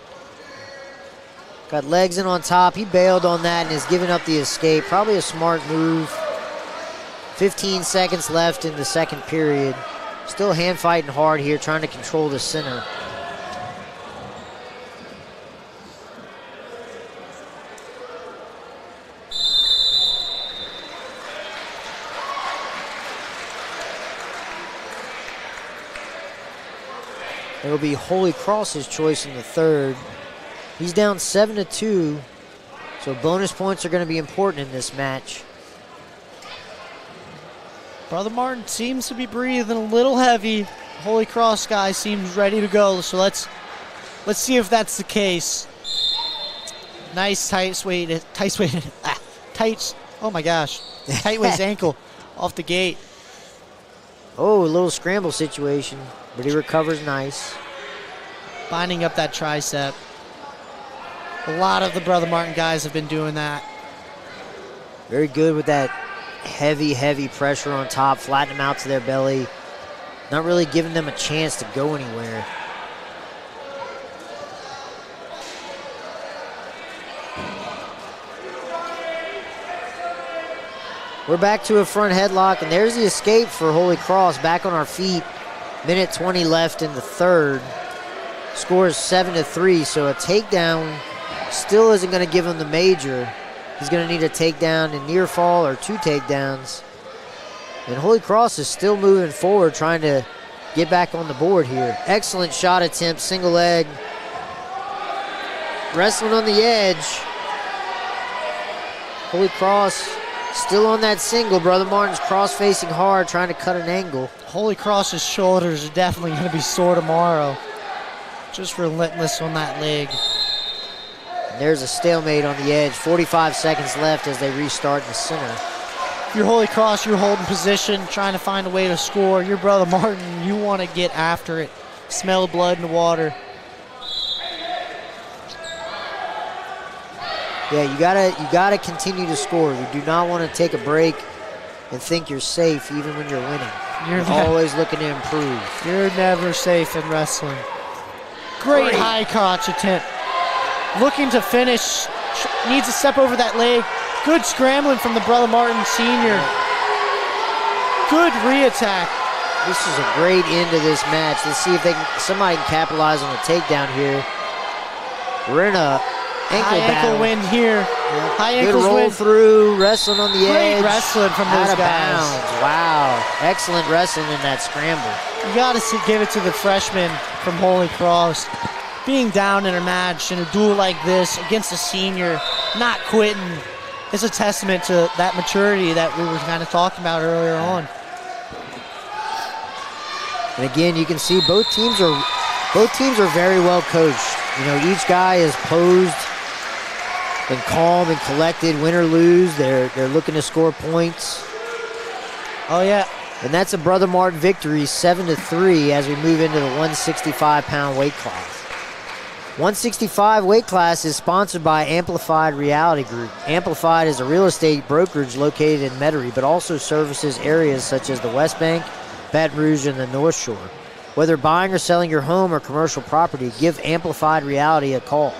Got legs in on top. He bailed on that and is giving up the escape. Probably a smart move. 15 seconds left in the second period. Still hand fighting hard here, trying to control the center. It'll be Holy Cross's choice in the third. He's down 7-2, so bonus points are going to be important in this match. Brother Martin seems to be breathing a little heavy. Holy Cross guy seems ready to go, so let's see if that's the case. Nice tight waist ankle off the gate. Oh, a little scramble situation, but he recovers nice. Binding up that tricep. A lot of the Brother Martin guys have been doing that. Very good with that heavy pressure on top, flatten them out to their belly. Not really giving them a chance to go anywhere. We're back to a front headlock, and there's the escape for Holy Cross. Back on our feet. Minute 20 left in the third. Score is 7-3, so a takedown still isn't going to give him the major. He's going to need a takedown in near fall or 2 takedowns. And Holy Cross is still moving forward, trying to get back on the board here. Excellent shot attempt, single leg. Wrestling on the edge. Holy Cross still on that single. Brother Martin's cross-facing hard, trying to cut an angle. Holy Cross's shoulders are definitely going to be sore tomorrow. Just relentless on that leg. And there's a stalemate on the edge. 45 seconds left as they restart in the center. If you're Holy Cross, you're holding position, trying to find a way to score. You're Brother Martin, you want to get after it. Smell blood in the water. Yeah, you gotta continue to score. You do not want to take a break and think you're safe even when you're winning. You're always looking to improve. You're never safe in wrestling. Great high crotch attempt. Looking to finish. Needs to step over that leg. Good scrambling from the Brother Martin Sr. Good re-attack. This is a great end to this match. Let's see if somebody can capitalize on the takedown here. We're in a ankle win here. Yeah. High good ankles roll win. through, wrestling on the edge. Great wrestling from those Out of guys. bounds. Wow. Excellent wrestling in that scramble. You got to give it to the freshman from Holy Cross. Being down in a match, in a duel like this, against a senior, not quitting, is a testament to that maturity that we were kind of talking about earlier on. And again, you can see both teams are very well coached. You know, each guy is posed and calm and collected. Win or lose, they're looking to score points. Oh yeah. And that's a Brother Martin victory, 7-3, as we move into the 165-pound weight class. 165 weight class is sponsored by Amplified Reality Group. Amplified is a real estate brokerage located in Metairie, but also services areas such as the West Bank, Baton Rouge, and the North Shore. Whether buying or selling your home or commercial property, give Amplified Reality a call.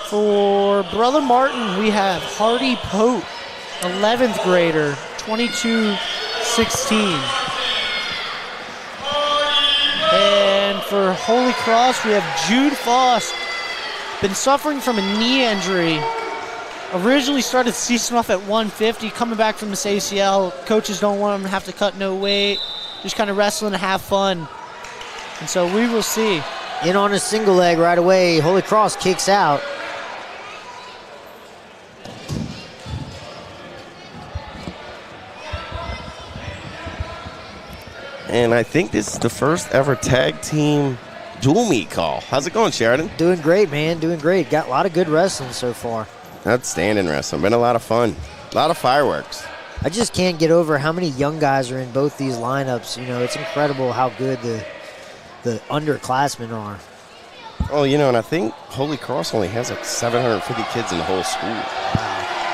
For Brother Martin, we have Hardy Pote, 11th grader, 22-16. And for Holy Cross, we have Jude Foss, been suffering from a knee injury. Originally started the season off at 150, coming back from this ACL. Coaches don't want him to have to cut no weight, just kind of wrestling to have fun. And so we will see. In on a single leg right away. Holy Cross kicks out. And I think this is the first ever tag team dual meet call. How's it going, Sheridan? Doing great, man. Doing great. Got a lot of good wrestling so far. Outstanding wrestling. Been a lot of fun. A lot of fireworks. I just can't get over how many young guys are in both these lineups. You know, it's incredible how good the underclassmen are. Oh, you know, and I think Holy Cross only has like 750 kids in the whole school.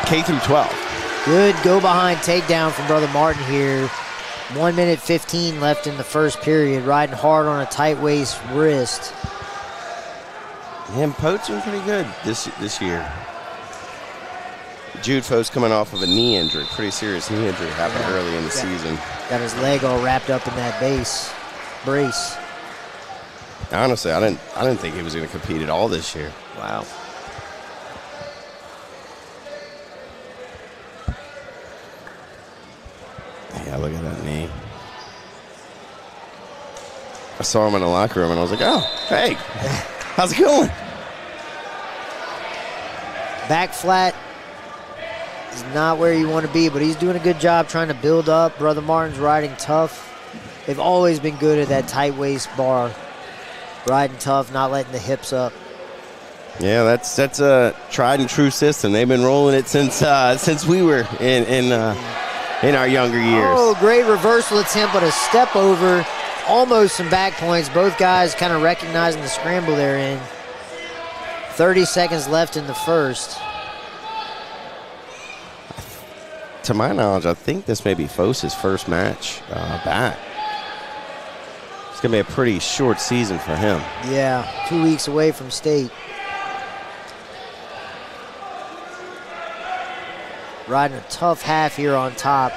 K through 12. Good go-behind takedown from Brother Martin here. 1 minute 15 left in the first period. Riding hard on a tight waist wrist. And poaching pretty good this year. Jude Foe's coming off of a knee injury. Pretty serious knee injury happened early in the season. Got his leg all wrapped up in that brace. Honestly, I didn't think he was going to compete at all this year. Wow. Yeah, look at that knee. I saw him in the locker room, and I was like, oh, hey, how's it going? Back flat is not where you want to be, but he's doing a good job trying to build up. Brother Martin's riding tough. They've always been good at that tight waist bar. Riding tough, not letting the hips up. Yeah, that's a tried and true system. They've been rolling it since we were in our younger years. Oh, great reversal attempt, but a step over. Almost some back points. Both guys kind of recognizing the scramble they're in. 30 seconds left in the first. To my knowledge, I think this may be Fose's first match back. It's going to be a pretty short season for him. Yeah, 2 weeks away from state. Riding a tough half here on top.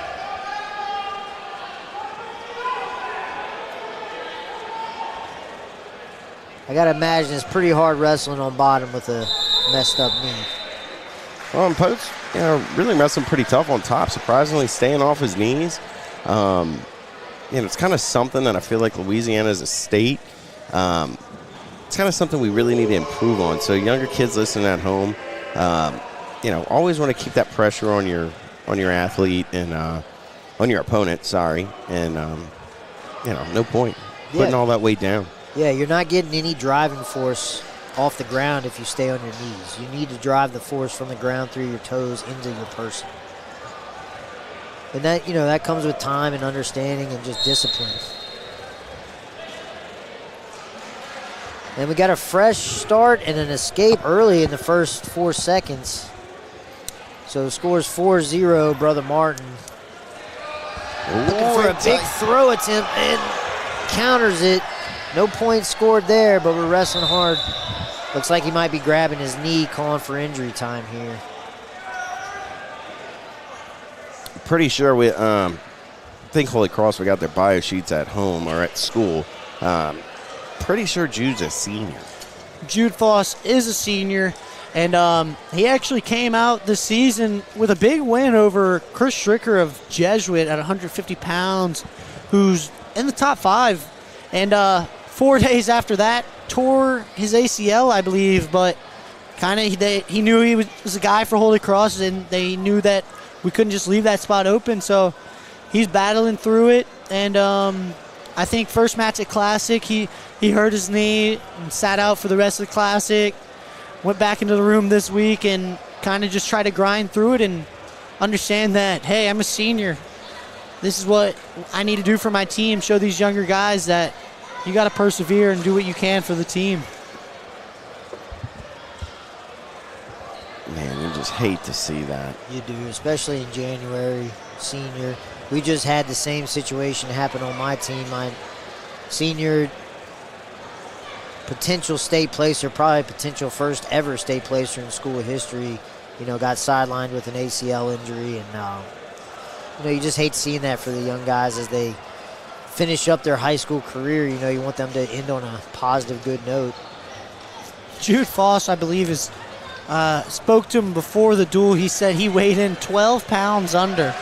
I got to imagine it's pretty hard wrestling on bottom with a messed up knee. Well, and Poach, really wrestling pretty tough on top, surprisingly staying off his knees. It's kind of something that I feel like Louisiana as a state, it's kind of something we really need to improve on. So younger kids listening at home, always want to keep that pressure on your athlete and on your opponent, and no point putting all that weight down. Yeah, you're not getting any driving force off the ground if you stay on your knees. You need to drive the force from the ground through your toes into your person. And that comes with time and understanding and just discipline. And we got a fresh start and an escape early in the first 4 seconds. So scores 4-0, Brother Martin. Looking for a big throw attempt and counters it. No points scored there, but we're wrestling hard. Looks like he might be grabbing his knee, calling for injury time here. Pretty sure we think Holy Cross, we got their bio sheets at home or at school. Pretty sure Jude's a senior. Jude Foss is a senior, and he actually came out this season with a big win over Chris Stricker of Jesuit at 150 pounds, who's in the top 5. And 4 days after that, tore his ACL, I believe, but kind of he knew he was a guy for Holy Cross, and they knew that we couldn't just leave that spot open, so he's battling through it. And I think first match at Classic, he hurt his knee and sat out for the rest of the Classic, went back into the room this week and kind of just tried to grind through it and understand that, hey, I'm a senior. This is what I need to do for my team, show these younger guys that you got to persevere and do what you can for the team. Man, you just hate to see that. You do, especially in January, senior. We just had the same situation happen on my team. My senior potential state placer, probably potential first ever state placer in school history, got sidelined with an ACL injury. And, you just hate seeing that for the young guys as they finish up their high school career. You want them to end on a positive, good note. Jude Foss, I believe, spoke to him before the duel. He said he weighed in 12 pounds under.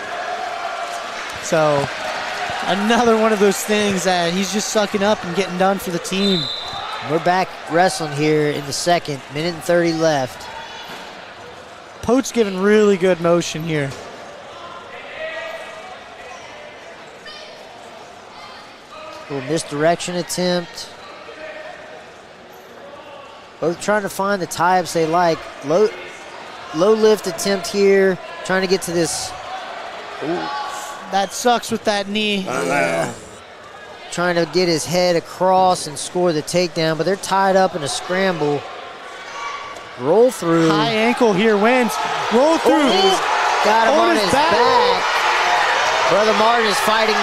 So Another one of those things that he's just sucking up and getting done for the team. We're back wrestling here in the second. Minute and 30 left. Pote's giving really good motion here. Little misdirection attempt. Both trying to find the tie-ups they like. Low lift attempt here. Trying to get to this. Ooh. That sucks with that knee. Yeah. Trying to get his head across and score the takedown, but they're tied up in a scramble. Roll through. High ankle here wins. Roll through. Got him on his back. Brother Martin is fighting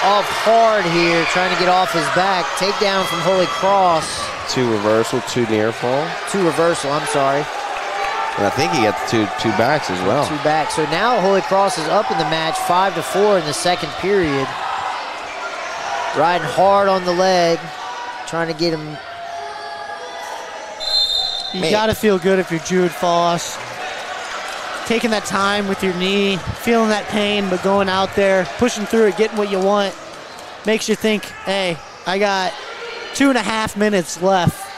off hard here, trying to get off his back. Takedown from Holy Cross. 2 reversal, 2 near fall. 2 reversal, I'm sorry. And I think he got the two backs as well. 2 backs. So now Holy Cross is up in the match, 5-4 in the second period. Riding hard on the leg, trying to get him. You got to feel good if you're Jude Foss. Taking that time with your knee, feeling that pain, but going out there, pushing through it, getting what you want, makes you think, hey, I got 2.5 minutes left.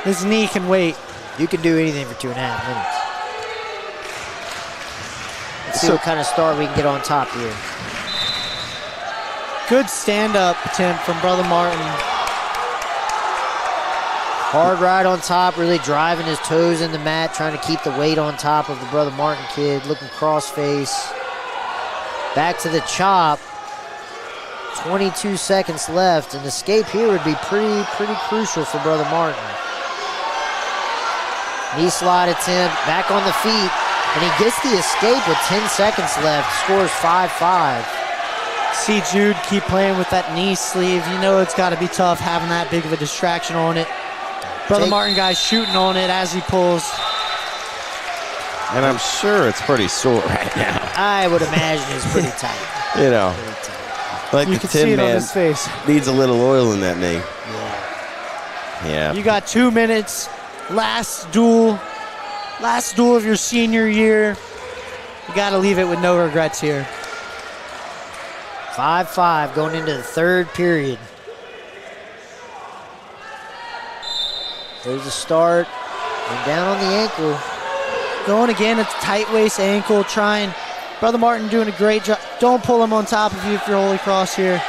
His knee can wait. You can do anything for 2.5 minutes. Let's see what kind of start we can get on top here. Good stand-up attempt from Brother Martin. Hard ride on top, really driving his toes in the mat, trying to keep the weight on top of the Brother Martin kid, looking cross-face. Back to the chop. 22 seconds left. An escape here would be pretty crucial for Brother Martin. Knee slide attempt, back on the feet, and he gets the escape with 10 seconds left, scores 5-5. See Jude keep playing with that knee sleeve. You know it's got to be tough having that big of a distraction on it. Brother Martin guy's shooting on it as he pulls. And I'm sure it's pretty sore right now. I would imagine it's pretty tight. You know, like you the can see Tin it on Man his face. Needs a little oil in that knee. Yeah. You got 2 minutes. Last duel of your senior year. You got to leave it with no regrets here. 5-5 going into the third period. There's a start. And down on the ankle. Going again at the tight waist ankle, trying. Brother Martin doing a great job. Don't pull him on top of you if you're Holy Cross here.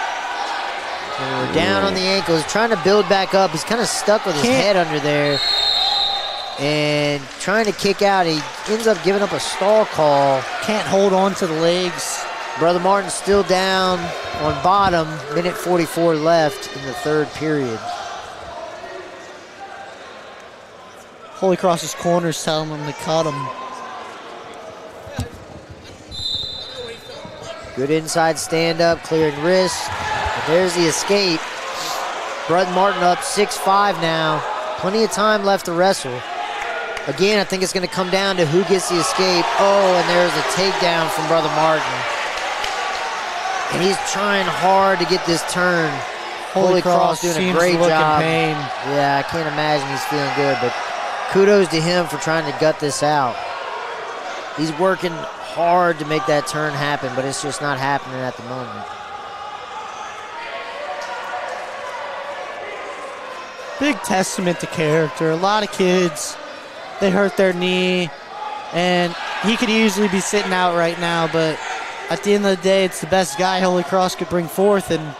And we're down on the ankle. He's trying to build back up. He's kind of stuck with his head under there. And trying to kick out. He ends up giving up a stall call. Can't hold on to the legs. Brother Martin's still down on bottom. Minute 44 left in the third period. Holy Cross's corner's telling him to cut him. Good inside stand-up, clearing wrist. And there's the escape. Brother Martin up 6-5 now. Plenty of time left to wrestle. Again, I think it's going to come down to who gets the escape. Oh, and there's a takedown from Brother Martin. And he's trying hard to get this turn. Holy Cross doing a great job. Pain. Yeah, I can't imagine he's feeling good, but kudos to him for trying to gut this out. He's working hard to make that turn happen, but it's just not happening at the moment. Big testament to character. A lot of kids, they hurt their knee, and he could easily be sitting out right now, but at the end of the day, it's the best guy Holy Cross could bring forth, and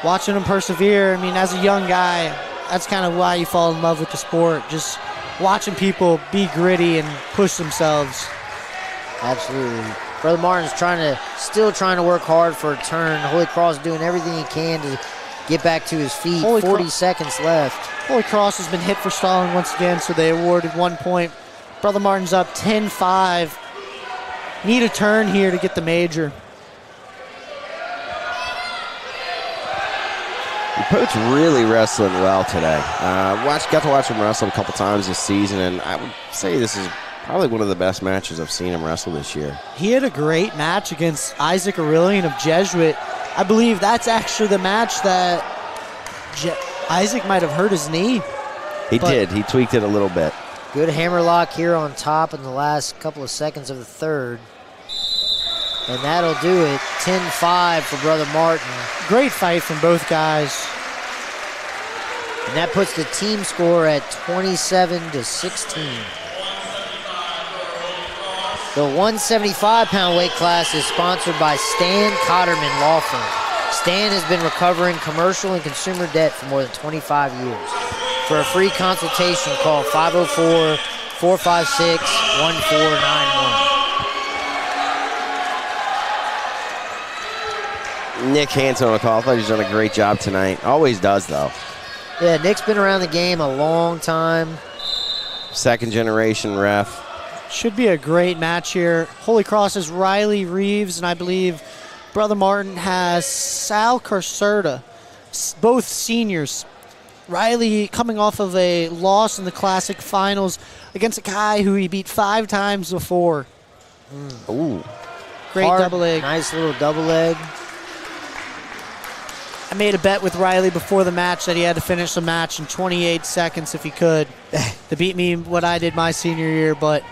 watching him persevere, I mean, as a young guy, that's kind of why you fall in love with the sport, just watching people be gritty and push themselves. Absolutely. Brother Martin's still trying to work hard for a turn. Holy Cross doing everything he can to get back to his feet. 40 seconds left. Holy Cross has been hit for stalling once again, so they awarded 1 point. Brother Martin's up 10-5. Need a turn here to get the major. Pote's really wrestling well today. Got to watch him wrestle a couple times this season, and I would say this is probably one of the best matches I've seen him wrestle this year. He had a great match against Isaac Aurelian of Jesuit. I believe that's actually the match that Isaac might have hurt his knee. He did. He tweaked it a little bit. Good hammerlock here on top in the last couple of seconds of the third. And that'll do it. 10-5 for Brother Martin. Great fight from both guys. And that puts the team score at 27-16. The 175-pound weight class is sponsored by Stan Cotterman Law Firm. Stan has been recovering commercial and consumer debt for more than 25 years. For a free consultation, call 504-456-1491. Nick Hanson on the call. I thought he's done a great job tonight. Always does, though. Yeah, Nick's been around the game a long time. Second generation ref. Should be a great match here. Holy Cross is Riley Reeves, and I believe Brother Martin has Sal Carcerta, both seniors. Riley coming off of a loss in the Classic Finals against a guy who he beat 5 times before. Ooh. Great Hard, double leg. Nice little double leg. I made a bet with Riley before the match that he had to finish the match in 28 seconds if he could to beat me what I did my senior year, but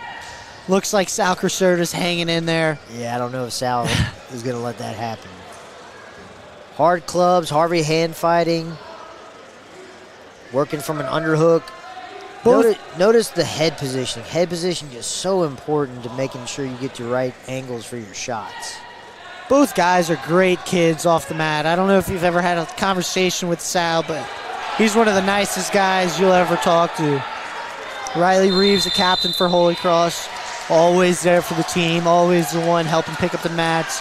looks like Sal Carcerta's hanging in there. Yeah, I don't know if Sal is going to let that happen. Hard clubs, Harvey hand fighting, working from an underhook. Notice the head position. Head position is so important to making sure you get your right angles for your shots. Both guys are great kids off the mat. I don't know if you've ever had a conversation with Sal, but he's one of the nicest guys you'll ever talk to. Riley Reeves, the captain for Holy Cross, always there for the team, always the one helping pick up the mats.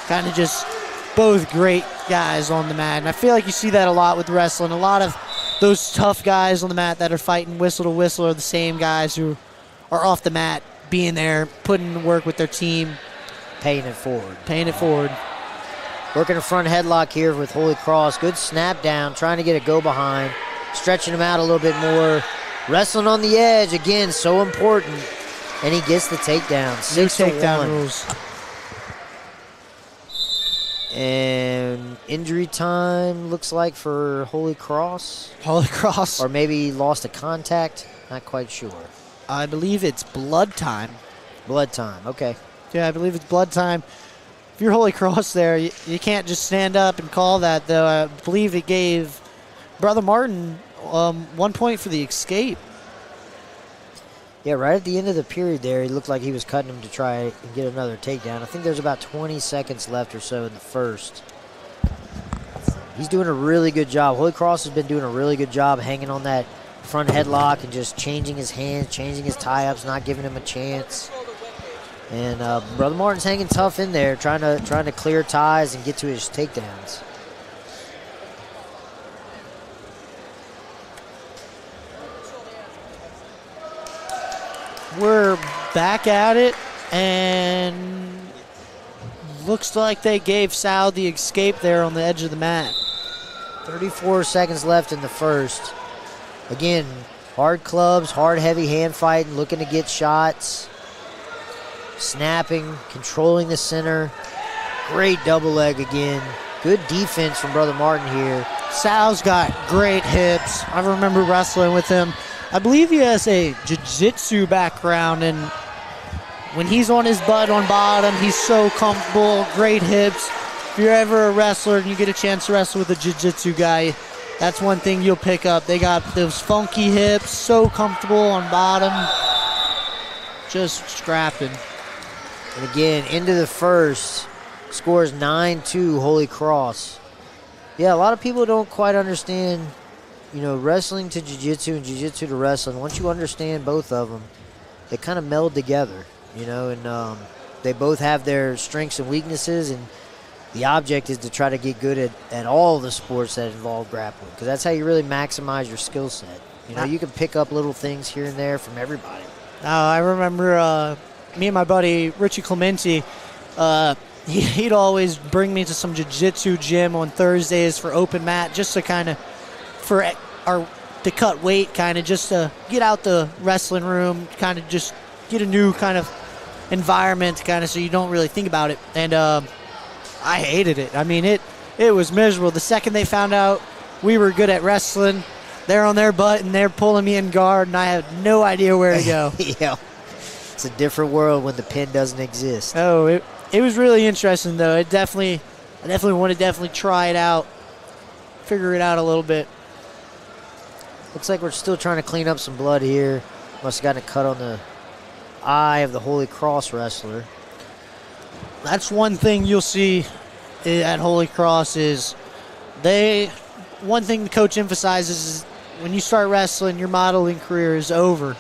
Kind of just both great guys on the mat. And I feel like you see that a lot with wrestling. A lot of those tough guys on the mat that are fighting whistle to whistle are the same guys who are off the mat, being there, putting in work with their team. Paying it forward. Working a front headlock here with Holy Cross. Good snap down, trying to get a go behind. Stretching him out a little bit more. Wrestling on the edge, again, so important. And he gets the takedown. 6-1. Rules. And injury time looks like for Holy Cross. Holy Cross. Or maybe lost a contact. Not quite sure. I believe it's blood time. Blood time, okay. Yeah, I believe it's blood time. If you're Holy Cross there, you can't just stand up and call that, though. I believe it gave Brother Martin 1 point for the escape. Yeah, right at the end of the period there, he looked like he was cutting him to try and get another takedown. I think there's about 20 seconds left or so in the first. He's doing a really good job. Holy Cross has been doing a really good job hanging on that front headlock and just changing his hands, changing his tie-ups, not giving him a chance. And Brother Martin's hanging tough in there, trying to clear ties and get to his takedowns. We're back at it, and looks like they gave Sal the escape there on the edge of the mat. 34 seconds left in the first. Again, hard clubs, hard heavy hand fighting, looking to get shots. Snapping, controlling the center. Great double leg again. Good defense from Brother Martin here. Sal's got great hips. I remember wrestling with him. I believe he has a jiu-jitsu background, and when he's on his butt on bottom, he's so comfortable, great hips. If you're ever a wrestler and you get a chance to wrestle with a jiu-jitsu guy, that's one thing you'll pick up. They got those funky hips, so comfortable on bottom, just scrapping. And again, into the first, scores 9-2 Holy Cross. Yeah, a lot of people don't quite understand, wrestling to jiu-jitsu and jiu-jitsu to wrestling. Once you understand both of them, they kind of meld together, and they both have their strengths and weaknesses, and the object is to try to get good at all the sports that involve grappling, because that's how you really maximize your skill set. You can pick up little things here and there from everybody. I remember me and my buddy Richie Clementi, he'd always bring me to some jiu-jitsu gym on Thursdays for open mat, just to kind of, to cut weight, kind of just to get out the wrestling room, kind of just get a new kind of environment, kind of so you don't really think about it. And I hated it. I mean, it was miserable. The second they found out we were good at wrestling, they're on their butt and they're pulling me in guard, and I had no idea where to go. Yeah. It's a different world when the pin doesn't exist. Oh, It was really interesting, though. I definitely want to try it out, figure it out a little bit. Looks like we're still trying to clean up some blood here. Must have gotten a cut on the eye of the Holy Cross wrestler. That's one thing you'll see at Holy Cross is one thing the coach emphasizes is when you start wrestling, your modeling career is over.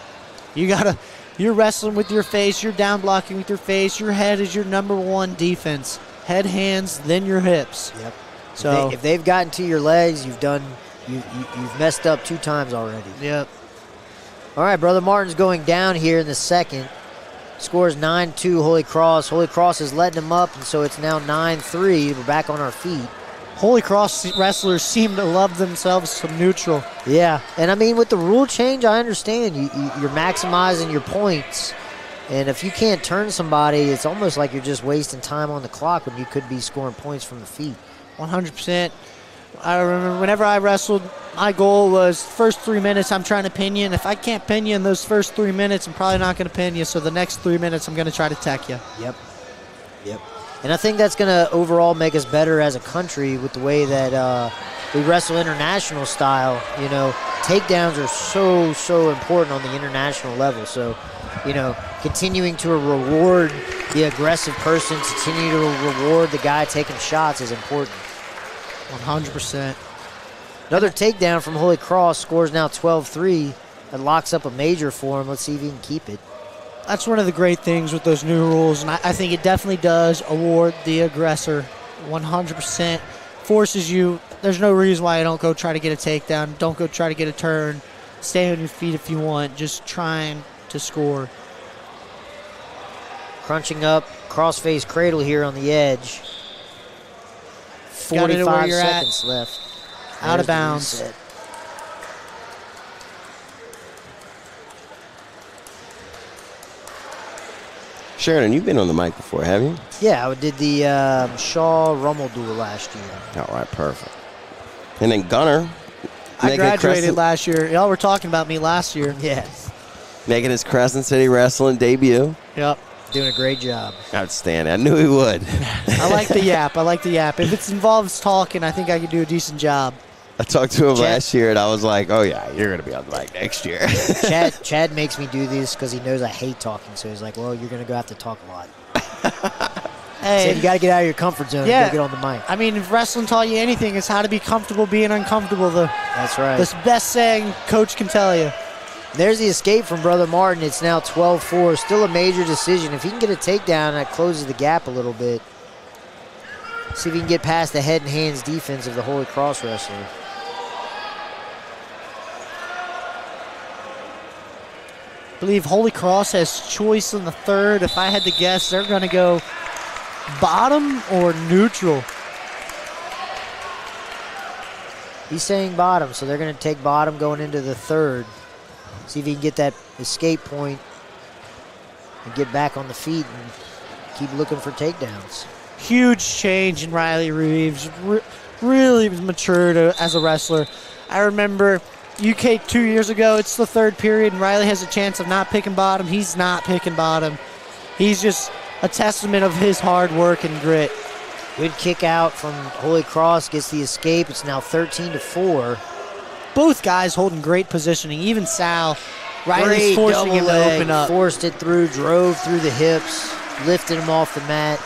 You're wrestling with your face, you're down blocking with your face, your head is your number one defense. Head, hands, then your hips. Yep. So if they've gotten to your legs, you've messed up 2 times already. Yep. All right, Brother Martin's going down here in the second. Scores 9-2 Holy Cross. Holy Cross is letting him up, and so it's now 9-3. We're back on our feet. Holy Cross wrestlers seem to love themselves some neutral. Yeah, and I mean, with the rule change, I understand. You're maximizing your points. And if you can't turn somebody, it's almost like you're just wasting time on the clock when you could be scoring points from the feet. 100%. I remember whenever I wrestled, my goal was first 3 minutes I'm trying to pin you, and if I can't pin you in those first 3 minutes, I'm probably not going to pin you, so the next 3 minutes I'm going to try to tech you. Yep. And I think that's going to overall make us better as a country with the way that we wrestle international style. You know, takedowns are so important on the international level. So, you know, continuing to reward the aggressive person, continue to reward the guy taking shots is important. 100%. Another takedown from Holy Cross, scores now 12-3. That locks up a major for him. Let's see if he can keep it. That's one of the great things with those new rules, and I think it definitely does award the aggressor 100%. Forces you. There's no reason why you don't go try to get a takedown. Don't go try to get a turn. Stay on your feet if you want. Just trying to score. Crunching up, crossface cradle here on the edge. 45 seconds left. Out of bounds. Sheridan, you've been on the mic before, have you? Yeah, I did the Shaw-Rummel duel last year. All right, perfect. And then Gunner. I graduated last year. Y'all were talking about me last year. Yes. Making his Crescent City Wrestling debut. Yep. Doing a great job. Outstanding. I knew he would. I like the yap. If it involves talking, I think I could do a decent job. I talked to him last year, and I was like, oh, yeah, you're going to be on the mic next year. Chad makes me do this because he knows I hate talking. So he's like, well, you're going to go have to talk a lot. Hey, so you got to get out of your comfort zone and get on the mic. I mean, if wrestling taught you anything, it's how to be comfortable being uncomfortable. That's right. That's the best saying coach can tell you. There's the escape from Brother Martin. It's now 12-4. Still a major decision. If he can get a takedown, that closes the gap a little bit. See if he can get past the head and hands defense of the Holy Cross wrestler. I believe Holy Cross has choice in the third. If I had to guess, they're going to go bottom or neutral. He's saying bottom, so they're going to take bottom going into the third. See if he can get that escape point and get back on the feet and keep looking for takedowns. Huge change in Riley Reeves. Really matured as a wrestler. I remember UK 2 years ago, it's the third period, and Riley has a chance of not picking bottom. He's not picking bottom. He's just a testament of his hard work and grit. Good kick out from Holy Cross, gets the escape. It's now 13-4. Both guys holding great positioning. Even Sal, Riley's forcing him to open up. Forced it through, drove through the hips, lifted him off the mat.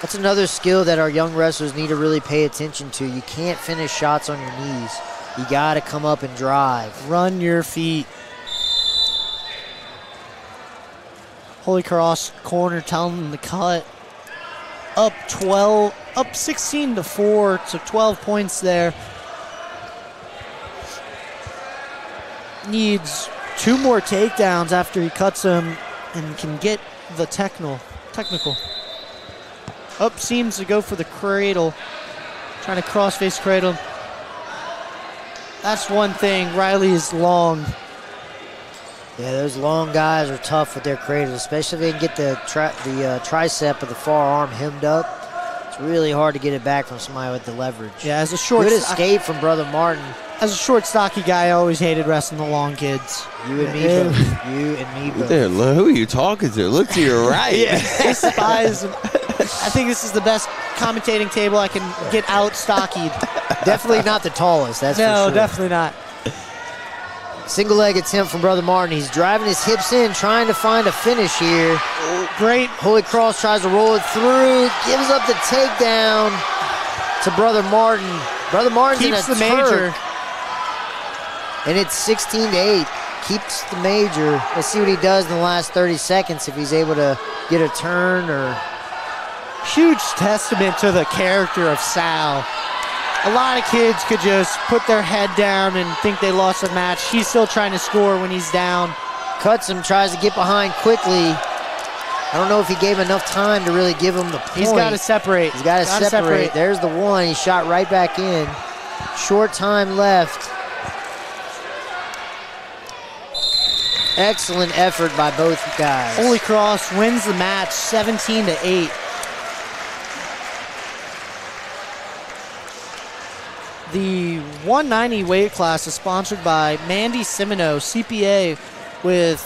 That's another skill that our young wrestlers need to really pay attention to. You can't finish shots on your knees. You got to come up and drive. Run your feet. Holy Cross corner telling them to cut. Up 16-4, so 12 points there. Needs 2 more takedowns after he cuts him and can get the technical. Up seems to go for the cradle. Trying to crossface cradle. That's one thing. Riley is long. Yeah, those long guys are tough with their cradles, especially if they can get the tricep of the far arm hemmed up. It's really hard to get it back from somebody with the leverage. Yeah, as a short good escape from Brother Martin. As a short, stocky guy, I always hated wrestling the long kids. You and me both. You and me both. There, who are you talking to? Look to your right. Despise them. I think this is the best commentating table I can get out stockied. Definitely not the tallest, that's for No, sure. definitely not. Single leg attempt from Brother Martin. He's driving his hips in, trying to find a finish here. Great. Holy Cross tries to roll it through, gives up the takedown to Brother Martin. Brother Martin's Keeps in the a major. Turk, and it's 16-8. Keeps the major. Let's see what he does in the last 30 seconds, if he's able to get a turn or... Huge testament to the character of Sal. A lot of kids could just put their head down and think they lost a match. He's still trying to score when he's down. Cuts him, tries to get behind quickly. I don't know if he gave enough time to really give him the point. He's got to separate. He's got to separate. There's the one. He shot right back in. Short time left. Excellent effort by both guys. Holy Cross wins the match 17-8. The 190 weight class is sponsored by Mandy Semino, CPA, with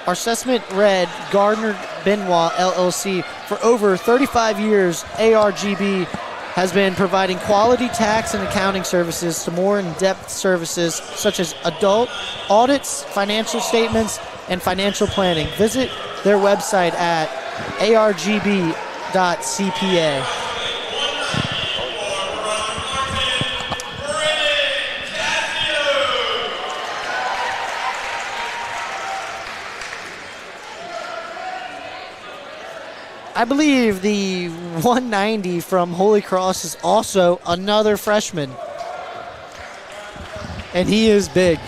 our assessment read Gardner Benoit LLC. For over 35 years, ARGB has been providing quality tax and accounting services to more in-depth services such as adult audits, financial statements, and financial planning. Visit their website at argb.cpa. I believe the 190 from Holy Cross is also another freshman. And he is big.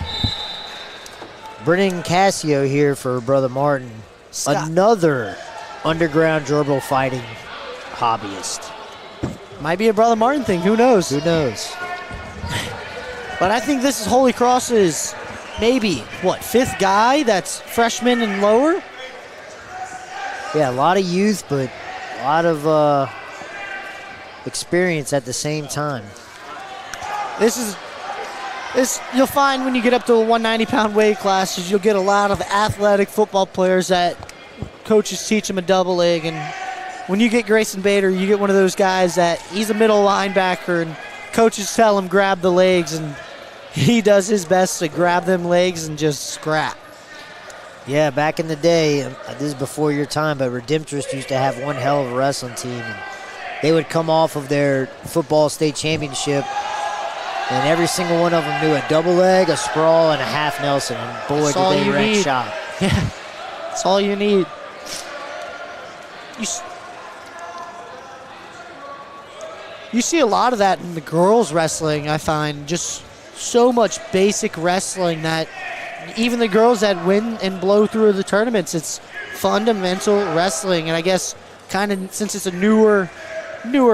Brennan Cassio here for Brother Martin. Stop. Another underground gerbil fighting hobbyist. Might be a Brother Martin thing, who knows? Who knows? But I think this is Holy Cross's maybe, fifth guy that's freshman and lower? Yeah, a lot of youth, but a lot of experience at the same time. This you'll find when you get up to a 190-pound weight class is you'll get a lot of athletic football players that coaches teach them a double leg. And when you get Grayson Bader, you get one of those guys that he's a middle linebacker and coaches tell him grab the legs, and he does his best to grab them legs and just scrap. Yeah, back in the day, this is before your time, but Redemptorist used to have one hell of a wrestling team. And they would come off of their football state championship, and every single one of them knew a double leg, a sprawl, and a half Nelson. And boy, That's all did they you wreck need. shop. Yeah, that's all you need. You see a lot of that in the girls' wrestling, I find. Just so much basic wrestling that even the girls that win and blow through the tournaments, it's fundamental wrestling. And I guess kind of since it's a newer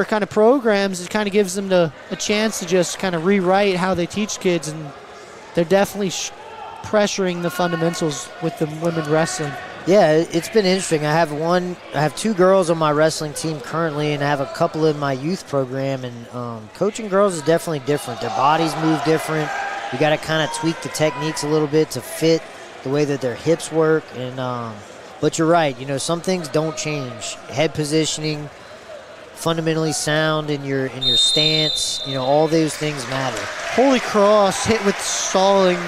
kind of programs, it kind of gives them a chance to just kind of rewrite how they teach kids. And they're definitely pressuring the fundamentals with the women wrestling. Yeah, it's been interesting. I have two girls on my wrestling team currently, and I have a couple in my youth program. And coaching girls is definitely different. Their bodies move different. You got to kind of tweak the techniques a little bit to fit the way that their hips work. And but you're right. You know, some things don't change. Head positioning, fundamentally sound in your stance. You know, all those things matter. Holy Cross hit with stalling.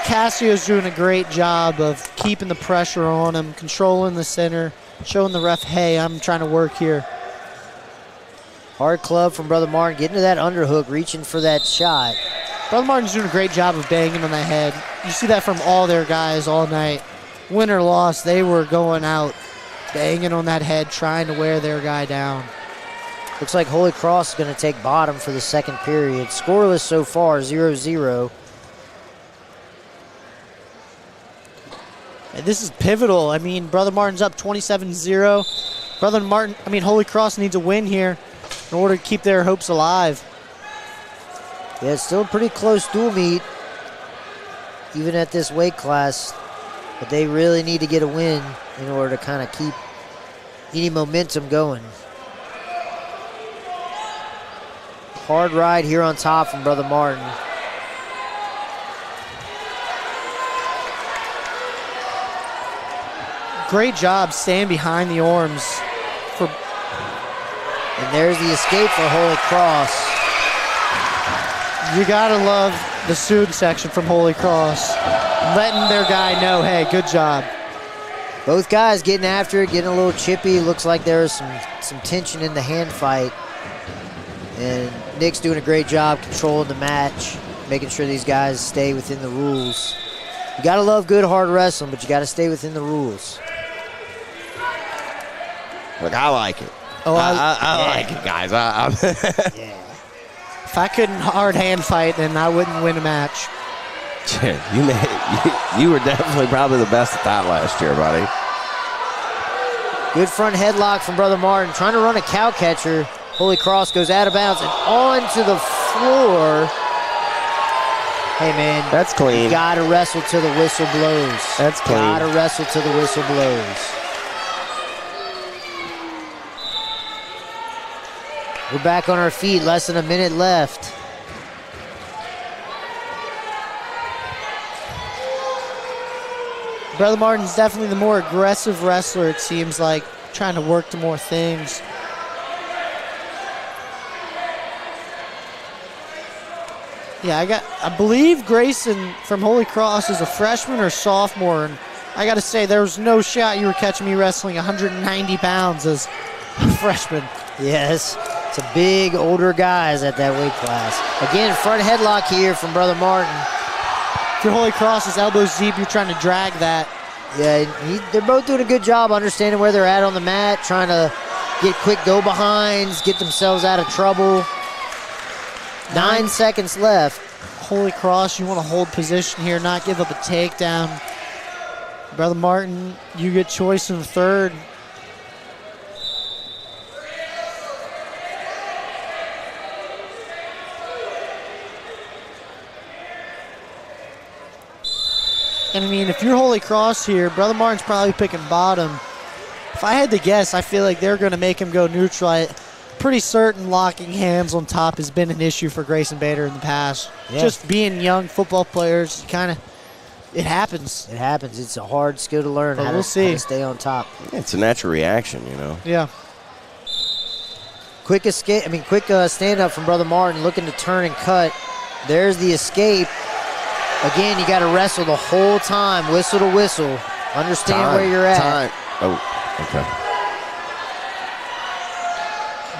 Cassio's doing a great job of keeping the pressure on him, controlling the center, showing the ref, hey, I'm trying to work here. Hard club from Brother Martin, getting to that underhook, reaching for that shot. Brother Martin's doing a great job of banging on the head. You see that from all their guys all night. Win or loss, they were going out, banging on that head, trying to wear their guy down. Looks like Holy Cross is going to take bottom for the second period. Scoreless so far, 0-0. And this is pivotal. I mean, Brother Martin's up 27-0. Holy Cross needs a win here in order to keep their hopes alive. Yeah, it's still a pretty close dual meet, even at this weight class. But they really need to get a win in order to kind of keep any momentum going. Hard ride here on top from Brother Martin. Great job staying behind the arms for And there's the escape for Holy Cross. You gotta love the student section from Holy Cross, letting their guy know, hey, good job. Both guys getting after it, getting a little chippy. Looks like there was some tension in the hand fight. And Nick's doing a great job controlling the match, making sure these guys stay within the rules. You gotta love good, hard wrestling, but you gotta stay within the rules. Look, I like it. Oh, I like it, guys. Yeah. If I couldn't hard hand fight, then I wouldn't win a match. You were definitely probably the best at that last year, buddy. Good front headlock from Brother Martin. Trying to run a cow catcher. Holy Cross goes out of bounds and onto the floor. Hey, man. That's clean. You gotta wrestle till the whistle blows. That's clean. Gotta wrestle till the whistle blows. We're back on our feet. Less than a minute left. Brother Martin's definitely the more aggressive wrestler, it seems like, trying to work to more things. Yeah, I believe Grayson from Holy Cross is a freshman or sophomore, and I got to say, there was no shot you were catching me wrestling 190 pounds as a freshman. Yes, some big older guys at that weight class. Again, front headlock here from Brother Martin. If your Holy Cross is elbows deep, you're trying to drag that. Yeah, they're both doing a good job understanding where they're at on the mat, trying to get quick go-behinds, get themselves out of trouble. 9 seconds left. Holy Cross, you want to hold position here, not give up a takedown. Brother Martin, you get choice in the third. And I mean, if you're Holy Cross here, Brother Martin's probably picking bottom. If I had to guess, I feel like they're going to make him go neutral. I'm pretty certain locking hands on top has been an issue for Grayson Bader in the past. Yeah. Just being young football players, it happens. It happens. It's a hard skill to learn But how we'll to stay on top. It's a natural reaction, you know. Yeah. Quick stand up from Brother Martin, looking to turn and cut. There's the escape. Again, you got to wrestle the whole time, whistle to whistle. Understand where you're at. Time. Oh, okay.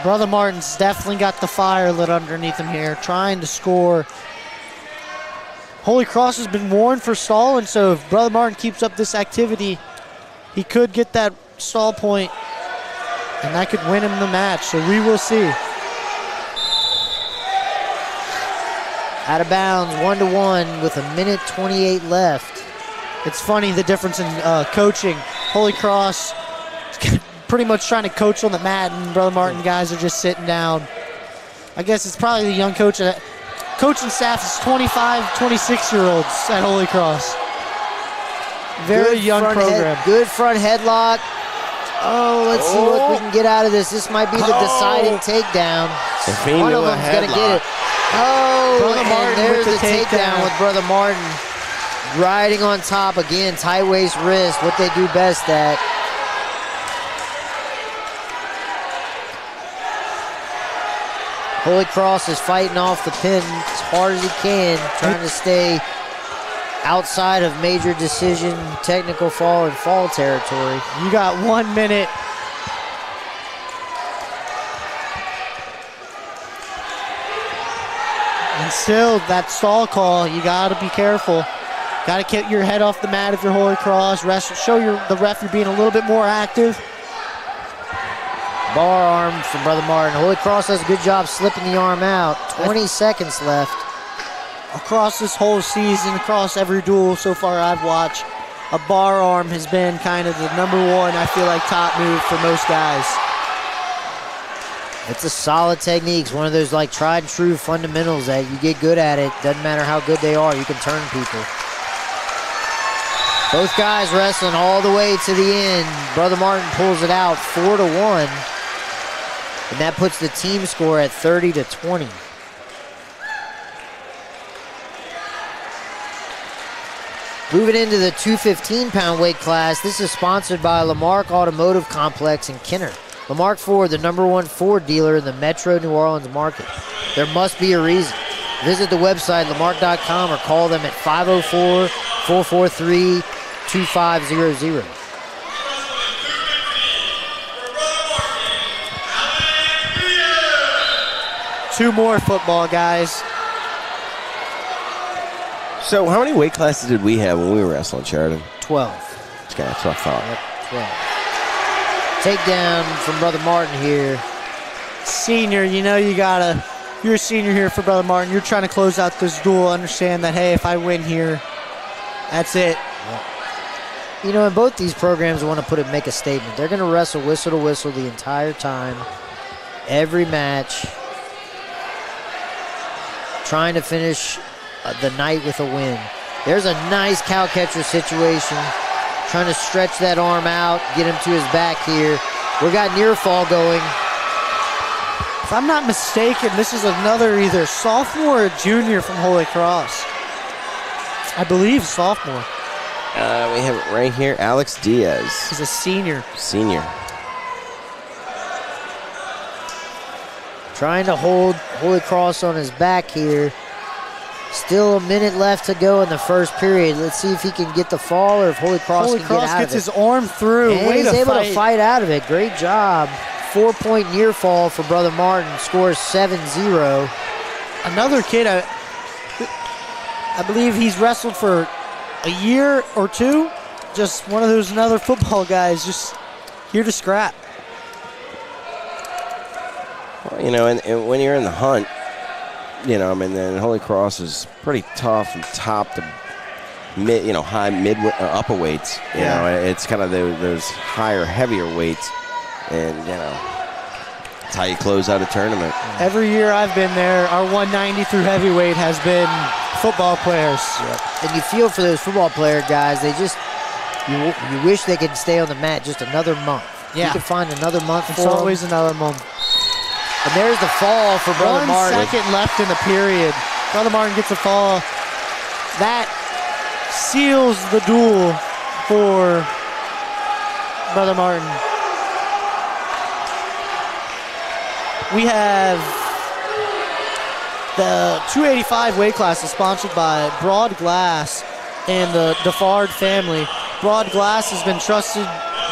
Brother Martin's definitely got the fire lit underneath him here, trying to score. Holy Cross has been warned for stalling, so if Brother Martin keeps up this activity, he could get that stall point, and that could win him the match, so we will see. Out of bounds, 1-1 with 1:28 left. It's funny the difference in coaching. Holy Cross pretty much trying to coach on the mat, and Brother Martin guys are just sitting down. I guess it's probably the young coach. Coaching staff is 25, 26-year-olds at Holy Cross. Very young program. Good front headlock. Oh, let's see what we can get out of this. This might be the deciding takedown. One of them's going to get it. Oh, Brother Martin there's with the the takedown with Brother Martin. Riding on top again, tight waist wrist, what they do best at. Holy Cross is fighting off the pin as hard as he can, trying to stay outside of major decision, technical fall, and fall territory. You got 1 minute. And still, that stall call, you got to be careful. Got to get your head off the mat if you're Holy Cross. Show the ref you're being a little bit more active. Bar arm from Brother Martin. Holy Cross does a good job slipping the arm out. 20 seconds left. Across this whole season, across every duel so far I've watched, a bar arm has been kind of the number one, I feel like, top move for most guys. It's a solid technique. It's one of those like tried and true fundamentals that you get good at it. Doesn't matter how good they are, you can turn people. Both guys wrestling all the way to the end. Brother Martin pulls it out 4-1. And that puts the team score at 30-20. Moving into the 215-pound weight class, this is sponsored by Lamarck Automotive Complex in Kenner. Lamarck Ford, the #1 Ford dealer in the Metro New Orleans market. There must be a reason. Visit the website, lamarck.com, or call them at 504-443-2500. Two more football guys. So how many weight classes did we have when we were wrestling, Sheridan? 12. Okay, that's what I thought. Yep, 12. Takedown from Brother Martin here. Senior, you're a senior here for Brother Martin. You're trying to close out this duel. Understand that, hey, if I win here, that's it. You know, in both these programs, I want to make a statement. They're going to wrestle whistle to whistle the entire time, every match, trying to finish the night with a win. There's a nice cow catcher situation, trying to stretch that arm out, get him to his back here. We got near fall going. If I'm not mistaken, this is another either sophomore or junior from Holy Cross. I believe sophomore. We have it right here, Alex Diaz. He's a senior. Senior. Trying to hold Holy Cross on his back here. Still a minute left to go in the first period. Let's see if he can get the fall or if Holy Cross can get out of it. Holy Cross gets his arm through. And he's able to fight out of it. Great job. 4-point near fall for Brother Martin. Scores 7-0. Another kid, I believe he's wrestled for a year or two. Just one of those another football guys, just here to scrap. Well, and when you're in the hunt, then Holy Cross is pretty tough from top to mid, high, mid, upper weights. You know, it's kind of those higher, heavier weights. And, that's how you close out a tournament. Every year I've been there, our 190 through heavyweight has been football players. Yep. And you feel for those football player guys, they just, you wish they could stay on the mat just another month. Yeah. You could find another month It's for them. always another month. And there's the fall for Brother Martin. 1 second left in the period. Brother Martin gets a fall. That seals the duel for Brother Martin. We have the 285 weight class is sponsored by Broad Glass and the DeFard family. Broad Glass has been trusted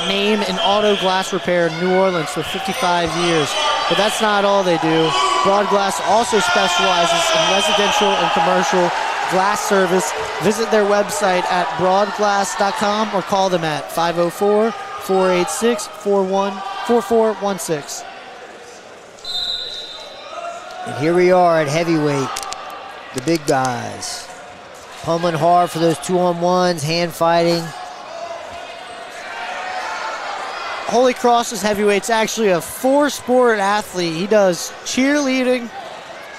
name in auto glass repair in New Orleans for 55 years. But that's not all they do. Broad Glass also specializes in residential and commercial glass service. Visit their website at broadglass.com or call them at 504-486-4416. And here we are at heavyweight. The big guys. Pummeling hard for those 2-on-1s, hand fighting. Holy Cross's heavyweight's actually a four-sport athlete. He does cheerleading,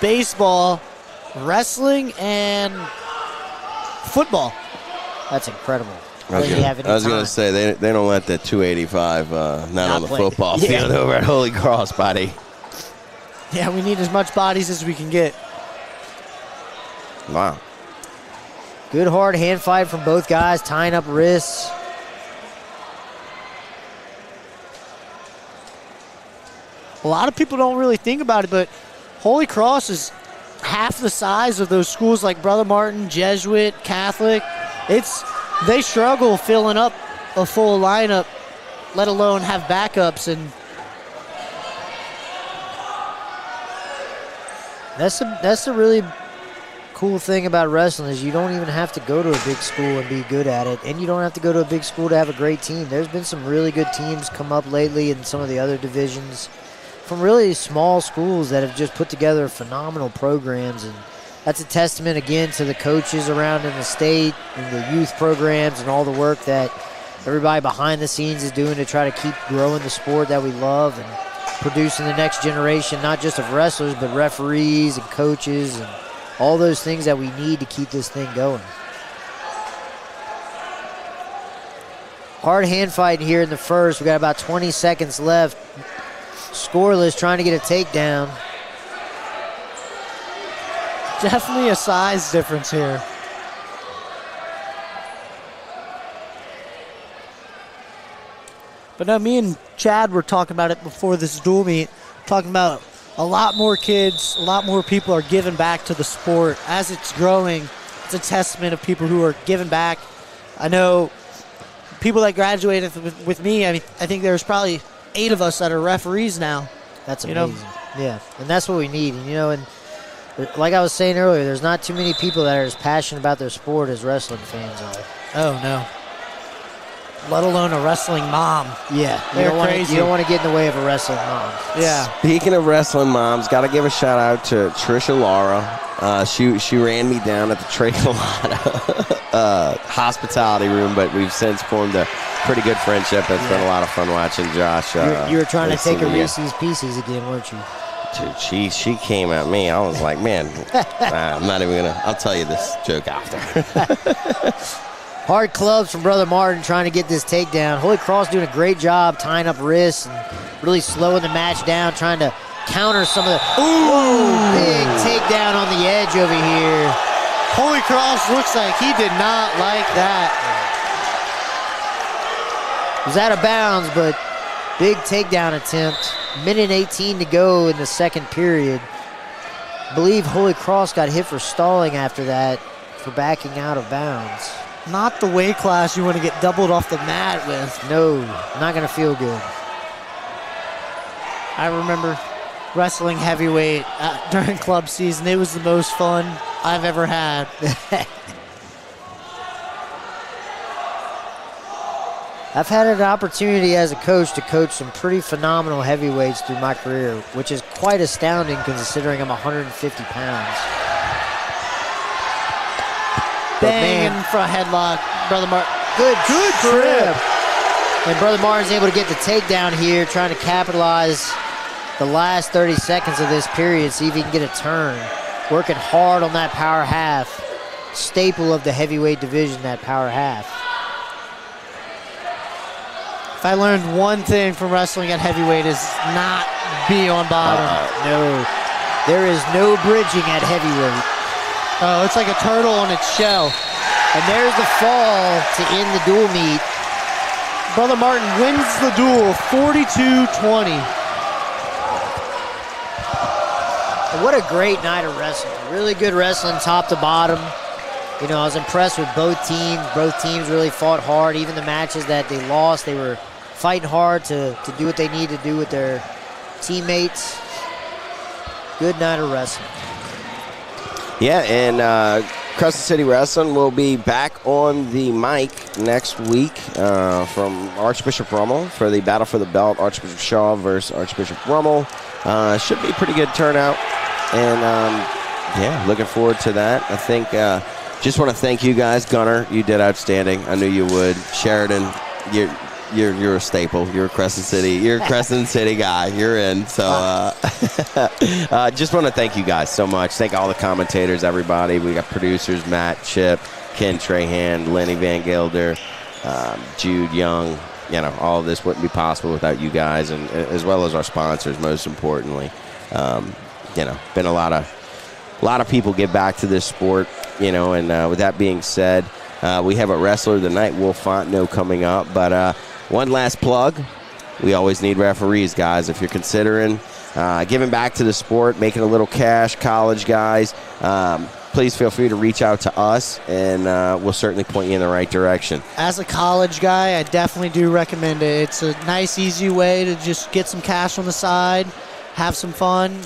baseball, wrestling, and football. That's incredible. I was going to say, they don't let that 285 not on the football field over at Holy Cross, buddy. Yeah, we need as much bodies as we can get. Wow. Good hard hand fight from both guys, tying up wrists. A lot of people don't really think about it, but Holy Cross is half the size of those schools like Brother Martin, Jesuit, Catholic. They struggle filling up a full lineup, let alone have backups. And that's the really cool thing about wrestling is you don't even have to go to a big school and be good at it, and you don't have to go to a big school to have a great team. There's been some really good teams come up lately in some of the other divisions from really small schools that have just put together phenomenal programs, and that's a testament again to the coaches around in the state and the youth programs and all the work that everybody behind the scenes is doing to try to keep growing the sport that we love and producing the next generation, not just of wrestlers, but referees and coaches and all those things that we need to keep this thing going. Hard hand fight here in the first. We got about 20 seconds left. Scoreless, trying to get a takedown. definitely a size difference here. But no, me and Chad were talking about it before this dual meet, talking about a lot more kids, a lot more people are giving back to the sport. As it's growing, it's a testament of people who are giving back. I know people that graduated with me, I think there's probably 8 of us that are referees now. That's amazing. Yeah, and that's what we need. And like I was saying earlier, there's not too many people that are as passionate about their sport as wrestling fans are. Oh, no. Let alone a wrestling mom. Yeah, They're crazy. You don't want to get in the way of a wrestling mom. Yeah. Speaking of wrestling moms, got to give a shout out to Trisha Lara. She ran me down at the Tracolata hospitality room, but we've since formed a pretty good friendship. It's been a lot of fun watching Josh. You were trying to take a Reese's Pieces again, weren't you? Dude, she came at me. I was like, man, I'm not even going to. I'll tell you this joke after. Hard clubs from Brother Martin trying to get this takedown. Holy Cross doing a great job tying up wrists and really slowing the match down, trying to counter some of the... Whoa, big takedown on the edge over here. Holy Cross looks like he did not like that. It was out of bounds, but big takedown attempt. Minute 18 to go in the second period. I believe Holy Cross got hit for stalling after that for backing out of bounds. Not the weight class you want to get doubled off the mat with. No, not going to feel good. I remember wrestling heavyweight during club season. It was the most fun I've ever had. I've had an opportunity as a coach to coach some pretty phenomenal heavyweights through my career, which is quite astounding considering I'm 150 pounds. Bang in front headlock, Brother Martin. Good trip. And Brother Martin's able to get the takedown here, trying to capitalize the last 30 seconds of this period, see if he can get a turn. Working hard on that power half. Staple of the heavyweight division, that power half. If I learned one thing from wrestling at heavyweight is not be on bottom. No. There is no bridging at heavyweight. Oh, it's like a turtle on its shell. And there's the fall to end the dual meet. Brother Martin wins the duel 42-20. What a great night of wrestling. Really good wrestling top to bottom. I was impressed with both teams. Both teams really fought hard. Even the matches that they lost, they were fighting hard to do what they need to do with their teammates. Good night of wrestling. Yeah, and Crescent City Wrestling will be back on the mic next week from Archbishop Rummel for the Battle for the Belt, Archbishop Shaw versus Archbishop Rummel. Should be a pretty good turnout, and looking forward to that. I think just want to thank you guys. Gunnar, you did outstanding. I knew you would. Sheridan, you're a staple. You're a Crescent City. You're a Crescent City guy. You're in. So just want to thank you guys so much. Thank all the commentators, everybody. We got producers, Matt, Chip, Ken Trahan, Lenny Van Gilder, Jude Young. All of this wouldn't be possible without you guys, and as well as our sponsors, most importantly. Been a lot of people give back to this sport, and with that being said, we have a wrestler of the night, Will Fontenot, coming up. But one last plug. We always need referees, guys. If you're considering giving back to the sport, making a little cash, college guys, please feel free to reach out to us, and we'll certainly point you in the right direction. As a college guy, I definitely do recommend it. It's a nice, easy way to just get some cash on the side, have some fun.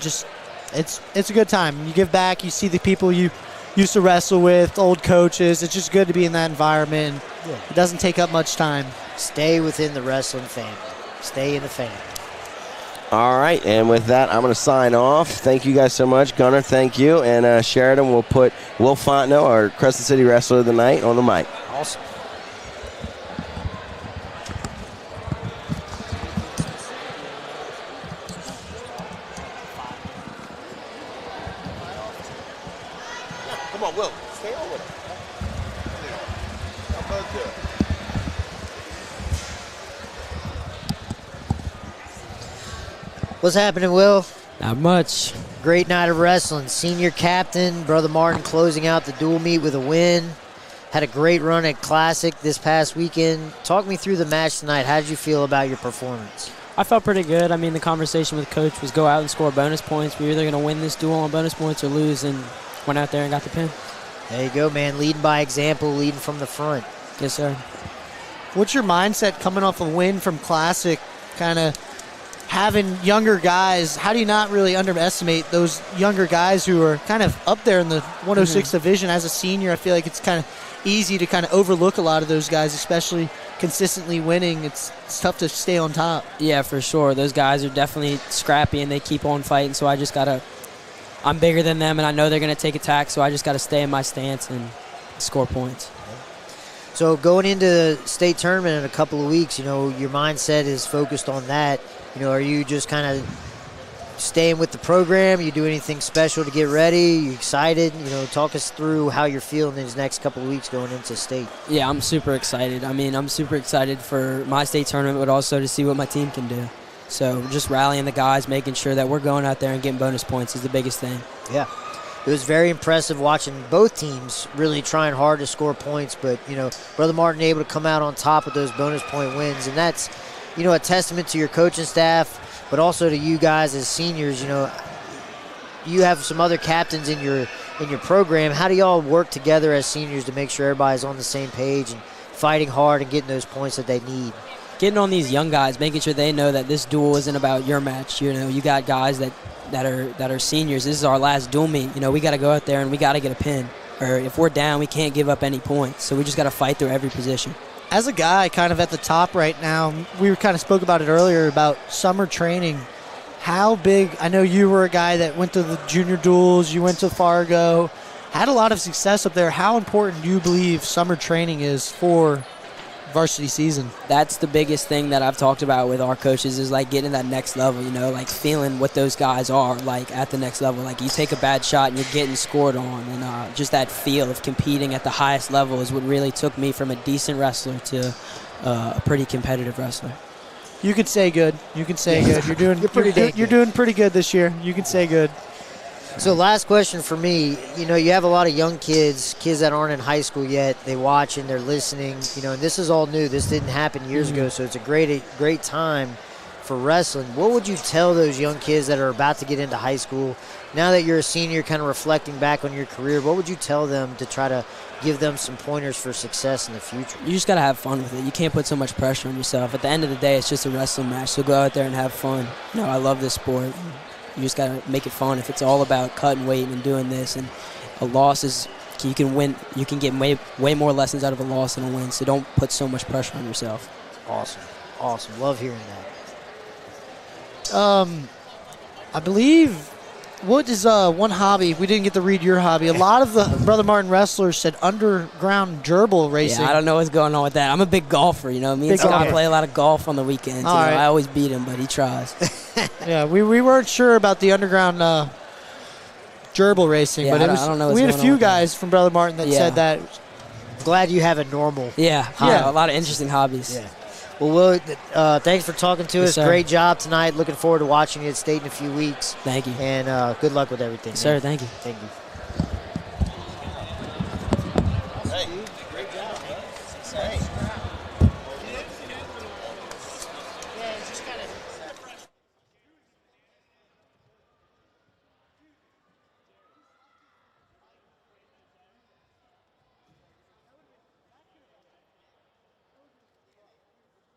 It's a good time. You give back, you see the people you used to wrestle with, old coaches. It's just good to be in that environment. It doesn't take up much time. Stay within the wrestling family. Stay in the family. All right, and with that, I'm going to sign off. Thank you guys so much. Gunnar, thank you. And Sheridan will put Will Fontenot, our Crescent City Wrestler of the Night, on the mic. Awesome. Come on, Will. Stay on with him. I'm going to do it. What's happening, Will? Not much. Great night of wrestling. Senior captain, Brother Martin closing out the dual meet with a win. had a great run at Classic this past weekend. Talk me through the match tonight. How did you feel about your performance? I felt pretty good. I mean, the conversation with Coach was go out and score bonus points. We're either going to win this duel on bonus points or lose, and went out there and got the pin. There you go, man. Leading by example, leading from the front. Yes, sir. What's your mindset coming off a win from Classic, kind of having younger guys? How do you not really underestimate those younger guys who are kind of up there in the 106 division? As a senior, I feel like it's kind of easy to kind of overlook a lot of those guys, especially consistently winning. It's tough to stay on top. Yeah, for sure. Those guys are definitely scrappy, and they keep on fighting, so I just got to – I'm bigger than them, and I know they're going to take attack, so I just got to stay in my stance and score points. So going into the state tournament in a couple of weeks, your mindset is focused on that. Are you just kind of staying with the program? You do anything special to get ready? You excited? Talk us through how you're feeling these next couple of weeks going into state. Yeah, I'm super excited. I mean, I'm super excited for my state tournament, but also to see what my team can do. So just rallying the guys, making sure that we're going out there and getting bonus points is the biggest thing. Yeah. It was very impressive watching both teams really trying hard to score points, but, Brother Martin able to come out on top with those bonus point wins. And that's, a testament to your coaching staff, but also to you guys as seniors. You have some other captains in your program. How do y'all work together as seniors to make sure everybody's on the same page and fighting hard and getting those points that they need? Getting on these young guys, making sure they know that this duel isn't about your match. You got guys that are seniors. This is our last dual meet. We got to go out there and we got to get a pin. Or if we're down, we can't give up any points. So we just got to fight through every position. As a guy kind of at the top right now, we kind of spoke about it earlier about summer training. How big, I know you were a guy that went to the junior duels, you went to Fargo, had a lot of success up there. How important do you believe summer training is for varsity season? That's the biggest thing that I've talked about with our coaches is like getting that next level, like feeling what those guys are like at the next level. Like you take a bad shot and you're getting scored on, and just that feel of competing at the highest level is what really took me from a decent wrestler to a pretty competitive wrestler. You could say good. You can say good. You're doing pretty good this year. You can say good. So last question for me, you have a lot of young kids that aren't in high school yet. They watch and they're listening, and this is all new. This didn't happen years ago, so it's a great time for wrestling. What would you tell those young kids that are about to get into high school? Now that you're a senior, kind of reflecting back on your career, what would you tell them to try to give them some pointers for success in the future? You just got to have fun with it. You can't put so much pressure on yourself. At the end of the day, it's just a wrestling match, so go out there and have fun. I love this sport. You just got to make it fun. If it's all about cutting weight and doing this, and a loss is, you can win. You can get way more lessons out of a loss than a win, so don't put so much pressure on yourself. Awesome. Love hearing that. I believe, what is one hobby? We didn't get to read your hobby. A lot of the Brother Martin wrestlers said underground gerbil racing. Yeah, I don't know what's going on with that. I'm a big golfer, Me and Scott play a lot of golf on the weekends. Right. I always beat him, but he tries. Yeah, we weren't sure about the underground gerbil racing, yeah, but I don't know we had a few guys from Brother Martin that said that. Glad you have a normal. A lot of interesting hobbies. Yeah. Well, thanks for talking to us. Sir. Great job tonight. Looking forward to watching you at state in a few weeks. Thank you. And good luck with everything. Sir, thank you. Thank you.